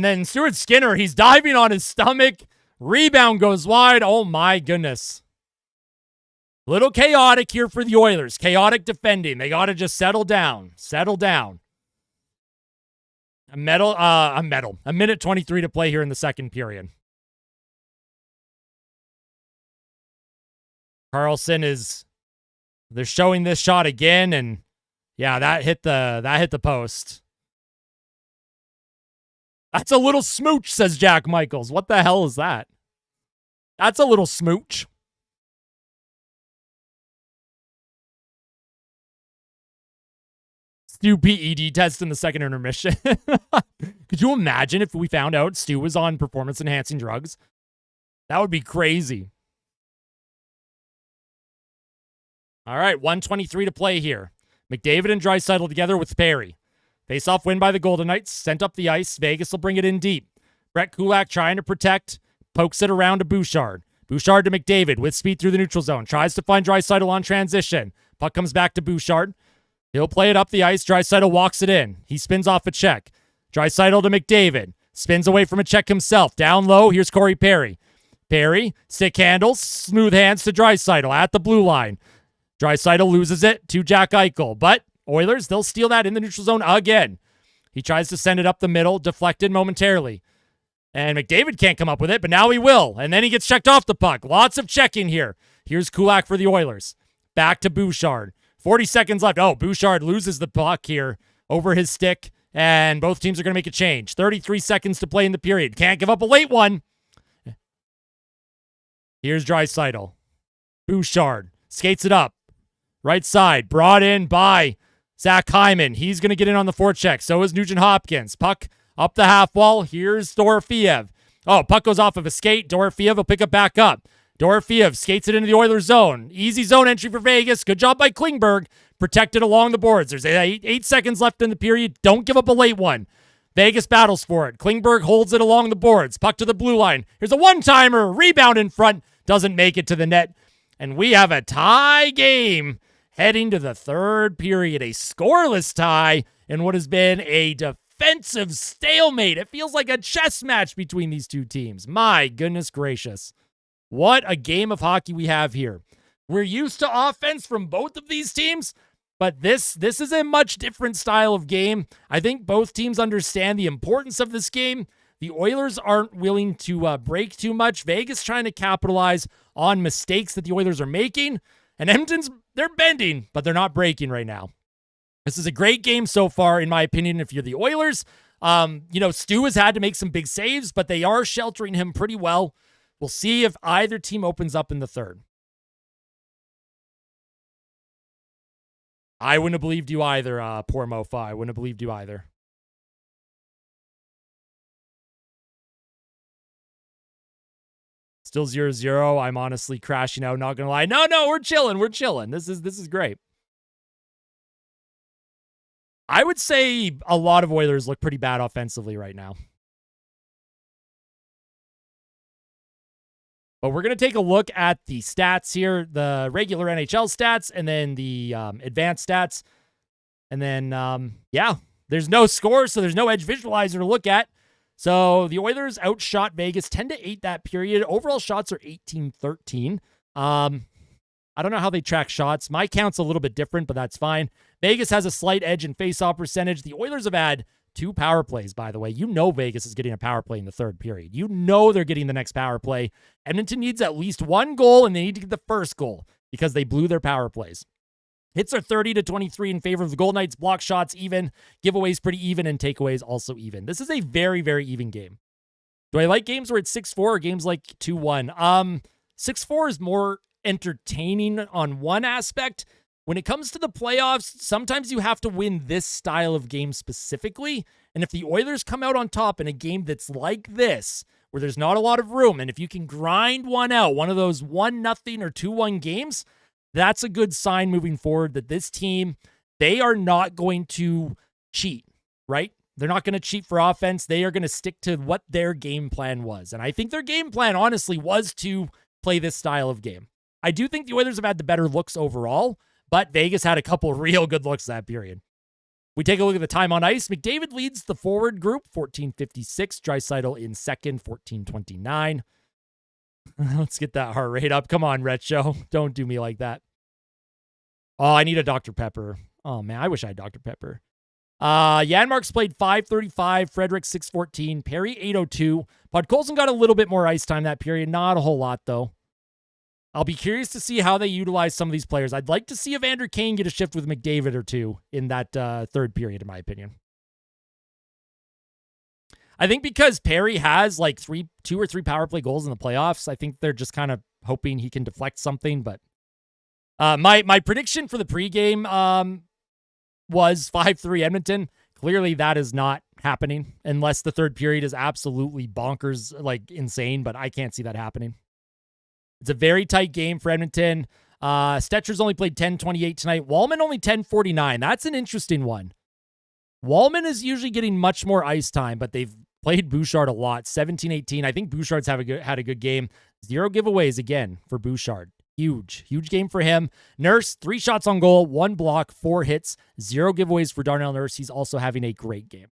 then Stuart Skinner, he's diving on his stomach. Rebound goes wide. Oh, my goodness. Little chaotic here for the Oilers. Chaotic defending. They got to just settle down. Settle down. A minute 23 to play here in the second period. Carlson they're showing this shot again, and yeah, that hit the post. That's a little smooch, says Jack Michaels. What the hell is that? That's a little smooch. Stu PED test in the second intermission. Could you imagine if we found out Stu was on performance-enhancing drugs? That would be crazy. All right, 1:23 to play here. McDavid and Draisaitl together with Perry. Face-off win by the Golden Knights. Sent up the ice. Vegas will bring it in deep. Brett Kulak trying to protect. Pokes it around to Bouchard. Bouchard to McDavid with speed through the neutral zone. Tries to find Draisaitl on transition. Puck comes back to Bouchard. He'll play it up the ice. Draisaitl walks it in. He spins off a check. Draisaitl to McDavid. Spins away from a check himself. Down low, here's Corey Perry. Perry, stick handles, smooth hands to Draisaitl at the blue line. Draisaitl loses it to Jack Eichel. But Oilers, they'll steal that in the neutral zone again. He tries to send it up the middle, deflected momentarily. And McDavid can't come up with it, but now he will. And then he gets checked off the puck. Lots of checking here. Here's Kulak for the Oilers. Back to Bouchard. 40 seconds left. Oh, Bouchard loses the puck here over his stick, and both teams are going to make a change. 33 seconds to play in the period. Can't give up a late one. Here's Draisaitl. Bouchard skates it up. Right side, brought in by Zach Hyman. He's going to get in on the forecheck. So is Nugent Hopkins. Puck up the half wall. Here's Dorofeev. Oh, puck goes off of a skate. Dorofeev will pick it back up. Dorofeev skates it into the Oilers zone. Easy zone entry for Vegas. Good job by Klingberg. Protected along the boards. There's 8 seconds left in the period. Don't give up a late one. Vegas battles for it. Klingberg holds it along the boards. Puck to the blue line. Here's a one-timer. Rebound in front. Doesn't make it to the net. And we have a tie game heading to the third period. A scoreless tie in what has been a defensive stalemate. It feels like a chess match between these two teams. My goodness gracious. What a game of hockey we have here. We're used to offense from both of these teams, but this is a much different style of game. I think both teams understand the importance of this game. The Oilers aren't willing to break too much. Vegas trying to capitalize on mistakes that the Oilers are making. And Edmonton's, they're bending, but they're not breaking right now. This is a great game so far, in my opinion, if you're the Oilers. Stu has had to make some big saves, but they are sheltering him pretty well. We'll see if either team opens up in the third. I wouldn't have believed you either, poor Mofa. I wouldn't have believed you either. Still 0-0. I'm honestly crashing out, not going to lie. No, we're chilling. We're chilling. This is great. I would say a lot of Oilers look pretty bad offensively right now. But we're going to take a look at the stats here, the regular NHL stats, and then the advanced stats. And then, there's no score, so there's no edge visualizer to look at. So the Oilers outshot Vegas 10-8 that period. Overall shots are 18-13. I don't know how they track shots. My count's a little bit different, but that's fine. Vegas has a slight edge in faceoff percentage. The Oilers have had 2 power plays, by the way. You know Vegas is getting a power play in the third period. You know they're getting the next power play. Edmonton needs at least 1 goal, and they need to get the first goal because they blew their power plays. Hits are 30-23 in favor of the Golden Knights. Block shots even. Giveaways pretty even, and takeaways also even. This is a very, very even game. Do I like games where it's 6-4 or games like 2-1? 6-4 is more entertaining on one aspect. When it comes to the playoffs, sometimes you have to win this style of game specifically. And if the Oilers come out on top in a game that's like this, where there's not a lot of room, and if you can grind one out, one of those 1-0 or 2-1 games, that's a good sign moving forward that this team, they are not going to cheat, right? They're not going to cheat for offense. They are going to stick to what their game plan was. And I think their game plan, honestly, was to play this style of game. I do think the Oilers have had the better looks overall, but Vegas had a couple real good looks that period. We take a look at the time on ice. McDavid leads the forward group, 14:56. Draisaitl in second, 14:29. Let's get that heart rate up. Come on, Red Show. Don't do me like that. Oh, I need a Dr. Pepper. Oh, man, I wish I had Dr. Pepper. Janmark's played 5:35. Frederick, 6:14. Perry, 8:02. Podkolzin got a little bit more ice time that period. Not a whole lot, though. I'll be curious to see how they utilize some of these players. I'd like to see Evander Kane get a shift with McDavid or two in that third period, in my opinion. I think because Perry has like 2 or 3 power play goals in the playoffs, I think they're just kind of hoping he can deflect something. But my prediction for the pregame was 5-3 Edmonton. Clearly, that is not happening unless the third period is absolutely bonkers, like insane. But I can't see that happening. It's a very tight game for Edmonton. Stetcher's only played 10:28 tonight. Wallman only 10:49. That's an interesting one. Wallman is usually getting much more ice time, but they've played Bouchard a lot. 17-18. I think Bouchard's had a good game. 0 giveaways again for Bouchard. Huge game for him. Nurse, 3 shots on goal, 1 block, 4 hits, 0 giveaways for Darnell Nurse. He's also having a great game.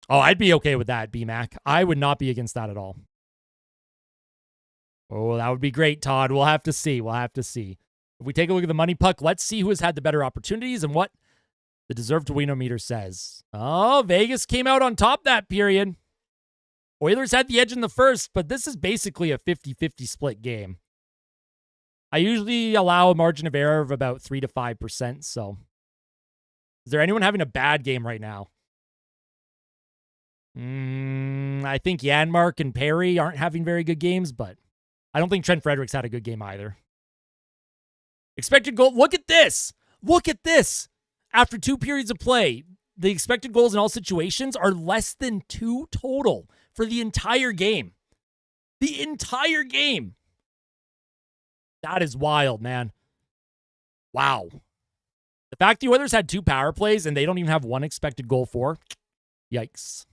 Oh, I'd be okay with that, BMAC. I would not be against that at all. Oh, that would be great, Todd. We'll have to see. If we take a look at the money puck, let's see who has had the better opportunities and what the deserved to win meter says. Oh, Vegas came out on top that period. Oilers had the edge in the first, but this is basically a 50-50 split game. I usually allow a margin of error of about 3 to 5%, so is there anyone having a bad game right now? I think Janmark and Perry aren't having very good games, but I don't think Trent Fredericks had a good game either. Expected goal. Look at this. After 2 periods of play, the expected goals in all situations are less than 2 total for the entire game. The entire game. That is wild, man. Wow. The fact the Oilers had 2 power plays and they don't even have 1 expected goal for. Yikes.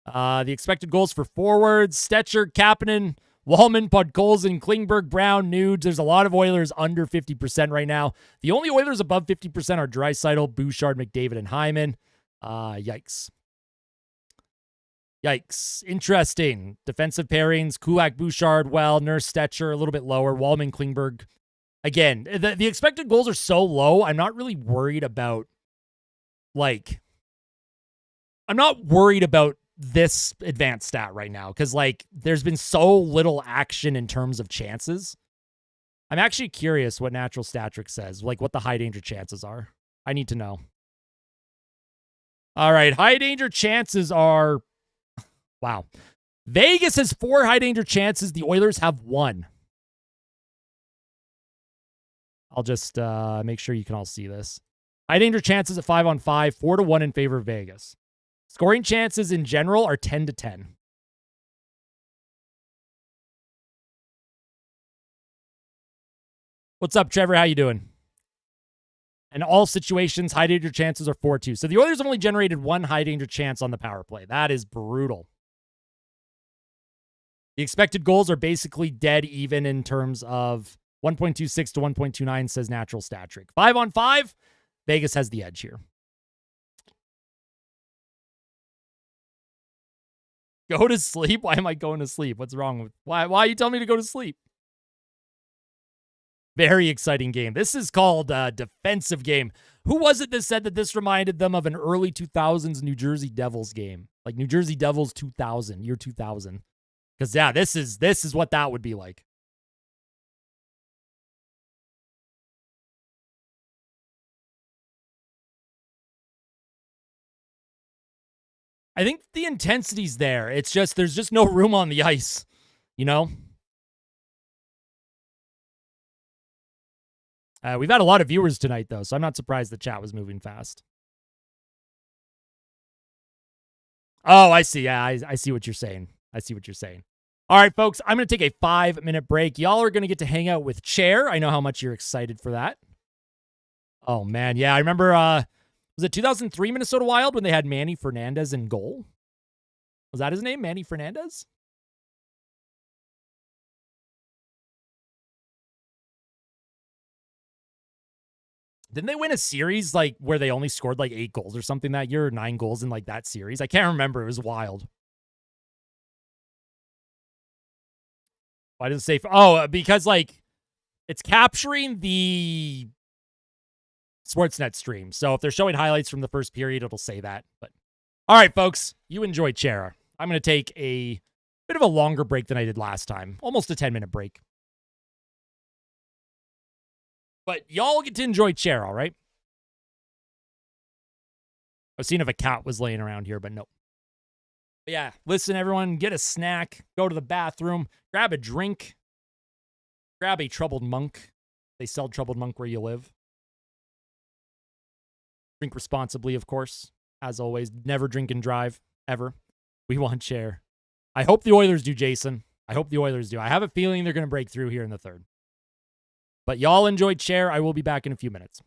The expected goals for forwards, Stetcher, Kapanen, Wallman, Podkolzin, Klingberg, Brown, Nudes. There's a lot of Oilers under 50% right now. The only Oilers above 50% are Draisaitl, Bouchard, McDavid, and Hyman. Yikes. Interesting. Defensive pairings, Kulak, Bouchard, Nurse, Stetcher, a little bit lower. Wallman, Klingberg. Again, the expected goals are so low, I'm not really worried about, this advanced stat right now because there's been so little action in terms of chances. I'm actually curious what Natural Statric says, what the high danger chances are. I need to know. All right, high danger chances are, wow. Vegas has 4 high danger chances. The Oilers have 1. I'll just make sure you can all see this. High danger chances at 5-on-5, 4-1 in favor of Vegas. Scoring chances in general are 10-10. What's up, Trevor? How you doing? And all situations, high danger chances are 4-2. So the Oilers have only generated 1 high danger chance on the power play. That is brutal. The expected goals are basically dead even in terms of 1.26 to 1.29, says Natural Stat Trick. 5-on-5, Vegas has the edge here. Go to sleep? Why am I going to sleep? What's wrong with... Why are you telling me to go to sleep? Very exciting game. This is called a defensive game. Who was it that said that this reminded them of an early 2000s New Jersey Devils game? Like New Jersey Devils 2000, year 2000. Because, yeah, this is what that would be like. I think the intensity's there. It's just, there's just no room on the ice, you know? We've had a lot of viewers tonight, though, so I'm not surprised the chat was moving fast. Oh, I see. Yeah, I see what you're saying. I see what you're saying. All right, folks, I'm going to take a 5-minute break. Y'all are going to get to hang out with Chair. I know how much you're excited for that. Oh, man. Yeah, I remember, was it 2003 Minnesota Wild when they had Manny Fernandez in goal? Was that his name, Manny Fernandez? Didn't they win a series like where they only scored like 8 goals or something that year, or 9 goals in like that series? I can't remember. It was wild. Why does it say? Oh, because like it's capturing the Sportsnet stream. So if they're showing highlights from the first period, it'll say that. But all right, folks, you enjoy Chera. I'm going to take a bit of a longer break than I did last time, almost a 10-minute break. But y'all get to enjoy Chera, all right? I was seeing if a cat was laying around here, but nope. But yeah, listen, everyone, get a snack, go to the bathroom, grab a drink, grab a troubled monk. They sell troubled monk where you live. Drink responsibly, of course. As always, never drink and drive, ever. We want Chair. I hope the Oilers do, Jason. I hope the Oilers do. I have a feeling they're going to break through here in the third. But y'all enjoy Chair. I will be back in a few minutes.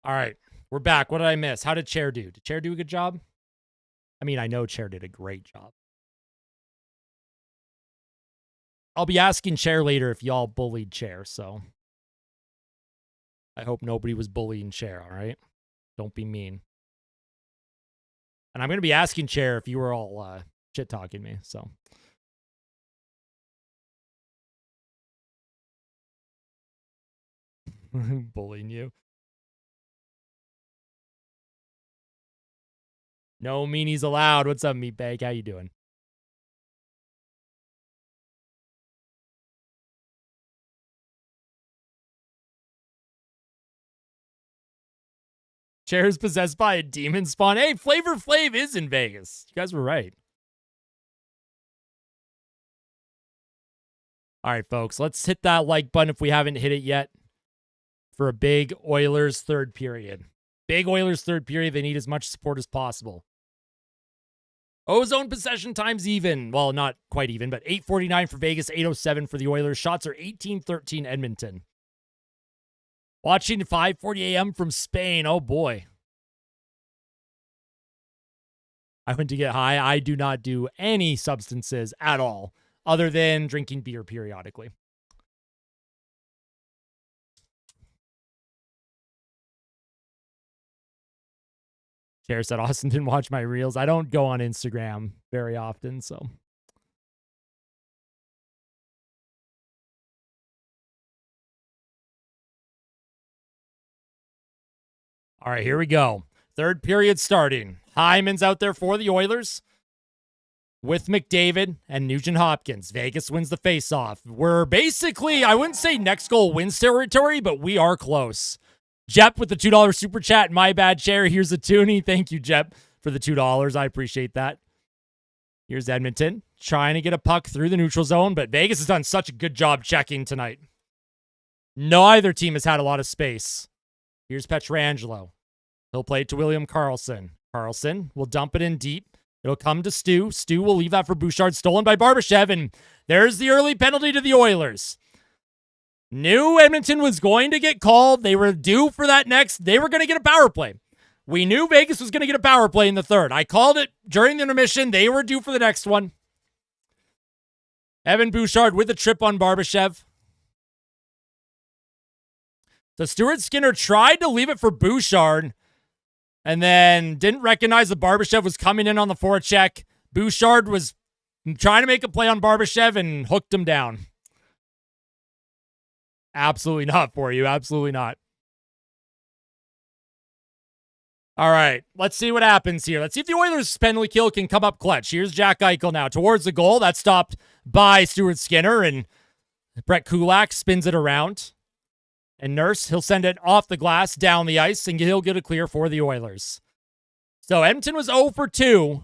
All right. We're back. What did I miss? How did Chair do? Did Chair do a good job? I mean, I know Chair did a great job. I'll be asking Chair later if y'all bullied Chair, so I hope nobody was bullying Chair, all right? Don't be mean. And I'm going to be asking Chair if you were all shit-talking me, so. Bullying you. No meanies allowed. What's up, Meatbag? How you doing? Chair is possessed by a demon spawn. Hey, Flavor Flav is in Vegas. You guys were right. All right, folks. Let's hit that like button if we haven't hit it yet for a big Oilers third period. Big Oilers third period. They need as much support as possible. Ozone possession times even. Well, not quite even, but 8:49 for Vegas, 8:07 for the Oilers. Shots are 18-13 Edmonton. Watching 5:40 a.m. from Spain. Oh, boy. I went to get high. I do not do any substances at all other than drinking beer periodically. Chair said Austin didn't watch my reels. I don't go on Instagram very often, so. All right, here we go. Third period starting. Hyman's out there for the Oilers with McDavid and Nugent Hopkins. Vegas wins the faceoff. We're basically, I wouldn't say next goal wins territory, but we are close. Jep with the $2 super chat. My bad, Chair. Here's a toonie. Thank you, Jep, for the $2. I appreciate that. Here's Edmonton trying to get a puck through the neutral zone, but Vegas has done such a good job checking tonight. Neither team has had a lot of space. Here's Pietrangelo. He'll play it to William Karlsson. Karlsson will dump it in deep. It'll come to Stu. Stu will leave that for Bouchard, stolen by Barbashev, and there's the early penalty to the Oilers. Knew Edmonton was going to get called. They were due for that next. They were going to get a power play. We knew Vegas was going to get a power play in the third. I called it during the intermission. They were due for the next one. Evan Bouchard with a trip on Barbashev. So Stuart Skinner tried to leave it for Bouchard and then didn't recognize that Barbashev was coming in on the forecheck. Bouchard was trying to make a play on Barbashev and hooked him down. Absolutely not for you. Absolutely not. All right, let's see what happens here. Let's see if the Oilers' penalty kill can come up clutch. Here's Jack Eichel now towards the goal. That's stopped by Stuart Skinner, and Brett Kulak spins it around. And Nurse, he'll send it off the glass, down the ice, and he'll get a clear for the Oilers. So Edmonton was 0 for 2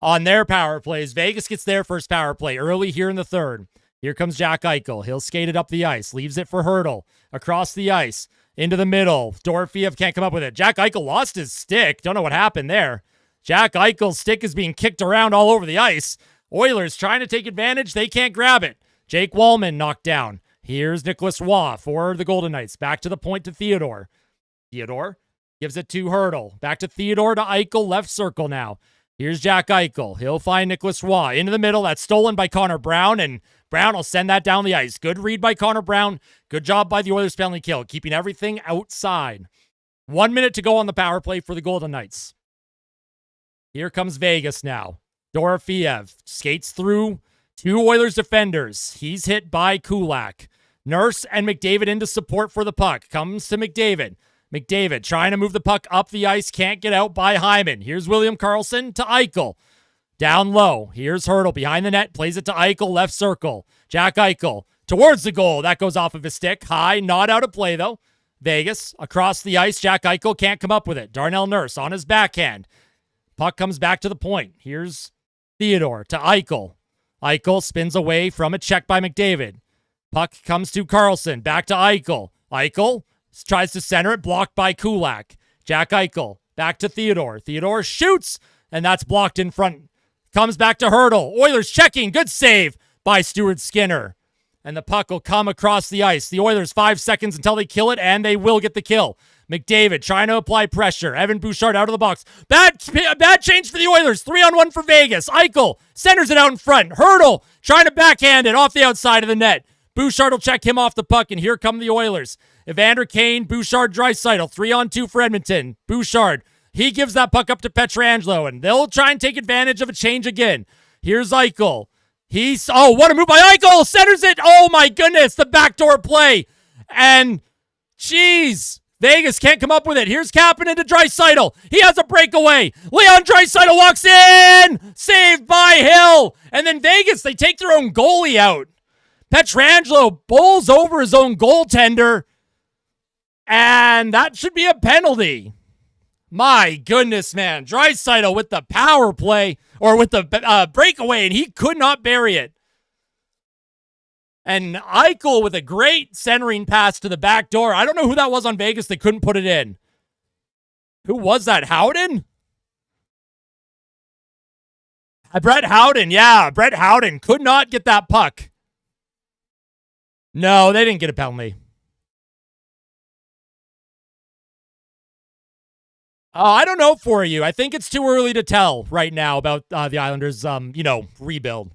on their power plays. Vegas gets their first power play early here in the third. Here comes Jack Eichel. He'll skate it up the ice. Leaves it for Hertl. Across the ice. Into the middle. Dorofeev can't come up with it. Jack Eichel lost his stick. Don't know what happened there. Jack Eichel's stick is being kicked around all over the ice. Oilers trying to take advantage. They can't grab it. Jake Wallman knocked down. Here's Nicholas Waugh for the Golden Knights. Back to the point to Theodore. Theodore gives it to Hertl. Back to Theodore to Eichel. Left circle now. Here's Jack Eichel. He'll find Nicholas Waugh. Into the middle. That's stolen by Connor Brown, and Brown will send that down the ice. Good read by Connor Brown. Good job by the Oilers penalty kill, keeping everything outside. 1 minute to go on the power play for the Golden Knights. Here comes Vegas now. Dorofeev skates through two Oilers defenders. He's hit by Kulak. Nurse and McDavid into support for the puck. Comes to McDavid. McDavid trying to move the puck up the ice. Can't get out by Hyman. Here's William Karlsson to Eichel. Down low. Here's Hertl behind the net. Plays it to Eichel. Left circle. Jack Eichel towards the goal. That goes off of his stick. High. Not out of play, though. Vegas across the ice. Jack Eichel can't come up with it. Darnell Nurse on his backhand. Puck comes back to the point. Here's Theodore to Eichel. Eichel spins away from a check by McDavid. Puck comes to Karlsson. Back to Eichel. Eichel tries to center it. Blocked by Kulak. Jack Eichel. Back to Theodore. Theodore shoots. And that's blocked in front. Comes back to Hertl. Oilers checking. Good save by Stuart Skinner. And the puck will come across the ice. The Oilers 5 seconds until they kill it, and they will get the kill. McDavid trying to apply pressure. Evan Bouchard out of the box. Bad change for the Oilers. 3-on-1 for Vegas. Eichel centers it out in front. Hurdle trying to backhand it off the outside of the net. Bouchard will check him off the puck, and here come the Oilers. Evander Kane, Bouchard, Draisaitl. 3-on-2 for Edmonton. Bouchard, he gives that puck up to Pietrangelo, and they'll try and take advantage of a change again. Here's Eichel. What a move by Eichel! Centers it! Oh my goodness, the backdoor play. And, jeez, Vegas can't come up with it. Here's Kapanen to Draisaitl. He has a breakaway. Leon Draisaitl walks in! Saved by Hill! And then Vegas, they take their own goalie out. Pietrangelo bowls over his own goaltender. And that should be a penalty. My goodness, man. Draisaitl with the power play, or with the breakaway, and he could not bury it. And Eichel with a great centering pass to the back door. I don't know who that was on Vegas that couldn't put it in. Who was that? Howden? Brett Howden. Yeah, Brett Howden could not get that puck. No, they didn't get a penalty. I don't know for you. I think it's too early to tell right now about the Islanders, rebuild.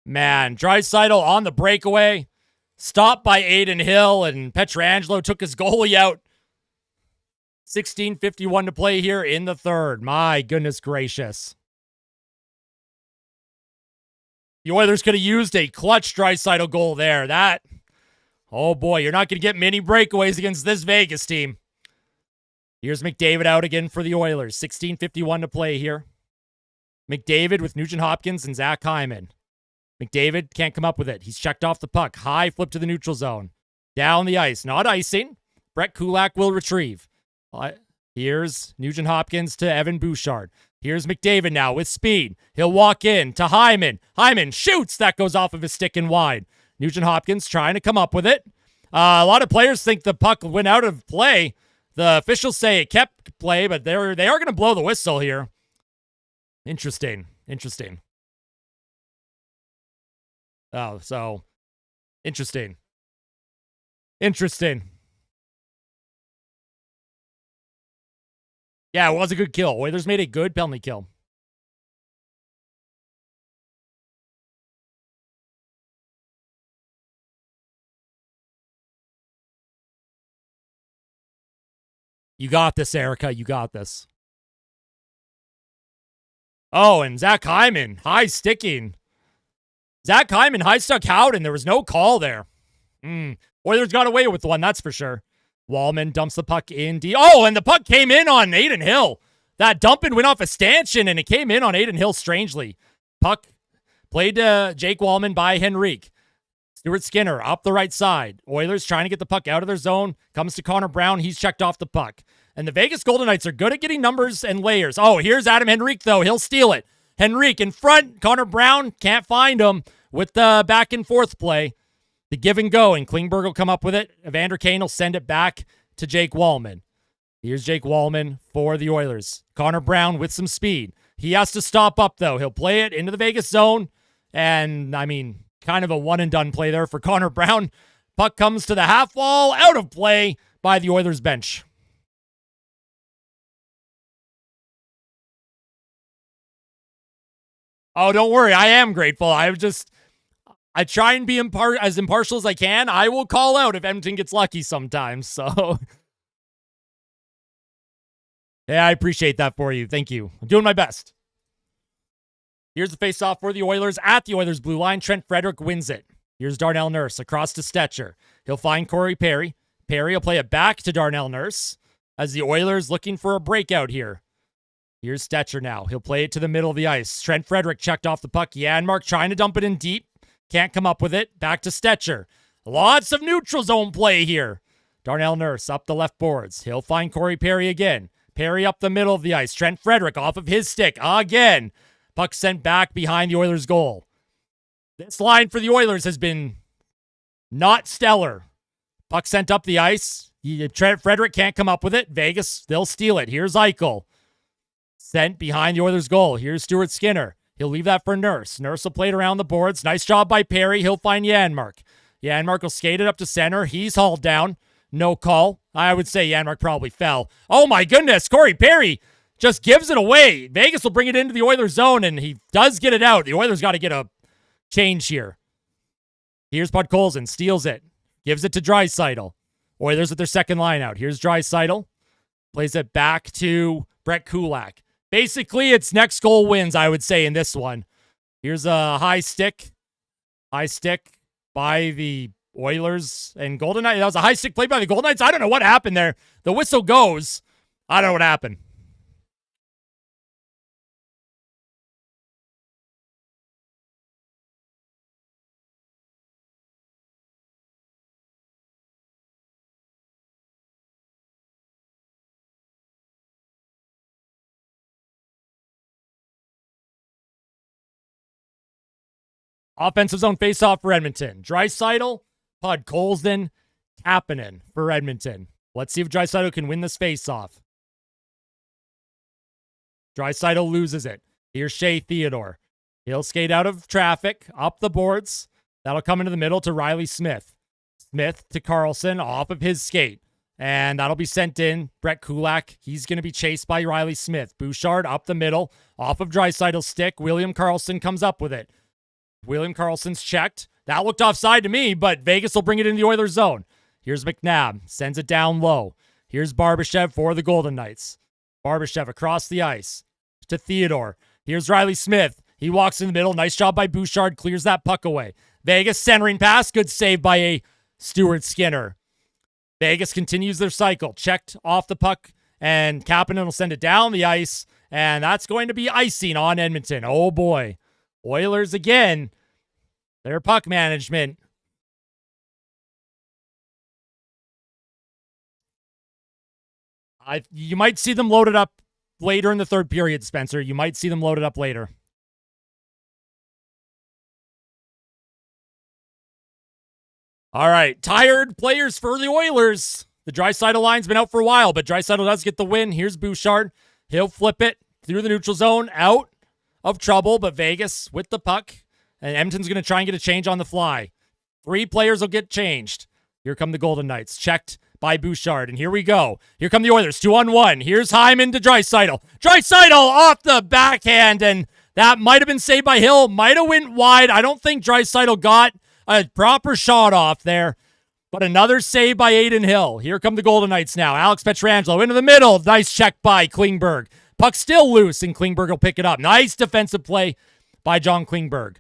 Man, Draisaitl on the breakaway. Stopped by Aiden Hill, and Pietrangelo took his goalie out. 16:51 to play here in the third. My goodness gracious. The Oilers could have used a clutch Draisaitl goal there. Oh boy, you're not going to get many breakaways against this Vegas team. Here's McDavid out again for the Oilers. 16:51 to play here. McDavid with Nugent Hopkins and Zach Hyman. McDavid can't come up with it. He's checked off the puck. High flip to the neutral zone. Down the ice. Not icing. Brett Kulak will retrieve. Here's Nugent Hopkins to Evan Bouchard. Here's McDavid now with speed. He'll walk in to Hyman. Hyman shoots. That goes off of his stick and wide. Nugent Hopkins trying to come up with it. A lot of players think the puck went out of play. The officials say it kept play, but they are going to blow the whistle here. Interesting. Oh, so interesting. Yeah, it was a good kill. Oilers made a good penalty kill. You got this, Erica. You got this. Oh, and Zach Hyman, high sticking. Zach Hyman high stuck Howden. There was no call there. Oilers got away with one, that's for sure. Wallman dumps the puck in deep. Oh, and the puck came in on Aiden Hill. That dumping went off a stanchion, and it came in on Aiden Hill strangely. Puck played to Jake Wallman by Henrique. Stuart Skinner up the right side. Oilers trying to get the puck out of their zone. Comes to Connor Brown. He's checked off the puck. And the Vegas Golden Knights are good at getting numbers and layers. Oh, here's Adam Henrique, though. He'll steal it. Henrique in front. Connor Brown can't find him with the back and forth play. The give and go, and Klingberg will come up with it. Evander Kane will send it back to Jake Wallman. Here's Jake Wallman for the Oilers. Connor Brown with some speed. He has to stop up, though. He'll play it into the Vegas zone. And, kind of a one-and-done play there for Connor Brown. Puck comes to the half wall, out of play by the Oilers bench. Oh, don't worry. I am grateful. I try and be as impartial as I can. I will call out if Edmonton gets lucky sometimes. So, yeah, I appreciate that for you. Thank you. I'm doing my best. Here's the face-off for the Oilers at the Oilers' blue line. Trent Frederick wins it. Here's Darnell Nurse across to Stetcher. He'll find Corey Perry. Perry will play it back to Darnell Nurse as the Oilers looking for a breakout here. Here's Stetcher now. He'll play it to the middle of the ice. Trent Frederick checked off the puck. Janmark trying to dump it in deep. Can't come up with it. Back to Stetcher. Lots of neutral zone play here. Darnell Nurse up the left boards. He'll find Corey Perry again. Perry up the middle of the ice. Trent Frederick off of his stick again. Puck sent back behind the Oilers' goal. This line for the Oilers has been not stellar. Puck sent up the ice. Trent Frederick can't come up with it. Vegas, they'll steal it. Here's Eichel. Sent behind the Oilers' goal. Here's Stuart Skinner. He'll leave that for Nurse. Nurse will play it around the boards. Nice job by Perry. He'll find Janmark. Janmark will skate it up to center. He's hauled down. No call. I would say Janmark probably fell. Oh my goodness. Corey Perry just gives it away. Vegas will bring it into the Oilers zone, and he does get it out. The Oilers got to get a change here. Here's Podkolzin. Steals it. Gives it to Draisaitl. Oilers with their second line out. Here's Draisaitl. Plays it back to Brett Kulak. Basically, it's next goal wins, I would say, in this one. Here's a high stick. High stick by the Oilers and Golden Knights. That was a high stick play by the Golden Knights. I don't know what happened there. The whistle goes. I don't know what happened. Offensive zone faceoff for Edmonton. Draisaitl, Podkolzin, Kapanen for Edmonton. Let's see if Draisaitl can win this faceoff. Draisaitl loses it. Here's Shea Theodore. He'll skate out of traffic, up the boards. That'll come into the middle to Riley Smith. Smith to Carlson, off of his skate. And that'll be sent in. Brett Kulak, he's going to be chased by Riley Smith. Bouchard up the middle, off of Draisaitl's stick. William Karlsson comes up with it. William Karlsson's checked. That looked offside to me, but Vegas will bring it in the Oilers zone. Here's McNabb. Sends it down low. Here's Barbashev for the Golden Knights. Barbashev across the ice to Theodore. Here's Riley Smith. He walks in the middle. Nice job by Bouchard. Clears that puck away. Vegas centering pass. Good save by a Stuart Skinner. Vegas continues their cycle. Checked off the puck, and Kapanen will send it down the ice, and that's going to be icing on Edmonton. Oh, boy. Oilers again. Their puck management. You might see them loaded up later in the third period, Spencer. You might see them loaded up later. All right. Tired players for the Oilers. The Draisaitl line's been out for a while, but Draisaitl does get the win. Here's Bouchard. He'll flip it through the neutral zone, out of trouble, but Vegas with the puck. And Edmonton's going to try and get a change on the fly. 3 players will get changed. Here come the Golden Knights. Checked by Bouchard. And here we go. Here come the Oilers. 2-on-1. Here's Hyman to Draisaitl. Draisaitl off the backhand. And that might have been saved by Hill. Might have went wide. I don't think Draisaitl got a proper shot off there. But another save by Aiden Hill. Here come the Golden Knights now. Alex Pietrangelo into the middle. Nice check by Klingberg. Puck still loose, and Klingberg will pick it up. Nice defensive play by John Klingberg.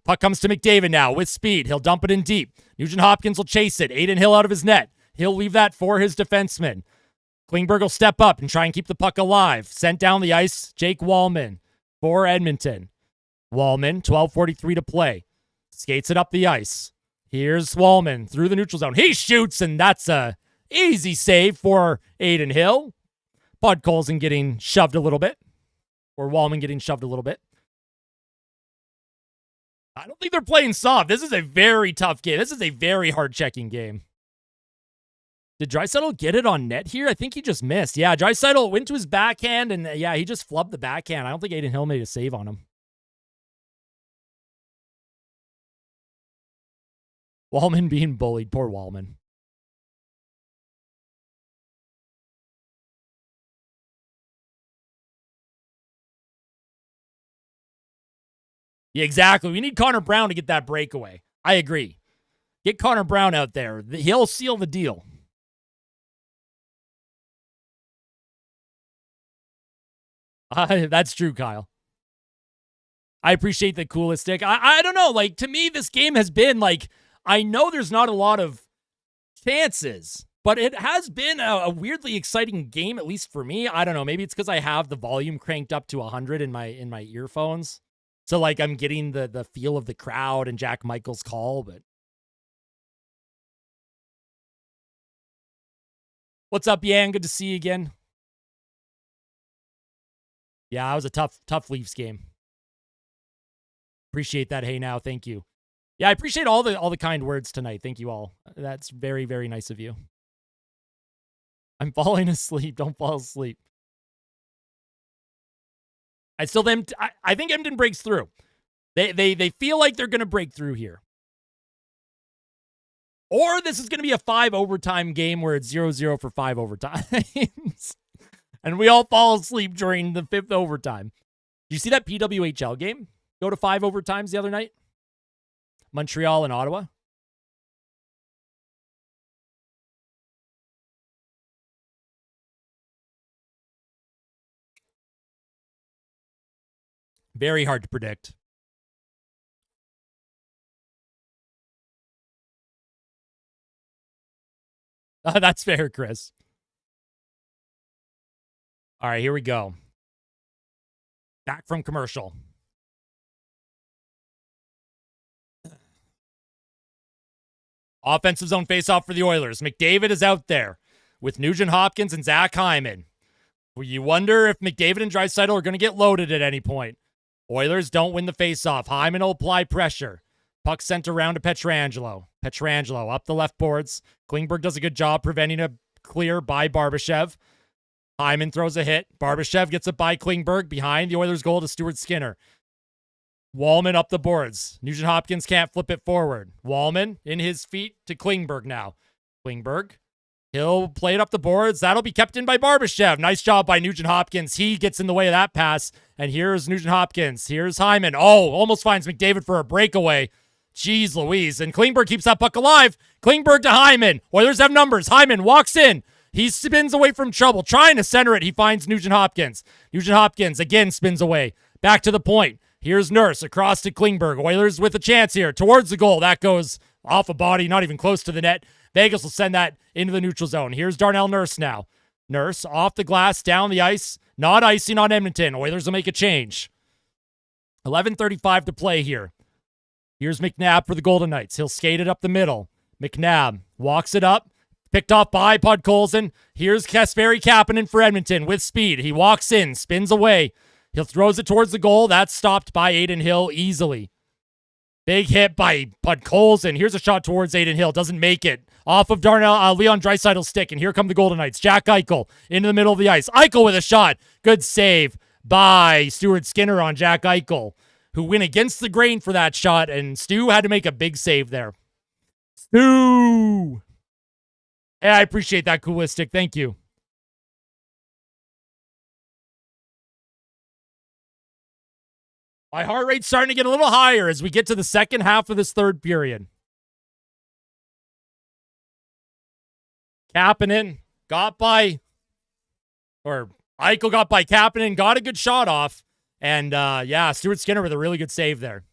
Puck comes to McDavid now with speed. He'll dump it in deep. Nugent Hopkins will chase it. Aiden Hill out of his net. He'll leave that for his defenseman. Klingberg will step up and try and keep the puck alive. Sent down the ice, Jake Wallman for Edmonton. Wallman, 12:43 to play. Skates it up the ice. Here's Wallman through the neutral zone. He shoots, and that's a easy save for Aiden Hill. Podkolzin getting shoved a little bit. Or Wallman getting shoved a little bit. I don't think they're playing soft. This is a very tough game. This is a very hard-checking game. Did Draisaitl get it on net here? I think he just missed. Yeah, Draisaitl went to his backhand, and yeah, he just flubbed the backhand. I don't think Aiden Hill made a save on him. Wallman being bullied. Poor Wallman. Yeah, exactly. We need Connor Brown to get that breakaway. I agree. Get Connor Brown out there. He'll seal the deal. That's true, Kyle. I appreciate the coolest stick. I don't know. Like, to me, this game has been like, I know there's not a lot of chances, but it has been a weirdly exciting game, at least for me. I don't know. Maybe it's because I have the volume cranked up to 100 in my earphones. So, like, I'm getting the feel of the crowd and Jack Michael's call, but. What's up, Yang? Good to see you again. Yeah, it was a tough Leafs game. Appreciate that. Hey, now, thank you. Yeah, I appreciate all the kind words tonight. Thank you all. That's very, very nice of you. I'm falling asleep. Don't fall asleep. I think Edmonton breaks through. They feel like they're going to break through here. Or this is going to be a 5 overtime game where it's 0-0 for 5 overtimes. And we all fall asleep during the 5th overtime. Did you see that PWHL game go to 5 overtimes the other night? Montreal and Ottawa. Very hard to predict. That's fair, Chris. All right, here we go. Back from commercial. Offensive zone faceoff for the Oilers. McDavid is out there with Nugent Hopkins and Zach Hyman. You wonder if McDavid and Draisaitl are going to get loaded at any point. Oilers don't win the faceoff. Hyman will apply pressure. Puck sent around to Pietrangelo. Pietrangelo up the left boards. Klingberg does a good job preventing a clear by Barbashev. Hyman throws a hit. Barbashev gets it by Klingberg behind the Oilers' goal to Stuart Skinner. Wallman up the boards. Nugent Hopkins can't flip it forward. Wallman in his feet to Klingberg now. Klingberg. He'll play it up the boards. That'll be kept in by Barbashev. Nice job by Nugent Hopkins. He gets in the way of that pass. And here's Nugent Hopkins. Here's Hyman. Oh, almost finds McDavid for a breakaway. Jeez Louise. And Klingberg keeps that puck alive. Klingberg to Hyman. Oilers have numbers. Hyman walks in. He spins away from trouble. Trying to center it. He finds Nugent Hopkins. Nugent Hopkins again spins away. Back to the point. Here's Nurse across to Klingberg. Oilers with a chance here. Towards the goal. That goes off a body. Not even close to the net. Vegas will send that into the neutral zone. Here's Darnell Nurse now. Nurse off the glass, down the ice. Not icing on Edmonton. Oilers will make a change. 11:35 to play here. Here's McNabb for the Golden Knights. He'll skate it up the middle. McNabb walks it up. Picked off by Podkolzin. Here's Kasperi Kapanen for Edmonton with speed. He walks in, spins away. He throws it towards the goal. That's stopped by Adin Hill easily. Big hit by Podkolzin. Here's a shot towards Adin Hill. Doesn't make it. Off of Leon Draisaitl's stick. And here come the Golden Knights. Jack Eichel into the middle of the ice. Eichel with a shot. Good save by Stuart Skinner on Jack Eichel, who went against the grain for that shot. And Stu had to make a big save there. Stu! Hey, I appreciate that, Coolistic. Thank you. My heart rate's starting to get a little higher as we get to the second half of this third period. Kapanen got by, or Eichel got by Kapanen, got a good shot off. And yeah, Stuart Skinner with a really good save there.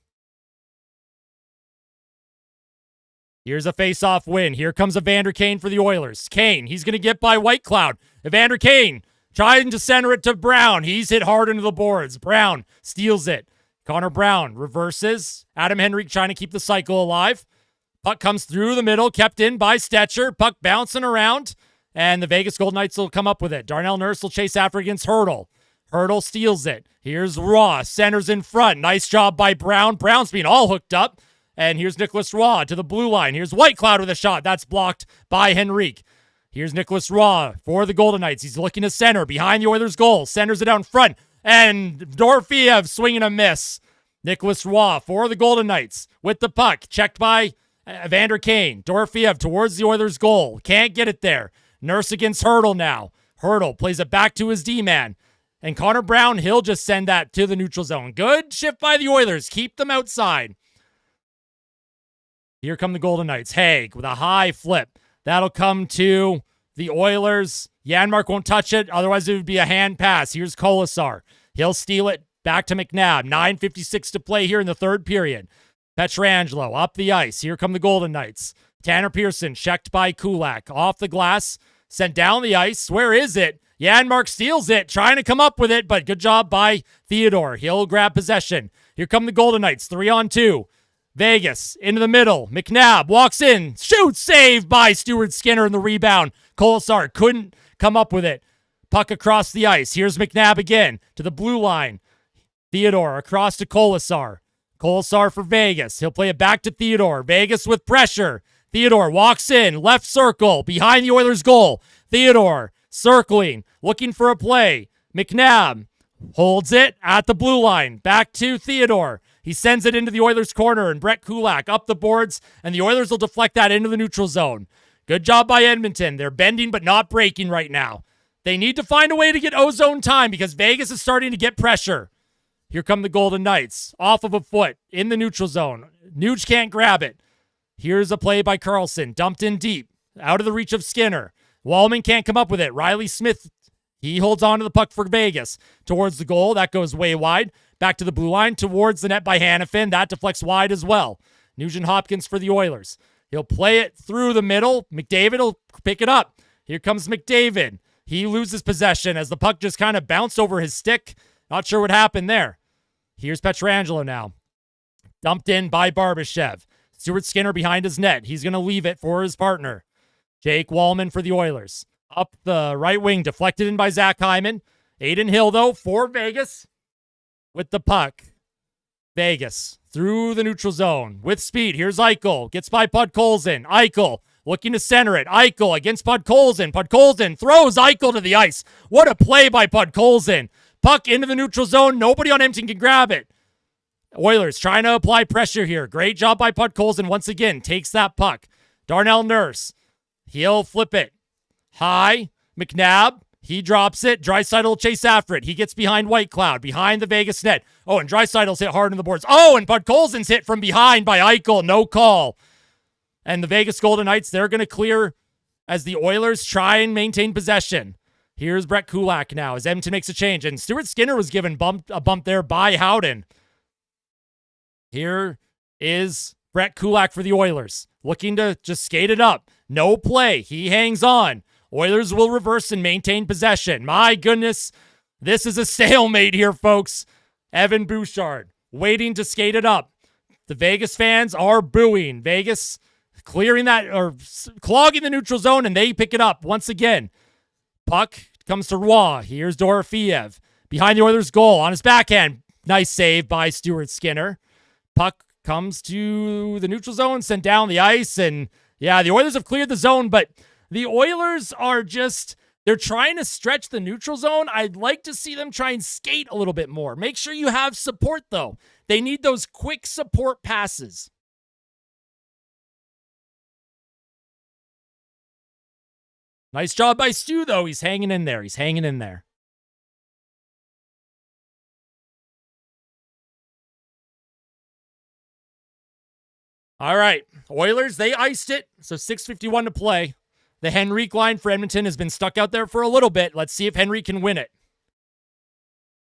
Here's a face-off win. Here comes Evander Kane for the Oilers. Kane, he's going to get by Whitecloud. Evander Kane trying to center it to Brown. He's hit hard into the boards. Brown steals it. Connor Brown reverses. Adam Henrique trying to keep the cycle alive. Puck comes through the middle, kept in by Stetcher. Puck bouncing around, and the Vegas Golden Knights will come up with it. Darnell Nurse will chase after against Hurdle. Hurdle steals it. Here's Ross. Centers in front. Nice job by Brown. Brown's being all hooked up. And here's Nicholas Raw to the blue line. Here's Whitecloud with a shot. That's blocked by Henrique. Here's Nicholas Raw for the Golden Knights. He's looking to center behind the Oilers' goal. Centers it out in front. And Dorofeev swinging a miss. Nicholas Raw for the Golden Knights with the puck. Checked by Evander Kane. Dorofeev towards the Oilers' goal. Can't get it there. Nurse against Hurdle now. Hurdle plays it back to his D-man. And Connor Brown, he'll just send that to the neutral zone. Good shift by the Oilers. Keep them outside. Here come the Golden Knights. Haig with a high flip. That'll come to the Oilers. Janmark won't touch it. Otherwise, it would be a hand pass. Here's Kolasar. He'll steal it back to McNabb. 9:56 to play here in the third period. Pietrangelo up the ice. Here come the Golden Knights. Tanner Pearson checked by Kulak. Off the glass. Sent down the ice. Where is it? Janmark steals it. Trying to come up with it, but good job by Theodore. He'll grab possession. Here come the Golden Knights. 3-on-2. Vegas into the middle. McNabb walks in. Shoots. Saved by Stuart Skinner in the rebound. Kolasar couldn't come up with it. Puck across the ice. Here's McNabb again to the blue line. Theodore across to Kolasar. Kolasar for Vegas. He'll play it back to Theodore. Vegas with pressure. Theodore walks in. Left circle. Behind the Oilers' goal. Theodore circling. Looking for a play. McNabb Holds it at the blue line. Back to Theodore. He sends it into the Oilers' corner, and Brett Kulak up the boards, and the Oilers will deflect that into the neutral zone. Good job by Edmonton. They're bending but not breaking right now. They need to find a way to get ozone time because Vegas is starting to get pressure. Here come the Golden Knights. Off of a foot in the neutral zone. Nuge can't grab it. Here's a play by Carlson. Dumped in deep. Out of the reach of Skinner. Wallman can't come up with it. Riley Smith, he holds on to the puck for Vegas. Towards the goal. That goes way wide. Back to the blue line. Towards the net by Hanifin. That deflects wide as well. Nugent Hopkins for the Oilers. He'll play it through the middle. McDavid will pick it up. Here comes McDavid. He loses possession as the puck just kind of bounced over his stick. Not sure what happened there. Here's Pietrangelo now. Dumped in by Barbashev. Stuart Skinner behind his net. He's going to leave it for his partner. Jake Wallman for the Oilers. Up the right wing, deflected in by Zach Hyman. Aiden Hill, though, for Vegas. With the puck. Vegas through the neutral zone with speed. Here's Eichel. Gets by Podkolzin. Eichel looking to center it. Eichel against Podkolzin. Podkolzin throws Eichel to the ice. What a play by Podkolzin. Puck into the neutral zone. Nobody on Edmonton can grab it. Oilers trying to apply pressure here. Great job by Podkolzin once again. Takes that puck. Darnell Nurse. He'll flip it. High. McNabb. He drops it. Draisaitl will chase after it. He gets behind White Cloud, behind the Vegas net. Oh, and Draisaitl's hit hard on the boards. Oh, and Podkolzin's hit from behind by Eichel. No call. And the Vegas Golden Knights, they're going to clear as the Oilers try and maintain possession. Here's Brett Kulak now as Edmonton makes a change. And Stuart Skinner was given a bump there by Howden. Here is Brett Kulak for the Oilers. Looking to just skate it up. No play. He hangs on. Oilers will reverse and maintain possession. My goodness, this is a stalemate here, folks. Evan Bouchard waiting to skate it up. The Vegas fans are booing. Vegas clearing that or clogging the neutral zone, and they pick it up once again. Puck comes to Roy. Here's Dorofiev. Behind the Oilers' goal on his backhand. Nice save by Stuart Skinner. Puck comes to the neutral zone, sent down the ice, and yeah, the Oilers have cleared the zone, but the Oilers are just, they're trying to stretch the neutral zone. I'd like to see them try and skate a little bit more. Make sure you have support, though. They need those quick support passes. Nice job by Stu, though. He's hanging in there. He's hanging in there. All right. Oilers, they iced it. So 6:51 to play. The Henrique line for Edmonton has been stuck out there for a little bit. Let's see if Henrique can win it.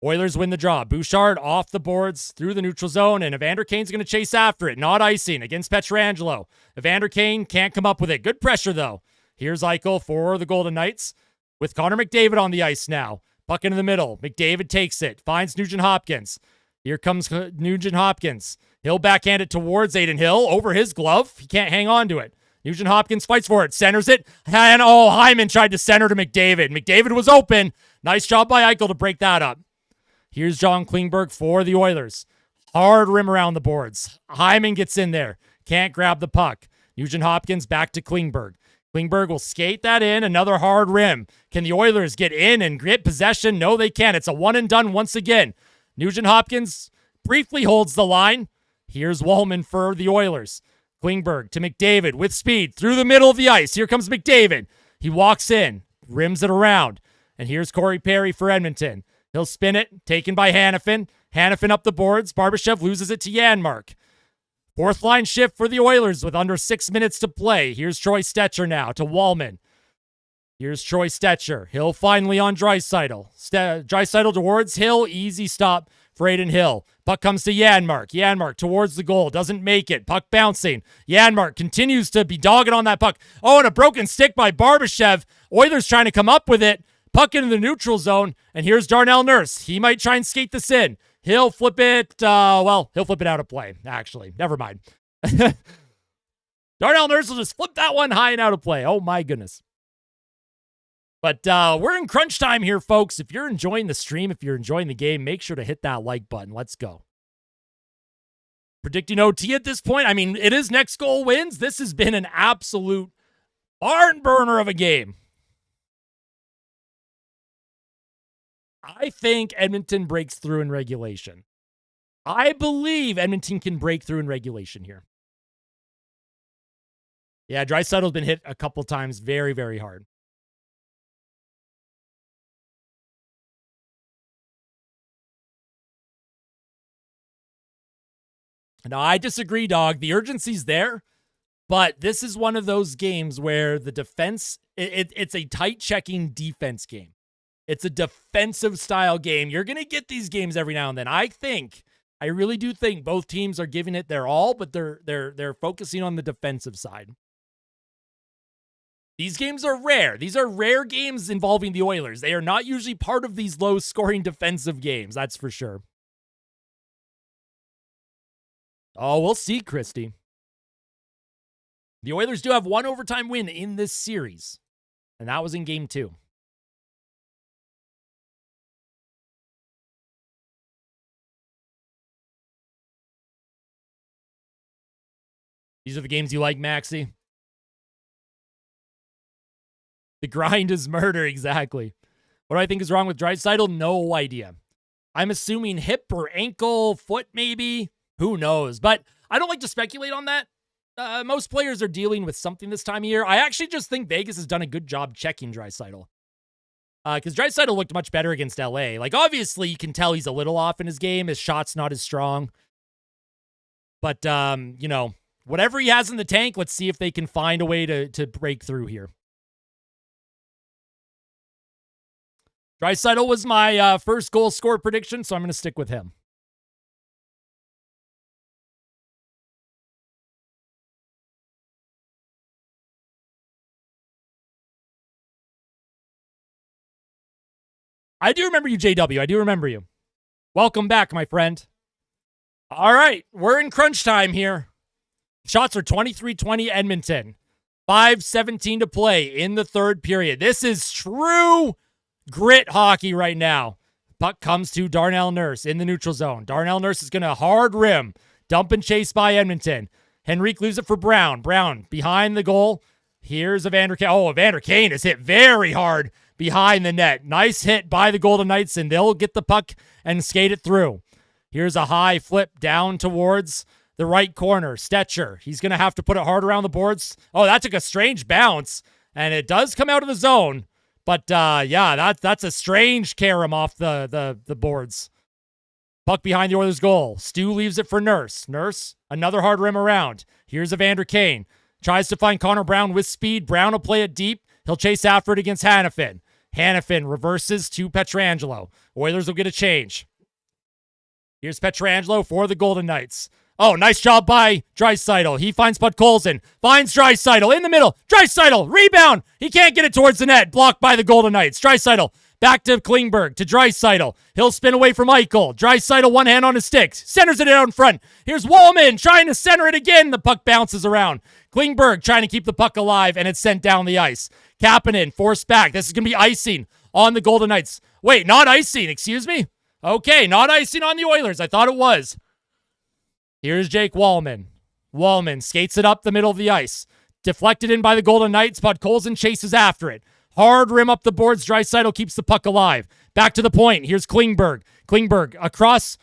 Oilers win the draw. Bouchard off the boards through the neutral zone, and Evander Kane's going to chase after it. Not icing against Pietrangelo. Evander Kane can't come up with it. Good pressure, though. Here's Eichel for the Golden Knights with Connor McDavid on the ice now. Puck into the middle. McDavid takes it. Finds Nugent Hopkins. Here comes Nugent Hopkins. He'll backhand it towards Aiden Hill over his glove. He can't hang on to it. Nugent Hopkins fights for it, centers it, and Hyman tried to center to McDavid. McDavid was open. Nice job by Eichel to break that up. Here's John Klingberg for the Oilers. Hard rim around the boards. Hyman gets in there. Can't grab the puck. Nugent Hopkins back to Klingberg. Klingberg will skate that in. Another hard rim. Can the Oilers get in and get possession? No, they can't. It's a one and done once again. Nugent Hopkins briefly holds the line. Here's Wallman for the Oilers. Klingberg to McDavid with speed through the middle of the ice. Here comes McDavid. He walks in, rims it around. And here's Corey Perry for Edmonton. He'll spin it, taken by Hanifin. Hanifin up the boards. Barbashev loses it to Janmark. Fourth line shift for the Oilers with under 6 minutes to play. Here's Troy Stetcher now to Wallman. Here's Troy Stetcher. Hill finally on Draisaitl. Draisaitl towards Hill. Easy stop for Aiden Hill. Puck comes to Janmark. Janmark towards the goal. Doesn't make it. Puck bouncing. Janmark continues to be dogging on that puck. Oh, and a broken stick by Barbashev. Oilers trying to come up with it. Puck into the neutral zone. And here's Darnell Nurse. He might try and skate this in. He'll flip it. He'll flip it out of play, actually. Never mind. Darnell Nurse will just flip that one high and out of play. Oh, my goodness. But we're in crunch time here, folks. If you're enjoying the stream, if you're enjoying the game, make sure to hit that like button. Let's go. Predicting OT at this point. I mean, it is next goal wins. This has been an absolute barn burner of a game. I think Edmonton breaks through in regulation. I believe Edmonton can break through in regulation here. Yeah, Draisaitl's been hit a couple times very, very hard. No, I disagree, dog. The urgency's there, but this is one of those games where the defense, it's a tight checking defense game. It's a defensive style game. You're going to get these games every now and then. I really do think both teams are giving it their all, but they're focusing on the defensive side. These games are rare. These are rare games involving the Oilers. They are not usually part of these low-scoring defensive games, that's for sure. Oh, we'll see, Christy. The Oilers do have one overtime win in this series, and that was in Game 2. These are the games you like, Maxie? The grind is murder, exactly. What do I think is wrong with Draisaitl? No idea. I'm assuming hip or ankle, foot maybe. Who knows? But I don't like to speculate on that. Most players are dealing with something this time of year. I actually just think Vegas has done a good job checking Draisaitl. Because Draisaitl looked much better against LA. Like, obviously, you can tell he's a little off in his game. His shot's not as strong. But, whatever he has in the tank, let's see if they can find a way to break through here. Draisaitl was my first goal score prediction, so I'm going to stick with him. I do remember you, JW. I do remember you. Welcome back, my friend. All right, we're in crunch time here. Shots are 23-20 Edmonton. 5:17 to play in the third period. This is true grit hockey right now. Puck comes to Darnell Nurse in the neutral zone. Darnell Nurse is going to hard rim. Dump and chase by Edmonton. Henrique leaves it for Brown. Brown behind the goal. Here's Evander Kane. Oh, Evander Kane is hit very hard behind the net. Nice hit by the Golden Knights, and they'll get the puck and skate it through. Here's a high flip down towards the right corner. Stetcher. He's going to have to put it hard around the boards. Oh, that took a strange bounce, and it does come out of the zone. But, that's a strange carom off the boards. Puck behind the Oilers' goal. Stu leaves it for Nurse. Nurse, another hard rim around. Here's Evander Kane. Tries to find Connor Brown with speed. Brown will play it deep. He'll chase after it against Hannafin. Hannafin reverses to Pietrangelo. Oilers will get a change. Here's Pietrangelo for the Golden Knights. Oh, nice job by Draisaitl. He finds Podkolzin. Finds Draisaitl in the middle. Draisaitl, rebound. He can't get it towards the net. Blocked by the Golden Knights. Draisaitl back to Klingberg, to Draisaitl. He'll spin away from Eichel. Draisaitl, one hand on his sticks. Centers it out in front. Here's Wallman trying to center it again. The puck bounces around. Klingberg trying to keep the puck alive, and it's sent down the ice. Kapanen forced back. This is going to be icing on the Golden Knights. Wait, not icing. Excuse me? Okay, not icing on the Oilers. I thought it was. Here's Jake Wallman. Wallman skates it up the middle of the ice. Deflected in by the Golden Knights, but Colson chases after it. Hard rim up the boards. Draisaitl keeps the puck alive. Back to the point. Here's Klingberg. Klingberg across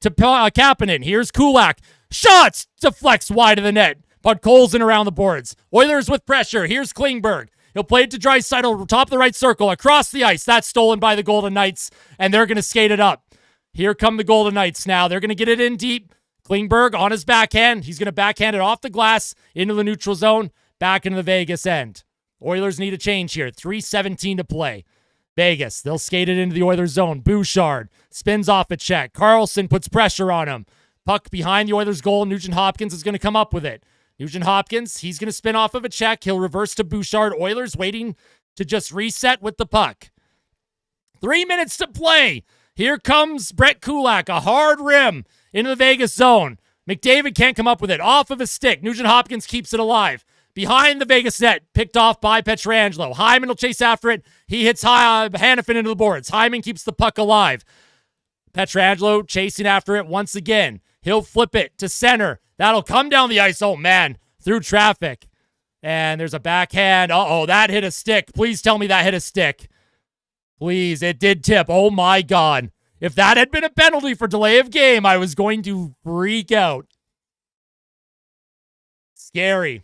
to Kapanen. Here's Kulak. Shots! Deflects wide of the net. But Colson around the boards. Oilers with pressure. Here's Klingberg. He'll play it to Draisaitl, top of the right circle, across the ice. That's stolen by the Golden Knights, and they're going to skate it up. Here come the Golden Knights now. They're going to get it in deep. Klingberg on his backhand. He's going to backhand it off the glass into the neutral zone, back into the Vegas end. Oilers need a change here. 3:17 to play. Vegas, they'll skate it into the Oilers zone. Bouchard spins off a check. Carlson puts pressure on him. Puck behind the Oilers goal. Nugent Hopkins is going to come up with it. Nugent Hopkins, he's going to spin off of a check. He'll reverse to Bouchard. Oilers waiting to just reset with the puck. 3 minutes to play. Here comes Brett Kulak, a hard rim into the Vegas zone. McDavid can't come up with it. Off of a stick. Nugent Hopkins keeps it alive. Behind the Vegas net, picked off by Pietrangelo. Hyman will chase after it. He hits Hannafin into the boards. Hyman keeps the puck alive. Pietrangelo chasing after it once again. He'll flip it to center. That'll come down the ice. Oh, man. Through traffic. And there's a backhand. Uh-oh, that hit a stick. Please tell me that hit a stick. Please, it did tip. Oh, my God. If that had been a penalty for delay of game, I was going to freak out. Scary.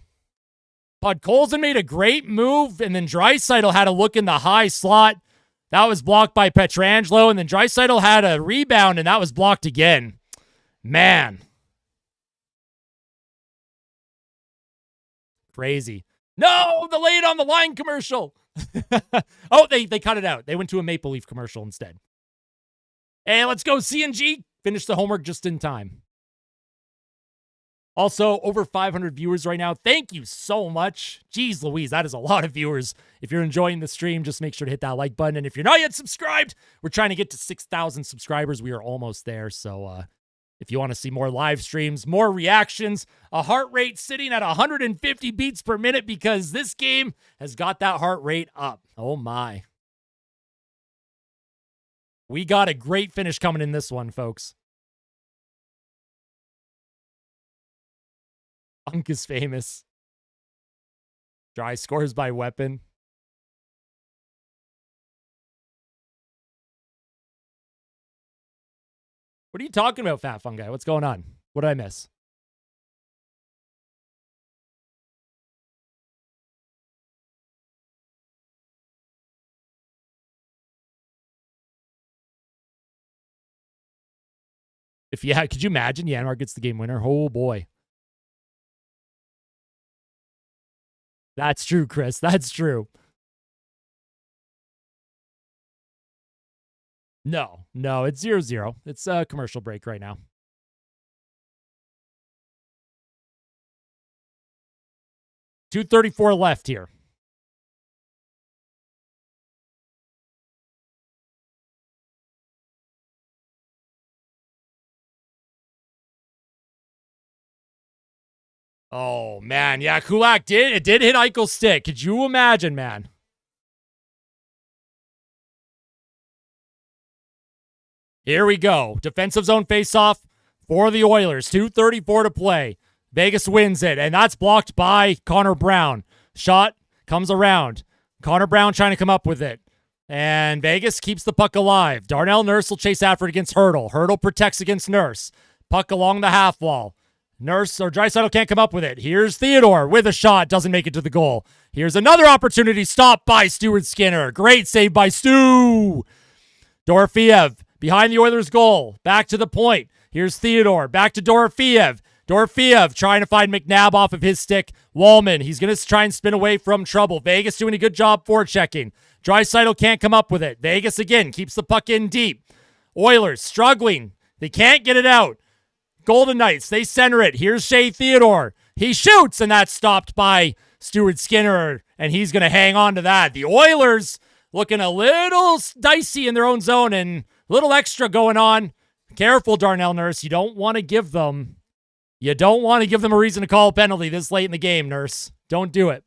Podkolzin made a great move, and then Draisaitl had a look in the high slot. That was blocked by Pietrangelo, and then Draisaitl had a rebound, and that was blocked again. Man. Crazy. No, the late on the line commercial. Oh, they cut it out. They went to a Maple Leaf commercial instead. Hey, let's go CNG. Finish the homework just in time. Also, over 500 viewers right now. Thank you so much. Jeez Louise, that is a lot of viewers. If you're enjoying the stream, just make sure to hit that like button. And if you're not yet subscribed, we're trying to get to 6,000 subscribers. We are almost there. So if you want to see more live streams, more reactions, a heart rate sitting at 150 beats per minute because this game has got that heart rate up. Oh, my. We got a great finish coming in this one, folks. Unk is famous. Dry scores by weapon. What are you talking about, Fat Fungi? What's going on? What did I miss? Could you imagine Yanmar gets the game winner? Oh, boy. That's true, Chris. That's true. No, it's 0-0. It's a commercial break right now. .234 left here. Oh, man. Yeah, Kulak did hit Eichel's stick. Could you imagine, man? Here we go. Defensive zone faceoff for the Oilers. 2:34 to play. Vegas wins it, and that's blocked by Connor Brown. Shot comes around. Connor Brown trying to come up with it. And Vegas keeps the puck alive. Darnell Nurse will chase after it against Hurdle. Hurdle protects against Nurse. Puck along the half wall. Nurse or Draisaitl can't come up with it. Here's Theodore with a shot. Doesn't make it to the goal. Here's another opportunity. Stopped by Stuart Skinner. Great save by Stu. Dorofeev behind the Oilers' goal. Back to the point. Here's Theodore. Back to Dorofeev. Dorofeev trying to find McNabb off of his stick. Wallman, he's going to try and spin away from trouble. Vegas doing a good job forechecking. Draisaitl can't come up with it. Vegas again keeps the puck in deep. Oilers struggling. They can't get it out. Golden Knights, they center it. Here's Shea Theodore. He shoots, and that's stopped by Stuart Skinner, and he's going to hang on to that. The Oilers looking a little dicey in their own zone and a little extra going on. Careful, Darnell Nurse. You don't want to give them a reason to call a penalty this late in the game, Nurse. Don't do it.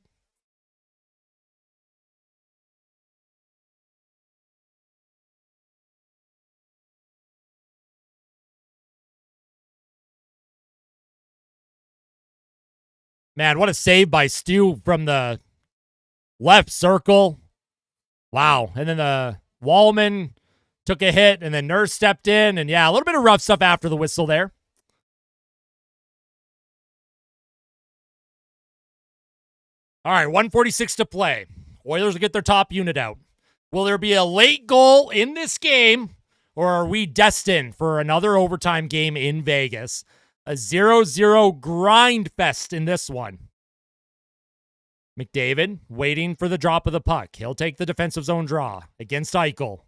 Man, what a save by Stu from the left circle. Wow. And then the Wallman took a hit, and then Nurse stepped in. And yeah, a little bit of rough stuff after the whistle there. All right, 1:46 to play. Oilers will get their top unit out. Will there be a late goal in this game, or are we destined for another overtime game in Vegas? A 0-0 grind fest in this one. McDavid waiting for the drop of the puck. He'll take the defensive zone draw against Eichel.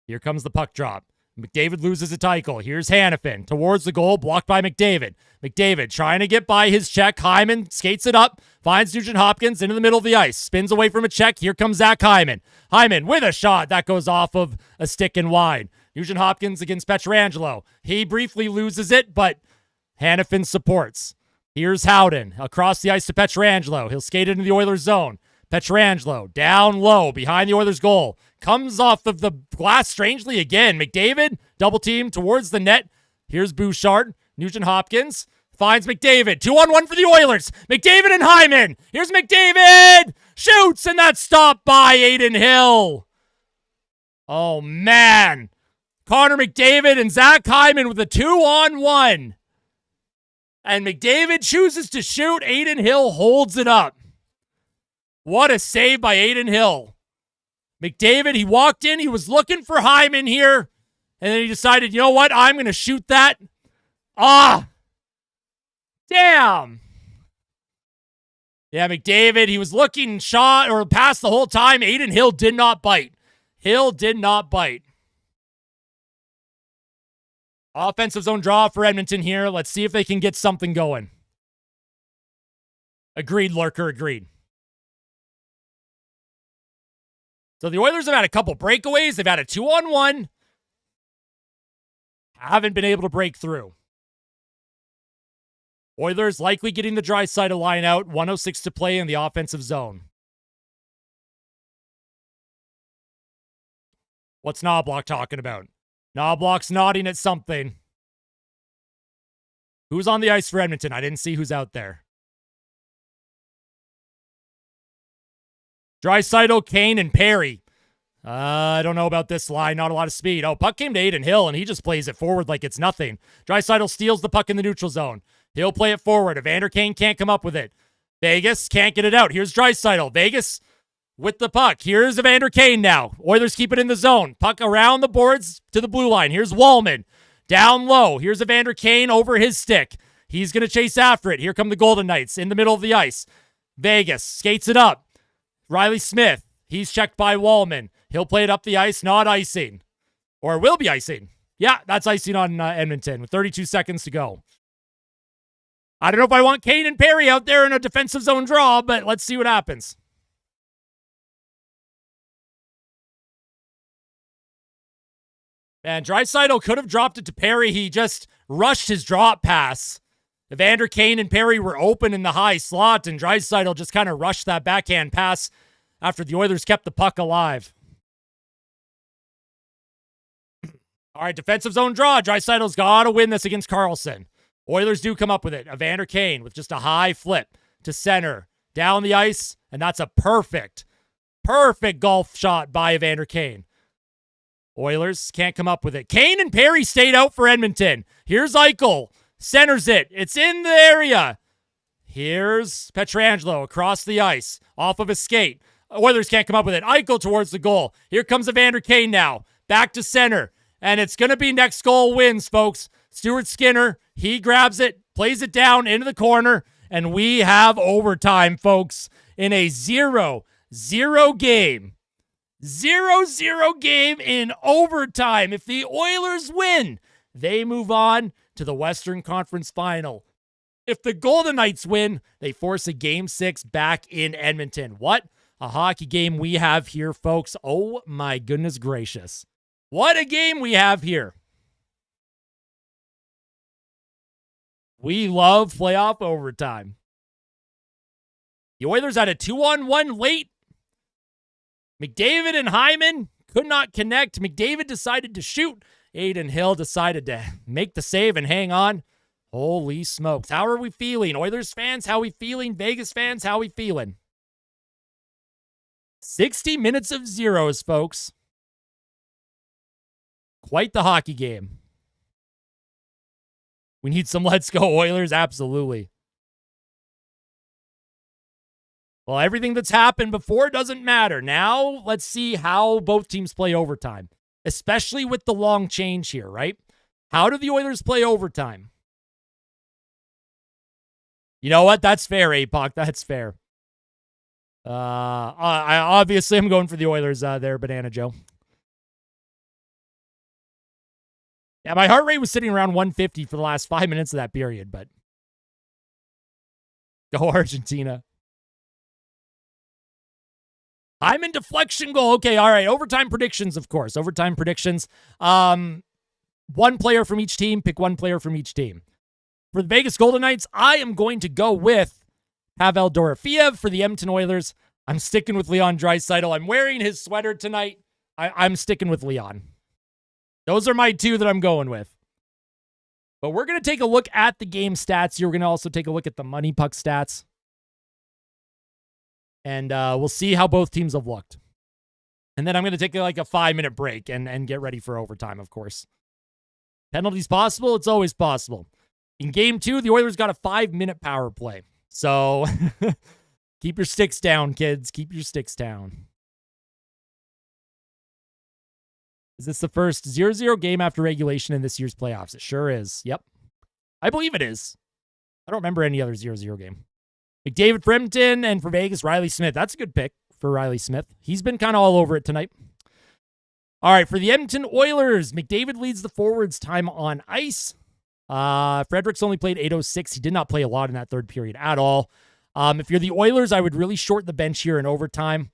Here comes the puck drop. McDavid loses it to Eichel. Here's Hannafin towards the goal, blocked by McDavid. McDavid trying to get by his check. Hyman skates it up, finds Nugent Hopkins into the middle of the ice. Spins away from a check. Here comes Zach Hyman. Hyman with a shot that goes off of a stick and wide. Nugent Hopkins against Pietrangelo. He briefly loses it, but Hannafin supports. Here's Howden across the ice to Pietrangelo. He'll skate into the Oilers zone. Pietrangelo down low behind the Oilers goal. Comes off of the glass strangely again. McDavid double team towards the net. Here's Bouchard. Nugent Hopkins finds McDavid. 2-on-1 for the Oilers. McDavid and Hyman. Here's McDavid. Shoots, and that's stopped by Adin Hill. Oh, man. Connor McDavid and Zach Hyman with a 2-on-1. And McDavid chooses to shoot. Adin Hill holds it up. What a save by Adin Hill. McDavid, he walked in. He was looking for Hyman here. And then he decided, you know what? I'm going to shoot that. Damn. Yeah, McDavid, he was looking shot or passed the whole time. Adin Hill did not bite. Hill did not bite. Offensive zone draw for Edmonton here. Let's see if they can get something going. Agreed, Lurker, agreed. So the Oilers have had a couple breakaways. They've had a 2-on-1. Haven't been able to break through. Oilers likely getting the Draisaitl line out. 1:06 to play in the offensive zone. What's Knobloch talking about? Knobloch's nodding at something. Who's on the ice for Edmonton? I didn't see who's out there. Draisaitl, Kane, and Perry. I don't know about this line. Not a lot of speed. Oh, puck came to Adin Hill, and he just plays it forward like it's nothing. Draisaitl steals the puck in the neutral zone. He'll play it forward. Evander Kane can't come up with it. Vegas can't get it out. Here's Draisaitl. Vegas with the puck. Here's Evander Kane now. Oilers keep it in the zone. Puck around the boards to the blue line. Here's Wallman. Down low. Here's Evander Kane over his stick. He's going to chase after it. Here come the Golden Knights in the middle of the ice. Vegas skates it up. Riley Smith. He's checked by Wallman. He'll play it up the ice, not icing. Or will be icing. Yeah, that's icing on Edmonton with 32 seconds to go. I don't know if I want Kane and Perry out there in a defensive zone draw, but let's see what happens. And Draisaitl could have dropped it to Perry. He just rushed his drop pass. Evander Kane and Perry were open in the high slot, and Draisaitl just kind of rushed that backhand pass after the Oilers kept the puck alive. All right, defensive zone draw. Draisaitl's got to win this against Karlsson. Oilers do come up with it. Evander Kane with just a high flip to center. Down the ice, and that's a perfect golf shot by Evander Kane. Oilers can't come up with it. Kane and Perry stayed out for Edmonton. Here's Eichel. Centers it. It's in the area. Here's Pietrangelo across the ice. Off of a skate. Oilers can't come up with it. Eichel towards the goal. Here comes Evander Kane now. Back to center. And it's going to be next goal wins, folks. Stuart Skinner, he grabs it, plays it down into the corner, and we have overtime, folks, in a 0-0 game. 0-0 game in overtime. If the Oilers win, they move on to the Western Conference Final. If the Golden Knights win, they force a Game 6 back in Edmonton. What a hockey game we have here, folks. Oh, my goodness gracious. What a game we have here. We love playoff overtime. The Oilers had a 2-on-1 late. McDavid and Hyman could not connect. McDavid decided to shoot. Adin Hill decided to make the save and hang on. Holy smokes. How are we feeling? Oilers fans, how we feeling? Vegas fans, how we feeling? 60 minutes of zeros, folks. Quite the hockey game. We need some let's go Oilers, absolutely. Well, everything that's happened before doesn't matter. Now, let's see how both teams play overtime, especially with the long change here, right? How do the Oilers play overtime? You know what? That's fair, APOC. That's fair. I'm going for the Oilers there, Banana Joe. Yeah, my heart rate was sitting around 150 for the last 5 minutes of that period, but go Argentina. Hyman deflection goal. Okay, all right. Overtime predictions, of course. Overtime predictions. One player from each team. Pick one player from each team. For the Vegas Golden Knights, I am going to go with Pavel Dorofeev. For the Edmonton Oilers, I'm sticking with Leon Draisaitl. I'm wearing his sweater tonight. I'm sticking with Leon. Those are my two that I'm going with. But we're going to take a look at the game stats. You're going to also take a look at the money puck stats. And we'll see how both teams have looked. And then I'm going to take like a 5-minute break and get ready for overtime, of course. Penalties possible? It's always possible. In game 2, the Oilers got a 5-minute power play. So keep your sticks down, kids. Keep your sticks down. Is this the first 0-0 game after regulation in this year's playoffs? It sure is. Yep. I believe it is. I don't remember any other 0-0 game. McDavid for Edmonton, and for Vegas, Riley Smith. That's a good pick for Riley Smith. He's been kind of all over it tonight. All right, for the Edmonton Oilers, McDavid leads the forwards time on ice. Fredericks only played 8:06. He did not play a lot in that third period at all. If you're the Oilers, I would really shorten the bench here in overtime.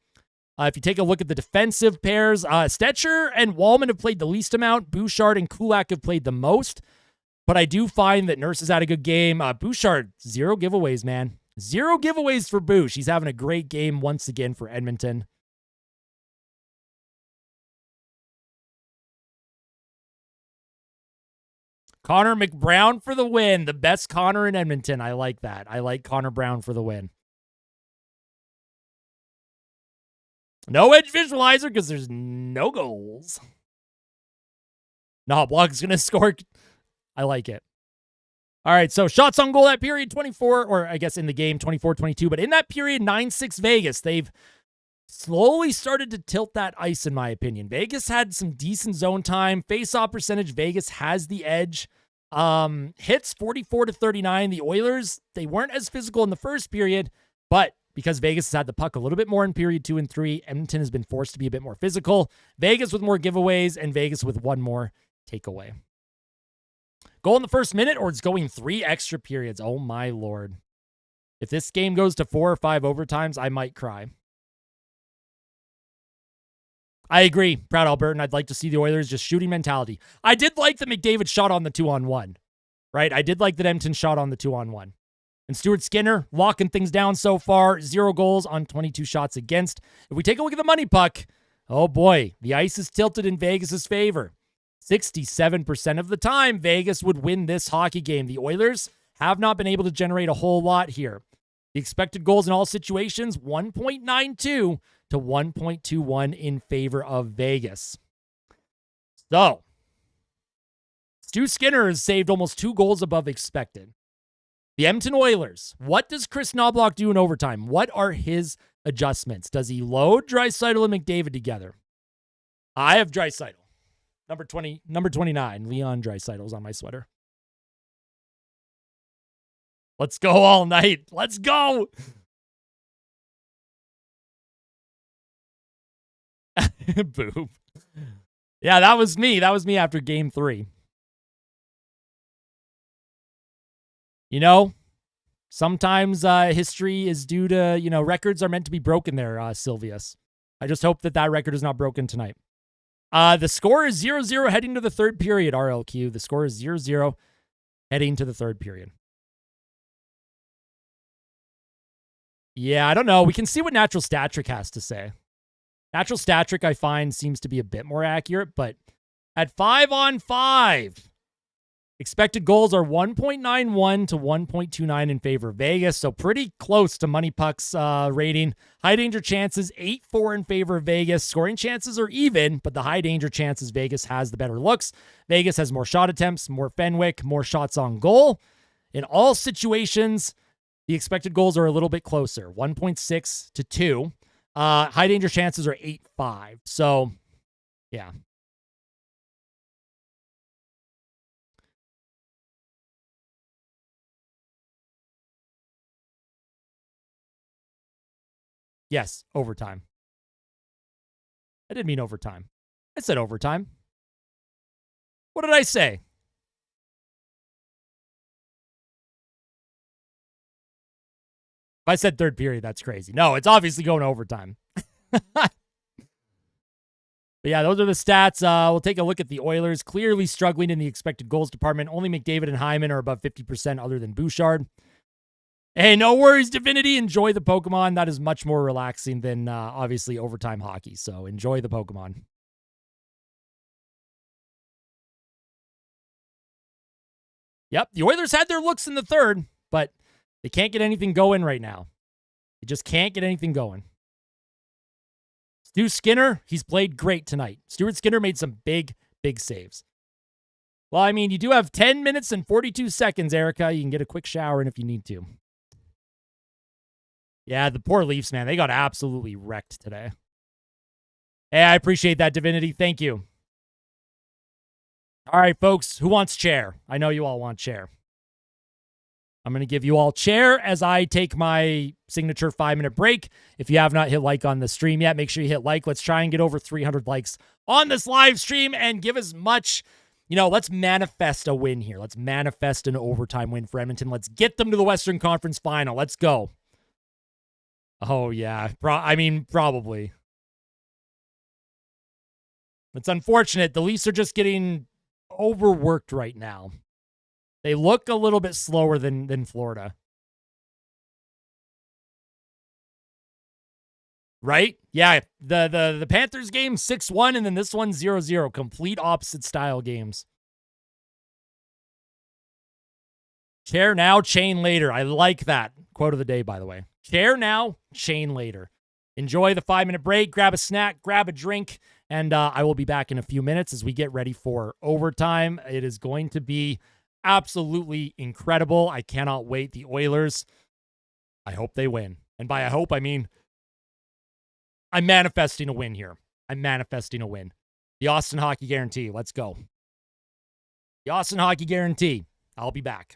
If you take a look at the defensive pairs, Stetcher and Wallman have played the least amount. Bouchard and Kulak have played the most. But I do find that Nurse has had a good game. Bouchard, 0 giveaways, man. 0 giveaways for Bouch. He's having a great game once again for Edmonton. Connor McBrown for the win. The best Connor in Edmonton. I like that. I like Connor Brown for the win. No edge visualizer because there's no goals. No, Block's going to score. I like it. All right, so shots on goal that period, 24, or I guess in the game, 24-22. But in that period, 9-6 Vegas. They've slowly started to tilt that ice, in my opinion. Vegas had some decent zone time. Face-off percentage, Vegas has the edge. Hits, 44-39. The Oilers, they weren't as physical in the first period, but because Vegas has had the puck a little bit more in period 2 and 3, Edmonton has been forced to be a bit more physical. Vegas with more giveaways, and Vegas with one more takeaway. Goal in the first minute, or it's going 3 extra periods. Oh, my Lord. If this game goes to 4 or 5 overtimes, I might cry. I agree, Proud Albertan. I'd like to see the Oilers just shooting mentality. I did like that McDavid shot on the 2-on-1, right? I did like that Edmonton shot on the 2-on-1. And Stuart Skinner locking things down so far. 0 goals on 22 shots against. If we take a look at the money puck, oh boy, the ice is tilted in Vegas' favor. 67% of the time, Vegas would win this hockey game. The Oilers have not been able to generate a whole lot here. The expected goals in all situations, 1.92 to 1.21 in favor of Vegas. So, Stu Skinner has saved almost 2 goals above expected. The Edmonton Oilers, what does Chris Knobloch do in overtime? What are his adjustments? Does he load Draisaitl and McDavid together? I have Draisaitl. Number 29, Leon Draisaitl's on my sweater. Let's go all night. Let's go. Boob. Yeah, that was me. That was me after game 3. You know, sometimes history is due to, records are meant to be broken there, Silvius. I just hope that record is not broken tonight. The score is 0-0 heading to the third period, RLQ. The score is 0-0 heading to the third period. Yeah, I don't know. We can see what Natural Statric has to say. Natural Statric, I find, seems to be a bit more accurate, but at 5-on-5, expected goals are 1.91 to 1.29 in favor of Vegas, so pretty close to Money Puck's rating. High danger chances, 8-4 in favor of Vegas. Scoring chances are even, but the high danger chances, Vegas has the better looks. Vegas has more shot attempts, more Fenwick, more shots on goal. In all situations, the expected goals are a little bit closer, 1.6 to 2. High danger chances are 8-5. So, yeah. Yes, overtime. I didn't mean overtime. I said overtime. What did I say? If I said third period, that's crazy. No, it's obviously going to overtime. But yeah, those are the stats. We'll take a look at the Oilers. Clearly struggling in the expected goals department. Only McDavid and Hyman are above 50% other than Bouchard. Hey, no worries, Divinity. Enjoy the Pokemon. That is much more relaxing than, obviously, overtime hockey. So enjoy the Pokemon. Yep, the Oilers had their looks in the third, but they can't get anything going right now. You just can't get anything going. Stuart Skinner, he's played great tonight. Stuart Skinner made some big saves. Well, I mean, you do have 10 minutes and 42 seconds, Erica. You can get a quick shower in if you need to. Yeah, the poor Leafs, man. They got absolutely wrecked today. Hey, I appreciate that, Divinity. Thank you. All right, folks. Who wants chair? I know you all want chair. I'm going to give you all chair as I take my signature 5-minute break. If you have not hit like on the stream yet, make sure you hit like. Let's try and get over 300 likes on this live stream and give as much, let's manifest a win here. Let's manifest an overtime win for Edmonton. Let's get them to the Western Conference Final. Let's go. Oh, yeah. Probably. It's unfortunate. The Leafs are just getting overworked right now. They look a little bit slower than Florida. Right? Yeah. The Panthers game 6-1, and then this one 0-0. Complete opposite style games. Chair now, chain later. I like that. Quote of the day, by the way. Chair now, chain later. Enjoy the 5-minute break. Grab a snack, grab a drink, and I will be back in a few minutes as we get ready for overtime. It is going to be absolutely incredible. I cannot wait. The Oilers, I hope they win. And by I hope, I mean I'm manifesting a win here. I'm manifesting a win. The Austin Hockey Guarantee. Let's go. The Austin Hockey Guarantee. I'll be back.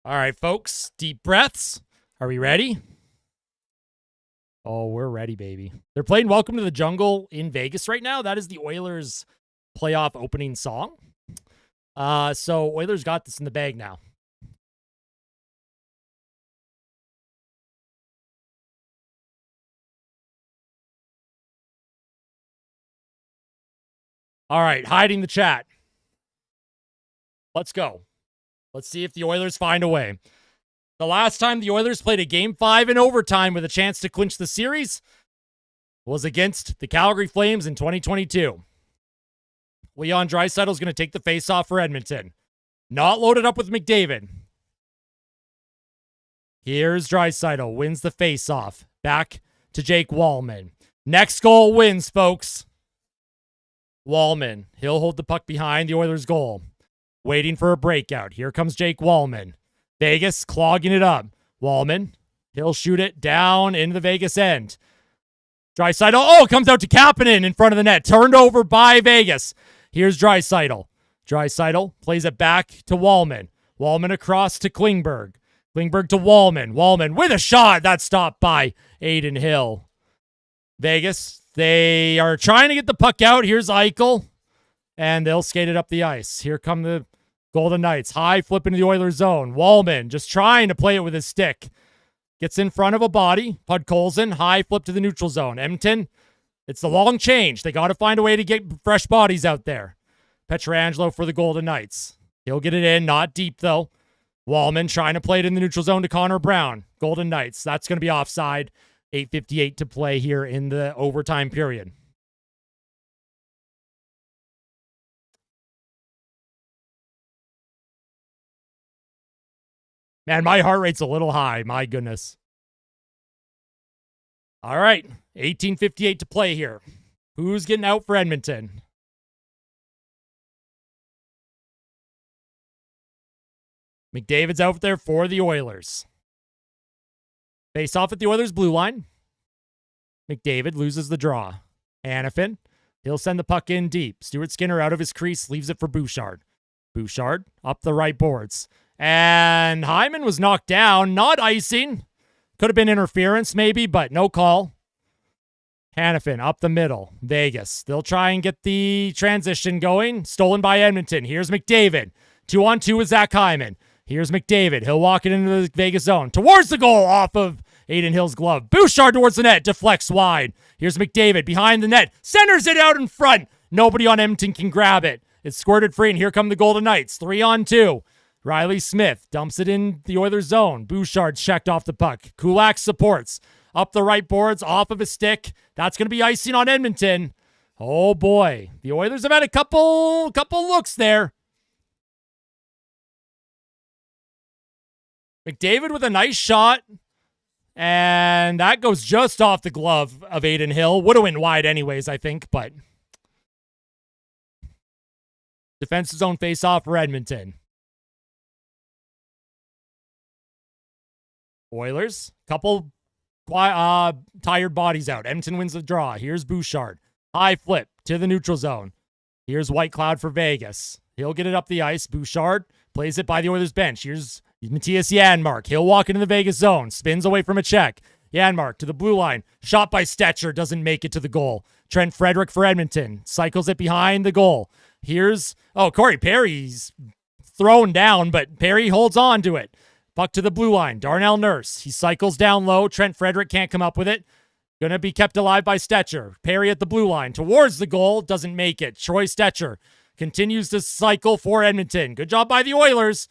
All right, folks, deep breaths. Are we ready? Oh, we're ready, baby. They're playing Welcome to the Jungle in Vegas right now. That is the Oilers playoff opening song. So Oilers got this in the bag now. All right, hiding the chat. Let's go. Let's see if the Oilers find a way. The last time the Oilers played a Game 5 in overtime with a chance to clinch the series was against the Calgary Flames in 2022. Leon Draisaitl is going to take the faceoff for Edmonton. Not loaded up with McDavid. Here's Draisaitl, wins the faceoff. Back to Jake Wallman. Next goal wins, folks. Wallman, he'll hold the puck behind the Oilers' goal. Waiting for a breakout. Here comes Jake Wallman. Vegas clogging it up. Wallman, he'll shoot it down into the Vegas end. Draisaitl, it comes out to Kapanen in front of the net. Turned over by Vegas. Here's Draisaitl. Draisaitl plays it back to Wallman. Wallman across to Klingberg. Klingberg to Wallman. Wallman with a shot. That's stopped by Aiden Hill. Vegas, they are trying to get the puck out. Here's Eichel. And they'll skate it up the ice. Here come the Golden Knights. High flip into the Oilers zone. Wallman just trying to play it with his stick. Gets in front of a body. Podkolzin, high flip to the neutral zone. Edmonton, it's the long change. They got to find a way to get fresh bodies out there. Pietrangelo for the Golden Knights. He'll get it in. Not deep, though. Wallman trying to play it in the neutral zone to Connor Brown. Golden Knights. That's going to be offside. 8:58 to play here in the overtime period. Man, my heart rate's a little high. My goodness. All right. 18:58 to play here. Who's getting out for Edmonton? McDavid's out there for the Oilers. Face off at the Oilers' blue line. McDavid loses the draw. Hanifin, he'll send the puck in deep. Stuart Skinner out of his crease, leaves it for Bouchard. Bouchard up the right boards. And Hyman was knocked down. Not icing. Could have been interference maybe, but no call. Hanifin up the middle. Vegas. They'll try and get the transition going. Stolen by Edmonton. Here's McDavid. 2-on-2 with Zach Hyman. Here's McDavid. He'll walk it into the Vegas zone. Towards the goal off of Aiden Hill's glove. Bouchard towards the net. Deflects wide. Here's McDavid behind the net. Centers it out in front. Nobody on Edmonton can grab it. It's squirted free, and here come the Golden Knights. 3-on-2. Riley Smith dumps it in the Oilers zone. Bouchard checked off the puck. Kulak supports. Up the right boards, off of his stick. That's going to be icing on Edmonton. Oh, boy. The Oilers have had a couple looks there. McDavid with a nice shot. And that goes just off the glove of Aiden Hill. Would have went wide anyways, I think, but defensive zone face-off for Edmonton. Oilers, couple tired bodies out. Edmonton wins the draw. Here's Bouchard. High flip to the neutral zone. Here's White Cloud for Vegas. He'll get it up the ice. Bouchard plays it by the Oilers bench. Here's Matthias Janmark. He'll walk into the Vegas zone. Spins away from a check. Janmark to the blue line. Shot by Stetcher. Doesn't make it to the goal. Trent Frederick for Edmonton. Cycles it behind the goal. Here's, Corey Perry's thrown down, but Perry holds on to it. Puck to the blue line. Darnell Nurse. He cycles down low. Trent Frederick can't come up with it. Going to be kept alive by Stetcher. Perry at the blue line. Towards the goal. Doesn't make it. Troy Stetcher continues to cycle for Edmonton. Good job by the Oilers.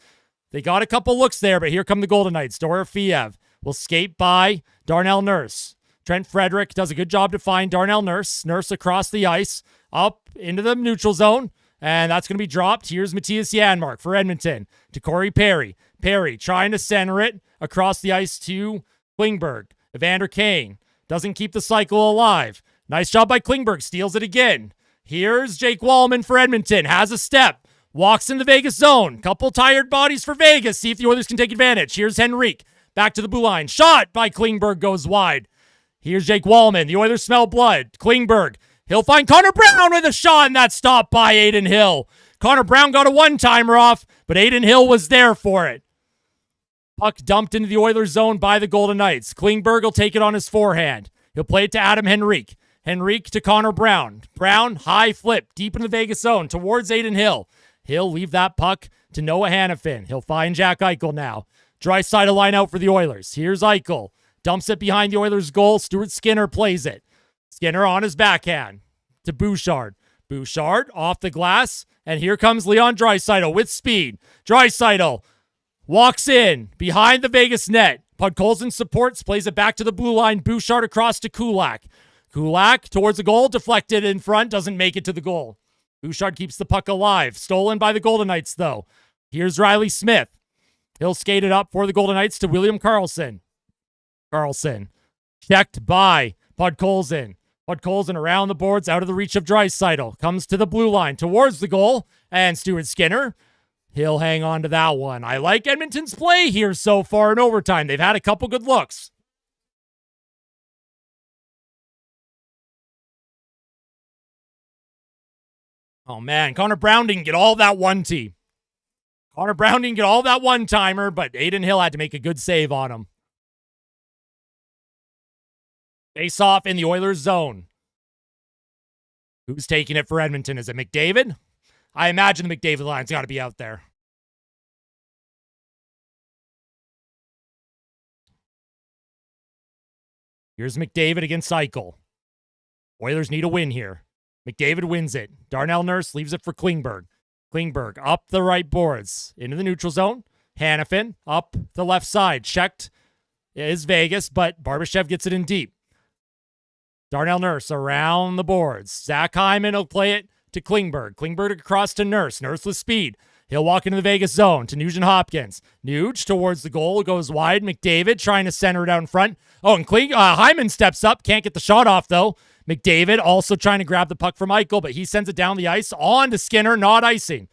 They got a couple looks there, but here come the Golden Knights. Dorofiev will skate by Darnell Nurse. Trent Frederick does a good job to find Darnell Nurse. Nurse across the ice. Up into the neutral zone. And that's going to be dropped. Here's Matthias Janmark for Edmonton to Corey Perry. Perry trying to center it across the ice to Klingberg. Evander Kane doesn't keep the cycle alive. Nice job by Klingberg. Steals it again. Here's Jake Wallman for Edmonton. Has a step. Walks in the Vegas zone. Couple tired bodies for Vegas. See if the Oilers can take advantage. Here's Henrique. Back to the blue line. Shot by Klingberg goes wide. Here's Jake Wallman. The Oilers smell blood. Klingberg. He'll find Connor Brown with a shot, and that's stopped by Aiden Hill. Connor Brown got a one-timer off, but Aiden Hill was there for it. Puck dumped into the Oilers zone by the Golden Knights. Klingberg will take it on his forehand. He'll play it to Adam Henrique. Henrique to Connor Brown. Brown, high flip, deep in the Vegas zone towards Adin Hill. He'll leave that puck to Noah Hannafin. He'll find Jack Eichel now. Draisaitl line out for the Oilers. Here's Eichel. Dumps it behind the Oilers' goal. Stuart Skinner plays it. Skinner on his backhand to Bouchard. Bouchard off the glass. And here comes Leon Draisaitl with speed. Draisaitl walks in behind the Vegas net. Podkolzin supports, plays it back to the blue line. Bouchard across to Kulak. Kulak towards the goal, deflected in front, doesn't make it to the goal. Bouchard keeps the puck alive. Stolen by the Golden Knights, though. Here's Riley Smith. He'll skate it up for the Golden Knights to William Karlsson. Karlsson checked by Podkolzin. Podkolzin around the boards, out of the reach of Draisaitl. Comes to the blue line towards the goal. And Stuart Skinner, he'll hang on to that one. I like Edmonton's play here so far in overtime. They've had a couple good looks. Oh, man, Connor Brown didn't get all that one-timer, but Adin Hill had to make a good save on him. Face off in the Oilers zone. Who's taking it for Edmonton? Is it McDavid? I imagine the McDavid line's got to be out there. Here's McDavid against Eichel. Oilers need a win here. McDavid wins it. Darnell Nurse leaves it for Klingberg. Klingberg up the right boards. Into the neutral zone. Hannafin up the left side. Checked is Vegas, but Barbashev gets it in deep. Darnell Nurse around the boards. Zach Hyman will play it to Klingberg. Klingberg across to Nurse. Nurse with speed. He'll walk into the Vegas zone to Nugent Hopkins. Nuge towards the goal. Goes wide. McDavid trying to center it out in front. Oh, and Hyman steps up. Can't get the shot off, though. McDavid also trying to grab the puck from Eichel, but he sends it down the ice. On to Skinner, not icing.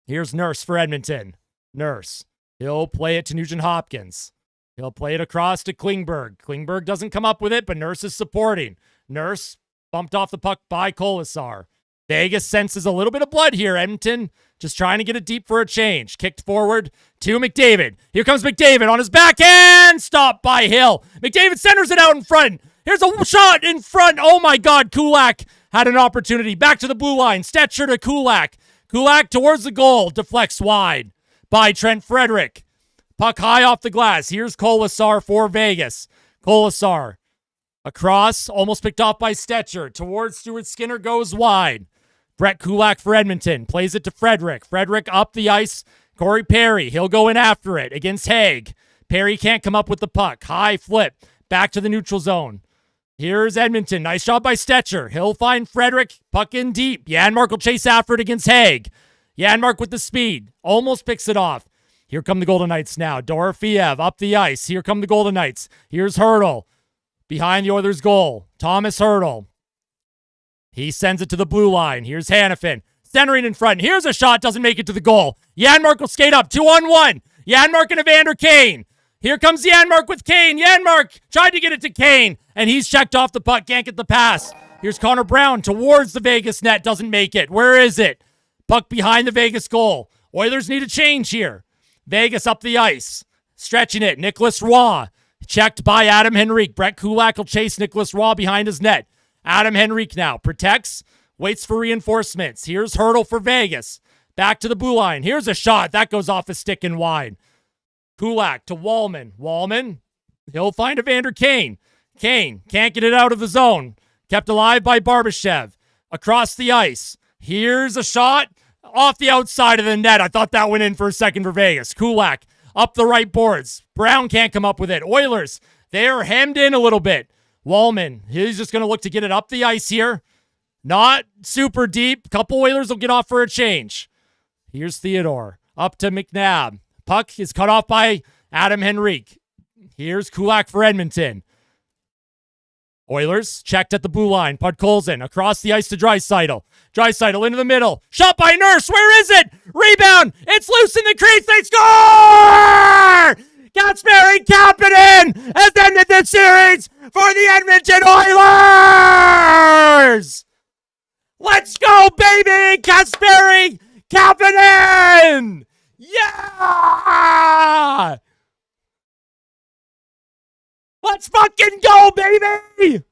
Here's Nurse for Edmonton. Nurse. He'll play it to Nugent Hopkins. He'll play it across to Klingberg. Klingberg doesn't come up with it, but Nurse is supporting. Nurse bumped off the puck by Kolasar. Vegas senses a little bit of blood here. Edmonton just trying to get it deep for a change. Kicked forward to McDavid. Here comes McDavid on his backhand. Stopped by Hill. McDavid centers it out in front. Here's a shot in front. Oh, my God. Kulak had an opportunity. Back to the blue line. Stetcher to Kulak. Kulak towards the goal. Deflects wide by Trent Frederick. Puck high off the glass. Here's Kolasar for Vegas. Kolasar across. Almost picked off by Stetcher. Towards Stuart Skinner. Goes wide. Brett Kulak for Edmonton. Plays it to Frederick. Frederick up the ice. Corey Perry. He'll go in after it against Haig. Perry can't come up with the puck. High flip. Back to the neutral zone. Here's Edmonton. Nice job by Stetcher. He'll find Frederick. Puck in deep. Janmark will chase after it against Haig. Janmark with the speed. Almost picks it off. Here come the Golden Knights now. Dorofiev up the ice. Here come the Golden Knights. Here's Hurdle. Behind the Oilers' goal. Thomas Hurdle. He sends it to the blue line. Here's Hannafin. Centering in front. Here's a shot. Doesn't make it to the goal. Janmark will skate up. 2-on-1. Janmark and Evander Kane. Here comes Janmark with Kane. Janmark tried to get it to Kane, and he's checked off the puck. Can't get the pass. Here's Connor Brown towards the Vegas net. Doesn't make it. Where is it? Puck behind the Vegas goal. Oilers need a change here. Vegas up the ice. Stretching it. Nicholas Roy. Checked by Adam Henrique. Brett Kulak will chase Nicholas Roy behind his net. Adam Henrique now protects. Waits for reinforcements. Here's Hurdle for Vegas. Back to the blue line. Here's a shot. That goes off a stick and wide. Kulak to Wallman. Wallman, he'll find Evander Kane. Kane can't get it out of the zone. Kept alive by Barbashev. Across the ice. Here's a shot off the outside of the net. I thought that went in for a second for Vegas. Kulak up the right boards. Brown can't come up with it. Oilers, they're hemmed in a little bit. Wallman, he's just going to look to get it up the ice here. Not super deep. Couple Oilers will get off for a change. Here's Theodore. Up to McNabb. Puck is cut off by Adam Henrique. Here's Kulak for Edmonton. Oilers checked at the blue line. Podkolzin across the ice to Draisaitl. Draisaitl into the middle. Shot by Nurse. Where is it? Rebound. It's loose in the crease. They score! Kasperi Kapanen has ended the series for the Edmonton Oilers! Let's go, baby! Kasperi Kapanen! Yeah! Let's fucking go, baby!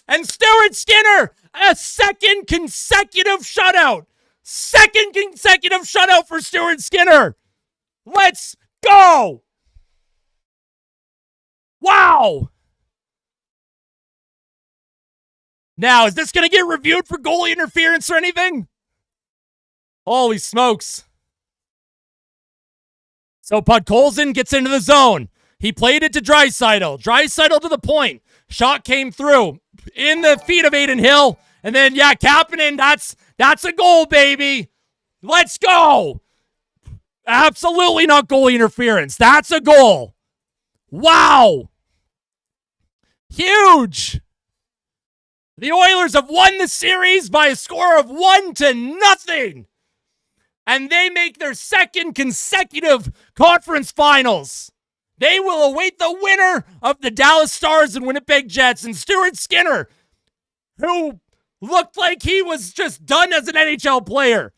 And Stuart Skinner, a second consecutive shutout. Second consecutive shutout for Stuart Skinner. Let's go! Wow! Now, is this going to get reviewed for goalie interference or anything? Holy smokes. So Podkolzin gets into the zone. He played it to Draisaitl. Draisaitl to the point. Shot came through in the feet of Aiden Hill. And then, yeah, Kapanen, that's a goal, baby. Let's go. Absolutely not goalie interference. That's a goal. Wow. Huge. The Oilers have won the series by a score of 1-0. And they make their second consecutive conference finals. They will await the winner of the Dallas Stars and Winnipeg Jets. And Stuart Skinner, who looked like he was just done as an NHL player,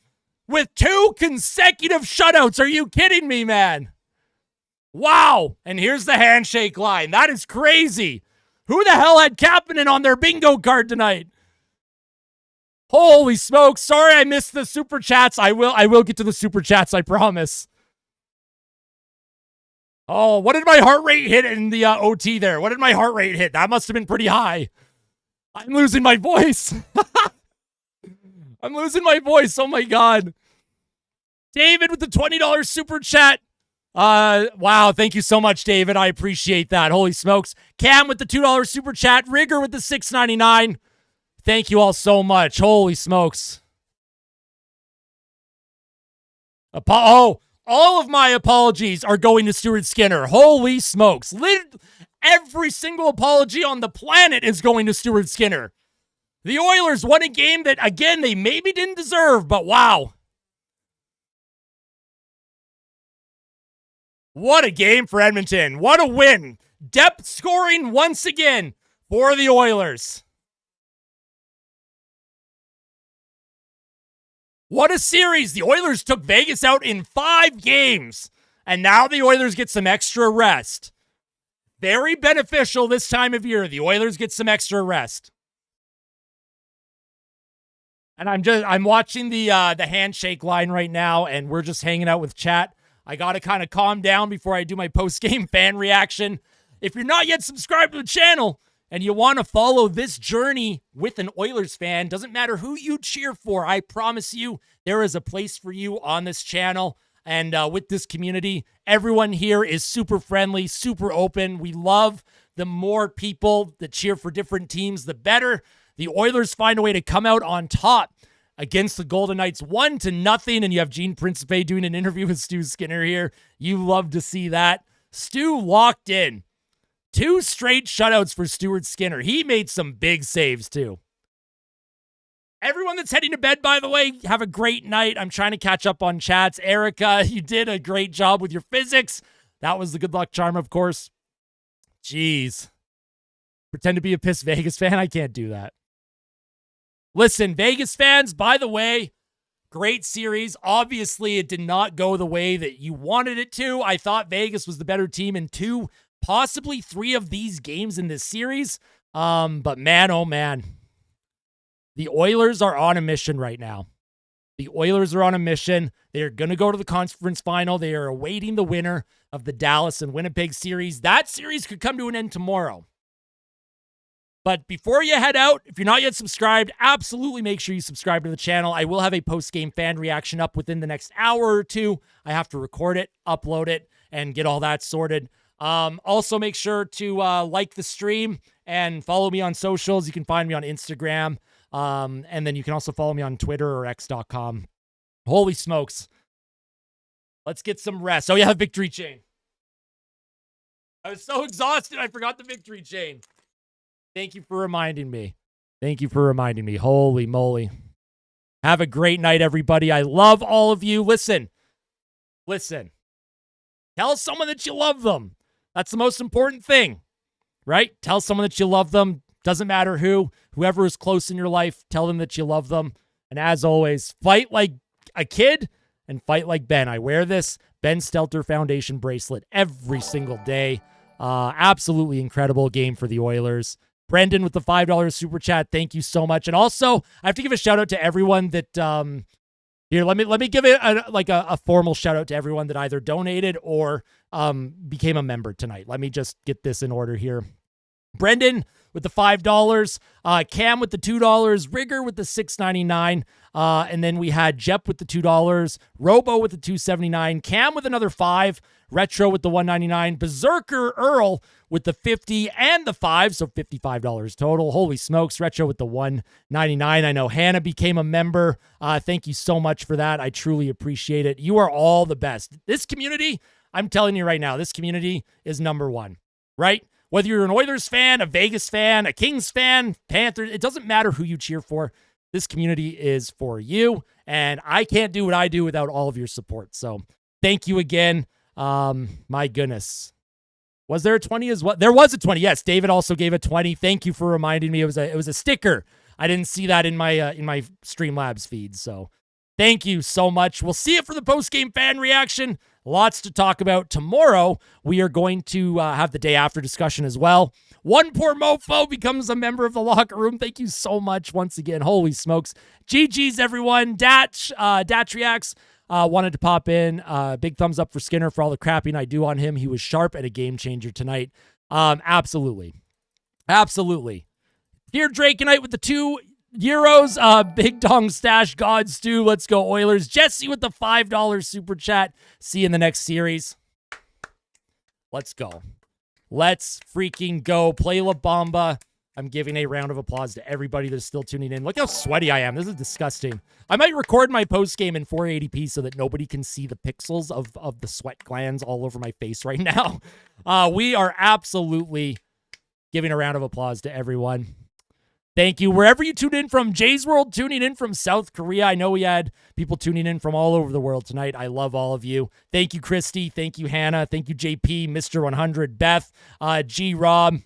with 2 consecutive shutouts. Are you kidding me, man? Wow. And here's the handshake line. That is crazy. Who the hell had Kapanen on their bingo card tonight? Holy smokes. Sorry I missed the super chats. I will get to the super chats, I promise. Oh, what did my heart rate hit in the OT there? What did my heart rate hit? That must have been pretty high. I'm losing my voice. I'm losing my voice. Oh my God. David with the $20 super chat. Wow. Thank you so much, David. I appreciate that. Holy smokes. Cam with the $2 super chat. Rigger with the $6.99. Thank you all so much. Holy smokes. All of my apologies are going to Stuart Skinner. Holy smokes. Every single apology on the planet is going to Stuart Skinner. The Oilers won a game that, again, they maybe didn't deserve, but wow. What a game for Edmonton. What a win. Depth scoring once again for the Oilers. What a series. The Oilers took Vegas out in 5 games, and now the Oilers get some extra rest. Very beneficial this time of year. The Oilers get some extra rest. And I'm watching the handshake line right now, and we're just hanging out with chat. I got to kind of calm down before I do my post-game fan reaction. If you're not yet subscribed to the channel and you want to follow this journey with an Oilers fan, doesn't matter who you cheer for, I promise you there is a place for you on this channel. And with this community, everyone here is super friendly, super open. We love the more people that cheer for different teams, the better. The Oilers find a way to come out on top against the Golden Knights 1-0. And you have Gene Principe doing an interview with Stu Skinner here. You love to see that. Stu locked in. 2 straight shutouts for Stuart Skinner. He made some big saves too. Everyone that's heading to bed, by the way, have a great night. I'm trying to catch up on chats. Erica, you did a great job with your physics. That was the good luck charm, of course. Jeez. Pretend to be a pissed Vegas fan? I can't do that. Listen, Vegas fans, by the way, great series. Obviously, it did not go the way that you wanted it to. I thought Vegas was the better team in 2, possibly 3 of these games in this series. But man, oh man. The Oilers are on a mission right now. The Oilers are on a mission. They are going to go to the conference final. They are awaiting the winner of the Dallas and Winnipeg series. That series could come to an end tomorrow. But before you head out, if you're not yet subscribed, absolutely make sure you subscribe to the channel. I will have a post-game fan reaction up within the next hour or 2. I have to record it, upload it, and get all that sorted. Also, make sure to like the stream and follow me on socials. You can find me on Instagram. And then you can also follow me on Twitter or x.com. Holy smokes. Let's get some rest. Oh, yeah, victory chain. I was so exhausted, I forgot the victory chain. Thank you for reminding me. Thank you for reminding me. Holy moly. Have a great night, everybody. I love all of you. Listen. Tell someone that you love them. That's the most important thing, right? Tell someone that you love them. Doesn't matter who. Whoever is close in your life, tell them that you love them. And as always, fight like a kid and fight like Ben. I wear this Ben Stelter Foundation bracelet every single day. Absolutely incredible game for the Oilers. Brendan with the $5 super chat. Thank you so much. And also, I have to give a shout out to everyone that here. Let me give it a formal shout out to everyone that either donated or became a member tonight. Let me just get this in order here. Brendan with the $5, Cam with the $2, Rigger with the $6.99, and then we had Jep with the $2, Robo with the $2.79, Cam with another $5, Retro with the $1.99, Berserker Earl with the $50 and the $5, so $55 total. Holy smokes, Retro with the $1.99. I know Hannah became a member. Thank you so much for that. I truly appreciate it. You are all the best. This community, I'm telling you right now, this community is number one, right? Whether you're an Oilers fan, a Vegas fan, a Kings fan, Panthers, it doesn't matter who you cheer for. This community is for you, and I can't do what I do without all of your support. So thank you again. My goodness. Was there a 20 as well? There was a 20. Yes, David also gave a 20. Thank you for reminding me. It was a sticker. I didn't see that in my Streamlabs feed. So thank you so much. We'll see you for the post-game fan reaction. Lots to talk about. Tomorrow, we are going to have the day after discussion as well. One poor mofo becomes a member of the locker room. Thank you so much once again. Holy smokes. GG's, everyone. Datch Reacts wanted to pop in. Big thumbs up for Skinner for all the crapping I do on him. He was sharp and a game changer tonight. Absolutely. Here, Drake and Knight with the €2. Big Dong Stash, God Stu, let's go Oilers. Jesse with the $5 super chat. See you in the next series. Let's go. Let's freaking go. Play La Bamba. I'm giving a round of applause to everybody that's still tuning in. Look how sweaty I am. This is disgusting. I might record my post game in 480p so that nobody can see the pixels of the sweat glands all over my face right now. We are absolutely giving a round of applause to everyone. Thank you. Wherever you tune in from, Jay's World tuning in from South Korea. I know we had people tuning in from all over the world tonight. I love all of you. Thank you, Christy. Thank you, Hannah. Thank you, JP, Mr. 100, Beth, G. Rob.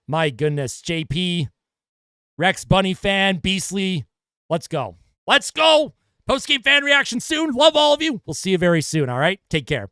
My goodness, JP, Rex Bunny fan, Beasley. Let's go. Let's go. Post-game fan reaction soon. Love all of you. We'll see you very soon, all right? Take care.